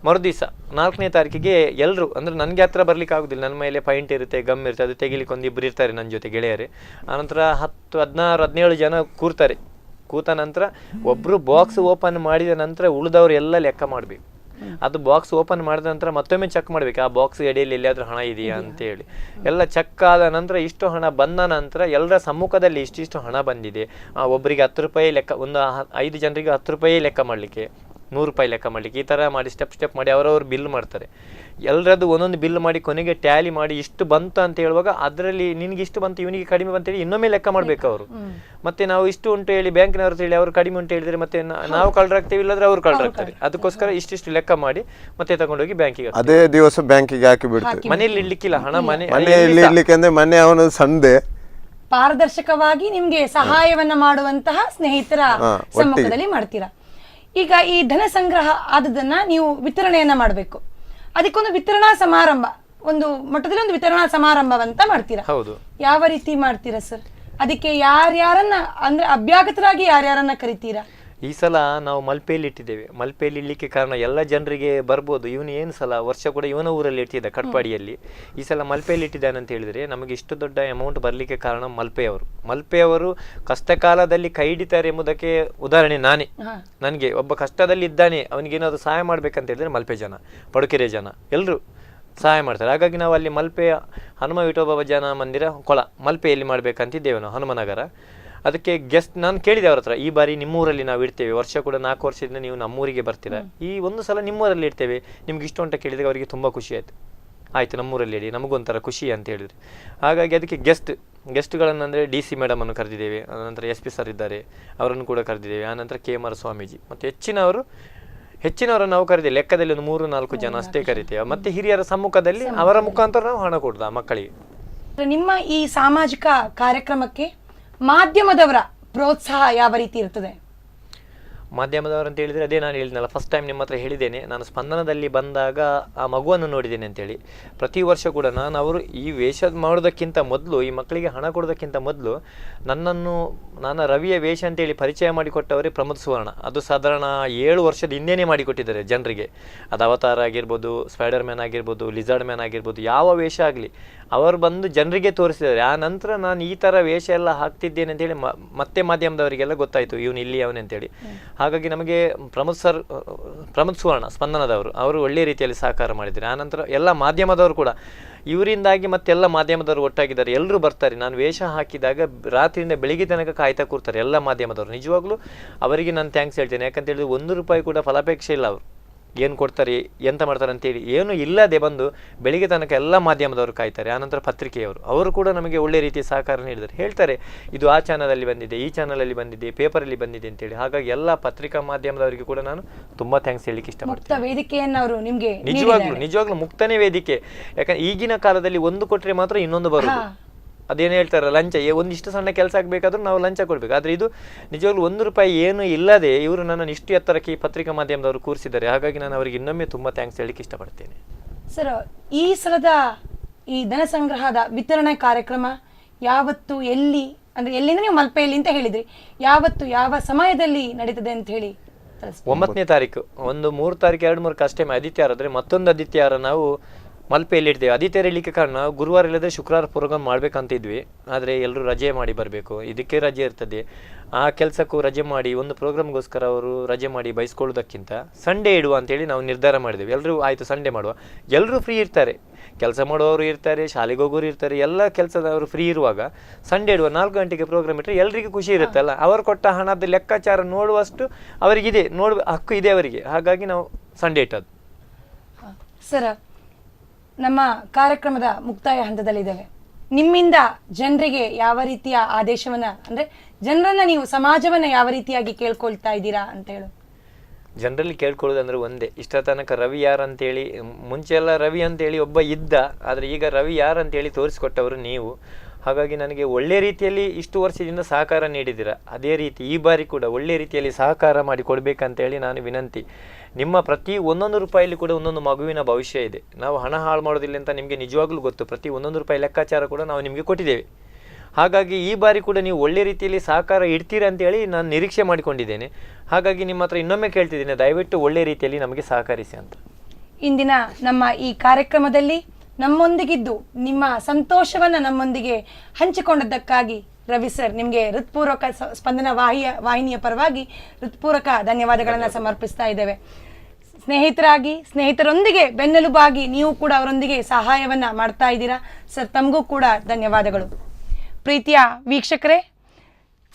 ಮರುದಿವಸ 4ನೇ ತಾರೀಕಿಗೆ ಎಲ್ಲರೂ, ಅಂದ್ರೆ ನನಗೆ ಹತ್ರ ಬರ್ಲಿಕ್ಕೆ ಆಗುದಿಲ್ಲ, ನನ್ನ ಮೇಲೆ ಪಾಯಿಂಟ್ ಇರುತ್ತೆ, ಗಮ್ ಇರುತ್ತೆ, ಅದು ತೆಗಿಲಿಕ್ಕೆ 1-2 ಇರ್ತಾರೆ ನನ್ನ ಜೊತೆ ಗೆಳೆಯರೇ. ಆನಂತರ 10, 16, 17 ಜನ ಕೂರ್ತಾರೆ. ಕೂತ ನಂತರ ಒಬ್ರು ಬಾಕ್ಸ್ ಓಪನ್ ಮಾಡಿದ ನಂತರ ಉಳಿದವರು ಎಲ್ಲ ಲೆಕ್ಕ ಮಾಡ್ಬೇಕು. ಅದು ಬಾಕ್ಸ್ ಓಪನ್ ಮಾಡಿದ ನಂತರ ಮತ್ತೊಮ್ಮೆ ಚೆಕ್ ಮಾಡ್ಬೇಕು, ಆ ಬಾಕ್ಸ್ ಎಡೆಯಲ್ಲಿ ಎಲ್ಲಿಯಾದ್ರೂ ಹಣ ಇದೆಯಾ ಅಂತ ಹೇಳಿ. ಎಲ್ಲ ಚೆಕ್ ಆದ ನಂತರ ಇಷ್ಟು ಹಣ ಬಂದ ನಂತರ ಎಲ್ಲರ ಸಮ್ಮುಖದಲ್ಲಿ ಇಷ್ಟಿಷ್ಟು ಹಣ ಬಂದಿದೆ. ಒಬ್ಬರಿಗೆ 10 ರೂಪಾಯಿ ಲೆಕ್ಕ, ಒಂದು 5 ಜನರಿಗೆ 10 ರೂಪಾಯಿ ಲೆಕ್ಕ ಮಾಡಲಿಕ್ಕೆ, 100 ರೂಪಾಯಿ ಲೆಕ್ಕ ಮಾಡಲಿಕ್ಕೆ, ಈ ಥರ ಮಾಡಿ ಸ್ಟೆಪ್ ಮಾಡಿ ಅವರವರು ಬಿಲ್ ಮಾಡ್ತಾರೆ. ಎಲ್ಲರದ್ದು ಒಂದೊಂದು ಬಿಲ್ ಮಾಡಿ ಕೊನೆಗೆ ಟ್ಯಾಲಿ ಮಾಡಿ ಇಷ್ಟು ಬಂತು ಅಂತ ಹೇಳುವಾಗ ಅದರಲ್ಲಿ ನಿನಗೆ ಇಷ್ಟು ಬಂತು, ಇವನಿಗೆ ಕಡಿಮೆ ಬಂತ ಹೇಳಿ ಇನ್ನೊಮ್ಮೆ ಲೆಕ್ಕ ಮಾಡಬೇಕು ಅವರು. ಮತ್ತೆ ನಾವು ಇಷ್ಟು ಉಂಟು ಹೇಳಿ ಬ್ಯಾಂಕಿನವ್ರು ಹೇಳಿ ಅವರು ಕಡಿಮೆ ಉಂಟು ಹೇಳಿದ್ರೆ ಮತ್ತೆ ನಾವು ಕಳ್ಳರಾಗ್ತೇವೆ, ಇಲ್ಲದ್ರೆ ಅವರು ಕಳ್ಳರಾಗ್ತಾರೆ. ಅದಕ್ಕೋಸ್ಕರ ಇಷ್ಟಿಷ್ಟು ಲೆಕ್ಕ ಮಾಡಿ ಮತ್ತೆ ತಗೊಂಡೋಗಿ ಬ್ಯಾಂಕಿಗೆ, ಅದೇ ದಿವಸ ಬ್ಯಾಂಕಿಗೆ ಹಾಕಿ ಬಿಡ್ತಾರೆ. ಮನೆಯಲ್ಲಿ ಇಡ್ಲಿಕ್ಕಿಲ್ಲ ಹಣ, ಮನೆಯಲ್ಲಿ ಇಡ್ಲಿಕ್ಕೆ ಅಂದ್ರೆ ಮನೆ ಅವನು ಸಂದೆ ಪಾರದರ್ಶಕವಾಗಿ ನಿಮ್ಗೆ ಸಹಾಯವನ್ನ ಮಾಡುವಂತಹ ಸ್ನೇಹಿತರ ಸಮ್ಮುಖದಲ್ಲಿ ಮಾಡ್ತೀರಾ. ಈಗ ಈ ಧನ ಸಂಗ್ರಹ ಆದದನ್ನ ನೀವು ವಿತರಣೆಯನ್ನ ಮಾಡಬೇಕು. ಅದಕ್ಕೊಂದು ವಿತರಣಾ ಸಮಾರಂಭ, ಒಂದು ಮಟ್ಟದಲ್ಲಿ ಒಂದು ವಿತರಣಾ ಸಮಾರಂಭವಂತ ಮಾಡ್ತೀರಾ. ಹೌದು. ಯಾವ ರೀತಿ ಮಾಡ್ತೀರಾ ಸರ್? ಅದಕ್ಕೆ ಯಾರ್ಯಾರನ್ನ ಅಂದ್ರೆ ಅಭ್ಯಾಗತರಾಗಿ ಯಾರ್ಯಾರನ್ನ ಕರಿತೀರಾ? ಈ ಸಲ ನಾವು ಮಲ್ಪೆಯಲ್ಲಿ ಇಟ್ಟಿದ್ದೇವೆ. ಮಲ್ಪೆಯಲ್ಲಿ ಇಡ್ಲಿಕ್ಕೆ ಕಾರಣ ಎಲ್ಲ ಜನರಿಗೆ ಬರ್ಬೋದು, ಇವನು ಏನು ಸಲ ವರ್ಷ ಕೂಡ ಇವನ ಊರಲ್ಲಿ ಇಟ್ಟಿದ್ದ ಕಟ್ಪಾಡಿಯಲ್ಲಿ. ಈ ಸಲ ಮಲ್ಪೆಯಲ್ಲಿ ಇಟ್ಟಿದ್ದಾನೆ ಅಂತ ಹೇಳಿದ್ರೆ ನಮಗೆ ಇಷ್ಟು ದೊಡ್ಡ ಅಮೌಂಟ್ ಬರಲಿಕ್ಕೆ ಕಾರಣ ಮಲ್ಪೆಯವರು ಕಷ್ಟ ಕಾಲದಲ್ಲಿ ಕೈ ಹಿಡಿತಾರೆ ಎಂಬುದಕ್ಕೆ ಉದಾಹರಣೆ ನಾನೇ. ನನಗೆ ಒಬ್ಬ ಕಷ್ಟದಲ್ಲಿ ಇದ್ದಾನೆ, ಅವನಿಗೇನಾದ್ರು ಸಹಾಯ ಮಾಡ್ಬೇಕಂತ ಹೇಳಿದ್ರೆ ಮಲ್ಪೆ ಜನ, ಪಡುಕೆರೆ ಜನ ಎಲ್ಲರೂ ಸಹಾಯ ಮಾಡ್ತಾರೆ. ಹಾಗಾಗಿ ನಾವು ಅಲ್ಲಿ ಮಲ್ಪೆಯ ಹನುಮ ವಿಠೋಬ ಜನ ಮಂದಿರ ಕೊಳ ಮಲ್ಪೆಯಲ್ಲಿ ಮಾಡಬೇಕಂತಿದ್ದೇವೆ ನಾವು, ಹನುಮನಗರ. ಅದಕ್ಕೆ ಗೆಸ್ಟ್ ನಾನು ಕೇಳಿದೆ ಅವ್ರ ಹತ್ರ, ಈ ಬಾರಿ ನಿಮ್ಮೂರಲ್ಲಿ ನಾವು ಇಡ್ತೇವೆ, ವರ್ಷ ಕೂಡ 4 ವರ್ಷದಿಂದ ನೀವು ನಮ್ಮೂರಿಗೆ ಬರ್ತೀರಾ, ಈ ಒಂದು ಸಲ ನಿಮ್ಮೂರಲ್ಲಿ ಇಡ್ತೇವೆ, ನಿಮ್ಗೆ ಇಷ್ಟು ಅಂತ ಕೇಳಿದಾಗ ಅವರಿಗೆ ತುಂಬ ಖುಷಿ ಆಯಿತು. ಆಯಿತು ನಮ್ಮೂರಲ್ಲಿ ಇಡಿ, ನಮಗೊಂಥರ ಖುಷಿ ಅಂತ ಹೇಳಿದ್ರು. ಹಾಗಾಗಿ ಅದಕ್ಕೆ ಗೆಸ್ಟ್ಗಳನ್ನು ಅಂದರೆ DC ಮೇಡಮನ್ನು ಕರೆದಿದ್ದೇವೆ, ಆನಂತರ SP ಸರ್ ಇದ್ದಾರೆ, ಅವರನ್ನು ಕೂಡ ಕರೆದಿದ್ದೇವೆ, ಆನಂತರ KMR ಸ್ವಾಮೀಜಿ, ಮತ್ತು ಹೆಚ್ಚಿನವರು ನಾವು ಕರೆದಿದ್ದೇವೆ. ಲೆಕ್ಕದಲ್ಲಿ ಒಂದು 3-4 ಜನ ಅಷ್ಟೇ ಕರಿತೇವೆ. ಮತ್ತು ಹಿರಿಯರ ಸಮ್ಮುಖದಲ್ಲಿ ಅವರ ಮುಖಾಂತರ ನಾವು ಹಣ ಕೊಡ್ದ ಮಕ್ಕಳಿಗೆ. ನಿಮ್ಮ ಈ ಸಾಮಾಜಿಕ ಕಾರ್ಯಕ್ರಮಕ್ಕೆ ಮಾಧ್ಯಮದವರ ಪ್ರೋತ್ಸಾಹ ಯಾವ ರೀತಿ ಇರ್ತದೆ? ಮಾಧ್ಯಮದವರು ಅಂತ ಹೇಳಿದರೆ ಅದೇ ನಾನು ಹೇಳಿದ್ನಲ್ಲ, ಫಸ್ಟ್ ಟೈಮ್ ನಿಮ್ಮ ಹತ್ರ ಹೇಳಿದ್ದೇನೆ, ನಾನು ಸ್ಪಂದನದಲ್ಲಿ ಬಂದಾಗ ಆ ಮಗುವನ್ನು ನೋಡಿದ್ದೇನೆ ಅಂತೇಳಿ. ಪ್ರತಿ ವರ್ಷ ಕೂಡ ಅವರು ಈ ವೇಷ ಮಾಡೋದಕ್ಕಿಂತ ಮೊದಲು, ಈ ಮಕ್ಕಳಿಗೆ ಹಣ ಕೊಡೋದಕ್ಕಿಂತ ಮೊದಲು ನಾನು ರವಿಯ ವೇಷ ಅಂತೇಳಿ ಪರಿಚಯ ಮಾಡಿಕೊಟ್ಟವರೇ ಪ್ರಮೋದ್ ಸುವರ್ಣ. ಅದು ಸಾಧಾರಣ 7 ವರ್ಷದ ಹಿಂದೆಯೇ ಮಾಡಿಕೊಟ್ಟಿದ್ದಾರೆ ಜನರಿಗೆ. ಅದು ಅವತಾರ ಆಗಿರ್ಬೋದು, ಸ್ಪೈಡರ್ ಮ್ಯಾನ್ ಆಗಿರ್ಬೋದು, ಲಿಜಾರ್ಡ್ ಮ್ಯಾನ್ ಆಗಿರ್ಬೋದು, ಯಾವ ವೇಷ ಆಗಲಿ ಅವರು ಬಂದು ಜನರಿಗೆ ತೋರಿಸಿದ್ದಾರೆ. ಆ ನಂತರ ನಾನು ಈ ಥರ ವೇಷ ಎಲ್ಲ ಹಾಕ್ತಿದ್ದೇನೆ ಅಂತೇಳಿ ಮತ್ತೆ ಮಾಧ್ಯಮದವರಿಗೆಲ್ಲ ಗೊತ್ತಾಯಿತು, ಇವನು ಇಲ್ಲಿ ಅವನಂತೇಳಿ. ಹಾಗಾಗಿ ನಮಗೆ ಪ್ರಮೋದ್ ಸುವರ್ಣ ಸ್ಪಂದನದವರು ಅವರು ಒಳ್ಳೆ ರೀತಿಯಲ್ಲಿ ಸಹಕಾರ ಮಾಡಿದ್ದಾರೆ. ಆನಂತರ ಎಲ್ಲ ಮಾಧ್ಯಮದವರು ಕೂಡ ಇವರಿಂದಾಗಿ ಮತ್ತೆಲ್ಲ ಮಾಧ್ಯಮದವರು ಒಟ್ಟಾಗಿದ್ದಾರೆ, ಎಲ್ಲರೂ ಬರ್ತಾರೆ. ನಾನು ವೇಷ ಹಾಕಿದಾಗ ರಾತ್ರಿಯಿಂದ ಬೆಳಿಗ್ಗೆ ತನಕ ಕಾಯ್ತಾ ಕೂರ್ತಾರೆ ಎಲ್ಲ ಮಾಧ್ಯಮದವರು. ನಿಜವಾಗ್ಲೂ ಅವರಿಗೆ ನಾನು ಥ್ಯಾಂಕ್ಸ್ ಹೇಳ್ತೇನೆ. ಯಾಕಂತ ಹೇಳಿದ್ರೆ 1 ರೂಪಾಯಿ ಕೂಡ ಫಲಾಪೇಕ್ಷೆ ಇಲ್ಲ, ಅವರು ಏನು ಕೊಡ್ತಾರೆ ಎಂತ ಮಾಡ್ತಾರೆ ಅಂತೇಳಿ ಏನು ಇಲ್ಲದೆ ಬಂದು ಬೆಳಿಗ್ಗೆ ತನಕ ಎಲ್ಲ ಮಾಧ್ಯಮದವರು ಕಾಯ್ತಾರೆ. ಆನಂತರ ಪತ್ರಿಕೆಯವರು ಅವರು ಕೂಡ ನಮಗೆ ಒಳ್ಳೆ ರೀತಿಯ ಸಹಕಾರ ನೀಡಿದ್ದಾರೆ. ಹೇಳ್ತಾರೆ ಇದು ಆ ಚಾನಲಲ್ಲಿ ಬಂದಿದೆ, ಈ ಚಾನಲಲ್ಲಿ ಬಂದಿದೆ, ಪೇಪರಲ್ಲಿ ಬಂದಿದೆ ಅಂತೇಳಿ. ಹಾಗಾಗಿ ಎಲ್ಲ ಪತ್ರಿಕಾ ಮಾಧ್ಯಮದವರಿಗೆ ಕೂಡ ನಾನು ತುಂಬ ಥ್ಯಾಂಕ್ಸ್ ಹೇಳಲಿಕ್ಕೆ ಇಷ್ಟಪಡ್ತೀನಿ. ವೇದಿಕೆಯನ್ನು ಅವರು ನಿಮಗೆ ನಿಜವಾಗ್ಲೂ ಮುಕ್ತನೇ ವೇದಿಕೆ. ಯಾಕಂದ್ರೆ ಈಗಿನ ಕಾಲದಲ್ಲಿ ಒಂದು ಕೊಟ್ಟರೆ ಮಾತ್ರ ಇನ್ನೊಂದು ಬರುವುದು. ಅದೇನು ಹೇಳ್ತಾರೆ ಲಂಚ, ಒಂದಿಷ್ಟು ಸಣ್ಣ ಕೆಲಸ ಆಗಬೇಕಾದ್ರೂ ನಾವು ಲಂಚ ಕೊಡಬೇಕು. ಆದರೆ ಇದು ನಿಜವಾಗ್ಲೂ 1 ರೂಪಾಯಿ ಏನು ಇಲ್ಲದೆ ಇವರು ನನ್ನನ್ನು ಇಷ್ಟು ಎತ್ತರಕ್ಕೆ ಈ ಪತ್ರಿಕಾ ಮಾಧ್ಯಮದವರು ಕೂರಿಸಿದ್ದಾರೆ. ಹಾಗಾಗಿ ನಾನು ಅವರಿಗೆ ಇನ್ನೊಮ್ಮೆ ತುಂಬ ಥ್ಯಾಂಕ್ಸ್ ಹೇಳಲಿಕ್ಕೆ ಇಷ್ಟಪಡ್ತೇನೆ. ಸರ್, ಈ ಸಲದ ಈ ಧನ ಸಂಗ್ರಹದ ವಿತರಣೆ ಕಾರ್ಯಕ್ರಮ ಯಾವತ್ತು, ಎಲ್ಲಿ, ಅಂದ್ರೆ ಎಲ್ಲಿಂದ ನೀವು ಮಲ್ಪೆಯಲ್ಲಿ ಅಂತ ಹೇಳಿದ್ರಿ, ಯಾವತ್ತು ಯಾವ ಸಮಯದಲ್ಲಿ ನಡೀತದೆ ಅಂತ ಹೇಳಿ? 9ನೇ ತಾರೀಕು, ಒಂದು 3 ತಾರೀಕು 2-3 ಅಷ್ಟೇ ಆದಿತ್ಯವಾರ, ಆದರೆ ಮತ್ತೊಂದು ಆದಿತ್ಯವಾರ ನಾವು ಮಲ್ಪೆಯಲ್ಲಿ ಇಡ್ತೇವೆ. ಆದಿತ್ಯವಾರ ಇರಲಿಕ್ಕೆ ಕಾರಣ ಗುರುವಾರ ಇಲ್ಲದ್ರೆ ಶುಕ್ರವಾರ ಪ್ರೋಗ್ರಾಮ್ ಮಾಡ್ಬೇಕಂತಿದ್ವಿ, ಆದರೆ ಎಲ್ಲರೂ ರಜೆ ಮಾಡಿ ಬರಬೇಕು, ಇದಕ್ಕೆ ರಜೆ ಇರ್ತದೆ, ಆ ಕೆಲಸಕ್ಕೂ ರಜೆ ಮಾಡಿ ಒಂದು ಪ್ರೋಗ್ರಾಮ್ಗೋಸ್ಕರ ಅವರು ರಜೆ ಮಾಡಿ ಬಯಸ್ಕೊಳ್ಳೋದಕ್ಕಿಂತ ಸಂಡೇ ಇಡುವ ಅಂತೇಳಿ ನಾವು ನಿರ್ಧಾರ ಮಾಡಿದ್ದೇವೆ. ಎಲ್ಲರೂ ಆಯಿತು ಸಂಡೇ ಮಾಡುವ, ಎಲ್ಲರೂ ಫ್ರೀ ಇರ್ತಾರೆ, ಕೆಲಸ ಮಾಡುವವರು ಇರ್ತಾರೆ, ಶಾಲೆಗೆ ಹೋಗೋರು ಇರ್ತಾರೆ, ಎಲ್ಲ ಕೆಲಸದವರು ಫ್ರೀ ಇರುವಾಗ ಸಂಡೇ ಇಡುವ. 4 ಗಂಟೆಗೆ ಪ್ರೋಗ್ರಾಮ್ ಇಟ್ಟರೆ ಎಲ್ಲರಿಗೂ ಖುಷಿ ಇರುತ್ತಲ್ಲ. ಅವರು ಕೊಟ್ಟ ಹಣದ ಲೆಕ್ಕಾಚಾರ ನೋಡುವಷ್ಟು ಅವರಿಗಿದೆ, ನೋಡುವ ಹಕ್ಕು ಇದೆ ಅವರಿಗೆ. ಹಾಗಾಗಿ ನಾವು ಸಂಡೇ ಇಟ್ಟದ್ದು. ಸರ್, ನಮ್ಮ ಕಾರ್ಯಕ್ರಮದ ಮುಕ್ತಾಯ ಹಂತದಲ್ಲಿದ್ದೇವೆ. ನಿಮ್ಮಿಂದ ಜನರಿಗೆ ಯಾವ ರೀತಿಯ ಆದೇಶವನ್ನ, ಅಂದ್ರೆ ಜನರನ್ನ ನೀವು ಸಮಾಜವನ್ನ ಯಾವ ರೀತಿಯಾಗಿ ಕೇಳ್ಕೊಳ್ತಾ ಇದ್ದೀರಾ ಅಂತ ಹೇಳು? ಜನರಲ್ಲಿ ಕೇಳ್ಕೊಳ್ಳೋದಂದ್ರೆ ಒಂದೇ, ಇಷ್ಟ ತನಕ ರವಿ ಯಾರು ಅಂತೇಳಿ, ಮುಂಚೆ ಎಲ್ಲ ರವಿ ಅಂತೇಳಿ ಒಬ್ಬ ಇದ್ದ, ಆದರೆ ಈಗ ರವಿ ಯಾರು ಅಂತೇಳಿ ತೋರಿಸ್ಕೊಟ್ಟವರು ನೀವು. ಹಾಗಾಗಿ ನನಗೆ ಒಳ್ಳೆ ರೀತಿಯಲ್ಲಿ ಇಷ್ಟು ವರ್ಷದಿಂದ ಸಹಕಾರ ನೀಡಿದ್ದೀರ. ಅದೇ ರೀತಿ ಈ ಬಾರಿ ಕೂಡ ಒಳ್ಳೆ ರೀತಿಯಲ್ಲಿ ಸಹಕಾರ ಮಾಡಿ ಕೊಡಬೇಕಂತೇಳಿ ನಾನು ವಿನಂತಿ. ನಿಮ್ಮ ಪ್ರತಿ 1 ರೂಪಾಯಿಲಿ ಕೂಡ ಒಂದೊಂದು ಮಗುವಿನ ಭವಿಷ್ಯ ಇದೆ. ನಾವು ಹಣ ಹಾಳು ಮಾಡೋದಿಲ್ಲ ಅಂತ ನಿಮಗೆ ನಿಜವಾಗ್ಲೂ ಗೊತ್ತು. ಪ್ರತಿ 1 ರೂಪಾಯಿ ಲೆಕ್ಕಾಚಾರ ಕೂಡ ನಾವು ನಿಮಗೆ ಕೊಟ್ಟಿದ್ದೇವೆ. ಹಾಗಾಗಿ ಈ ಬಾರಿ ಕೂಡ ನೀವು ಒಳ್ಳೆ ರೀತಿಯಲ್ಲಿ ಸಹಕಾರ ಇಡ್ತೀರಾ ಅಂತೇಳಿ ನಾನು ನಿರೀಕ್ಷೆ ಮಾಡಿಕೊಂಡಿದ್ದೇನೆ. ಹಾಗಾಗಿ ನಿಮ್ಮ ಹತ್ರ ಇನ್ನೊಮ್ಮೆ ಕೇಳ್ತಿದ್ದೇನೆ, ದಯವಿಟ್ಟು ಒಳ್ಳೆ ರೀತಿಯಲ್ಲಿ ನಮಗೆ ಸಹಕರಿಸಿ ಅಂತ. ಇಂದಿನ ನಮ್ಮ ಈ ಕಾರ್ಯಕ್ರಮದಲ್ಲಿ ನಮ್ಮೊಂದಿಗಿದ್ದು ನಿಮ್ಮ ಸಂತೋಷವನ್ನ ನಮ್ಮೊಂದಿಗೆ ಹಂಚಿಕೊಂಡದ್ದಕ್ಕಾಗಿ ರವಿ ಸರ್, ನಿಮಗೆ ಹೃತ್ಪೂರ್ವಕ ಸ್ಪಂದನ ವಾಹಿನಿಯ ಪರವಾಗಿ ಹೃತ್ಪೂರ್ವಕ ಧನ್ಯವಾದಗಳನ್ನು ಸಮರ್ಪಿಸ್ತಾ ಇದ್ದೇವೆ. ಸ್ನೇಹಿತರೊಂದಿಗೆ ಬೆನ್ನೆಲುಬಾಗಿ ನೀವು ಕೂಡ ಅವರೊಂದಿಗೆ ಸಹಾಯವನ್ನ ಮಾಡ್ತಾ ಇದ್ದೀರಾ ಸರ್, ತಮಗೂ ಕೂಡ ಧನ್ಯವಾದಗಳು. ಪ್ರೀತಿಯ ವೀಕ್ಷಕರೇ,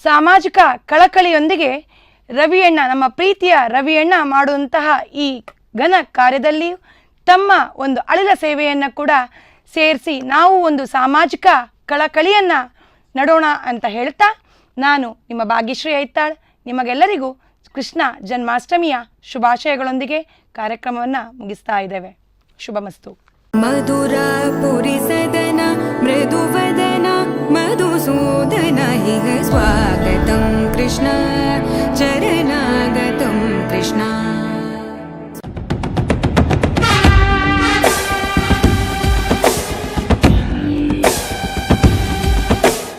ಸಾಮಾಜಿಕ ಕಳಕಳಿಯೊಂದಿಗೆ ರವಿಯಣ್ಣ, ನಮ್ಮ ಪ್ರೀತಿಯ ರವಿಯಣ್ಣ ಮಾಡುವಂತಹ ಈ ಘನ ಕಾರ್ಯದಲ್ಲಿ ತಮ್ಮ ಒಂದು ಅಳಿಲ ಸೇವೆಯನ್ನು ಕೂಡ ಸೇರಿಸಿ ನಾವು ಒಂದು ಸಾಮಾಜಿಕ ಕಳಕಳಿಯನ್ನು ನಡೋಣ ಅಂತ ಹೇಳ್ತಾ, ನಾನು ನಿಮ್ಮ ಭಾಗ್ಯಶ್ರೀ ಐತಾಳ್ ನಿಮಗೆಲ್ಲರಿಗೂ ಕೃಷ್ಣ ಜನ್ಮಾಷ್ಟಮಿಯ ಶುಭಾಶಯಗಳೊಂದಿಗೆ ಕಾರ್ಯಕ್ರಮವನ್ನು ಮುಗಿಸ್ತಾ ಇದ್ದೇವೆ. ಶುಭಮಸ್ತು. ಮಧುರಾಪುರಿ ಸದನ ಮೃದುವದನ ಮಧುಸೂದನ ಹಿಗ ಸ್ವಾಗತಂ ಕೃಷ್ಣ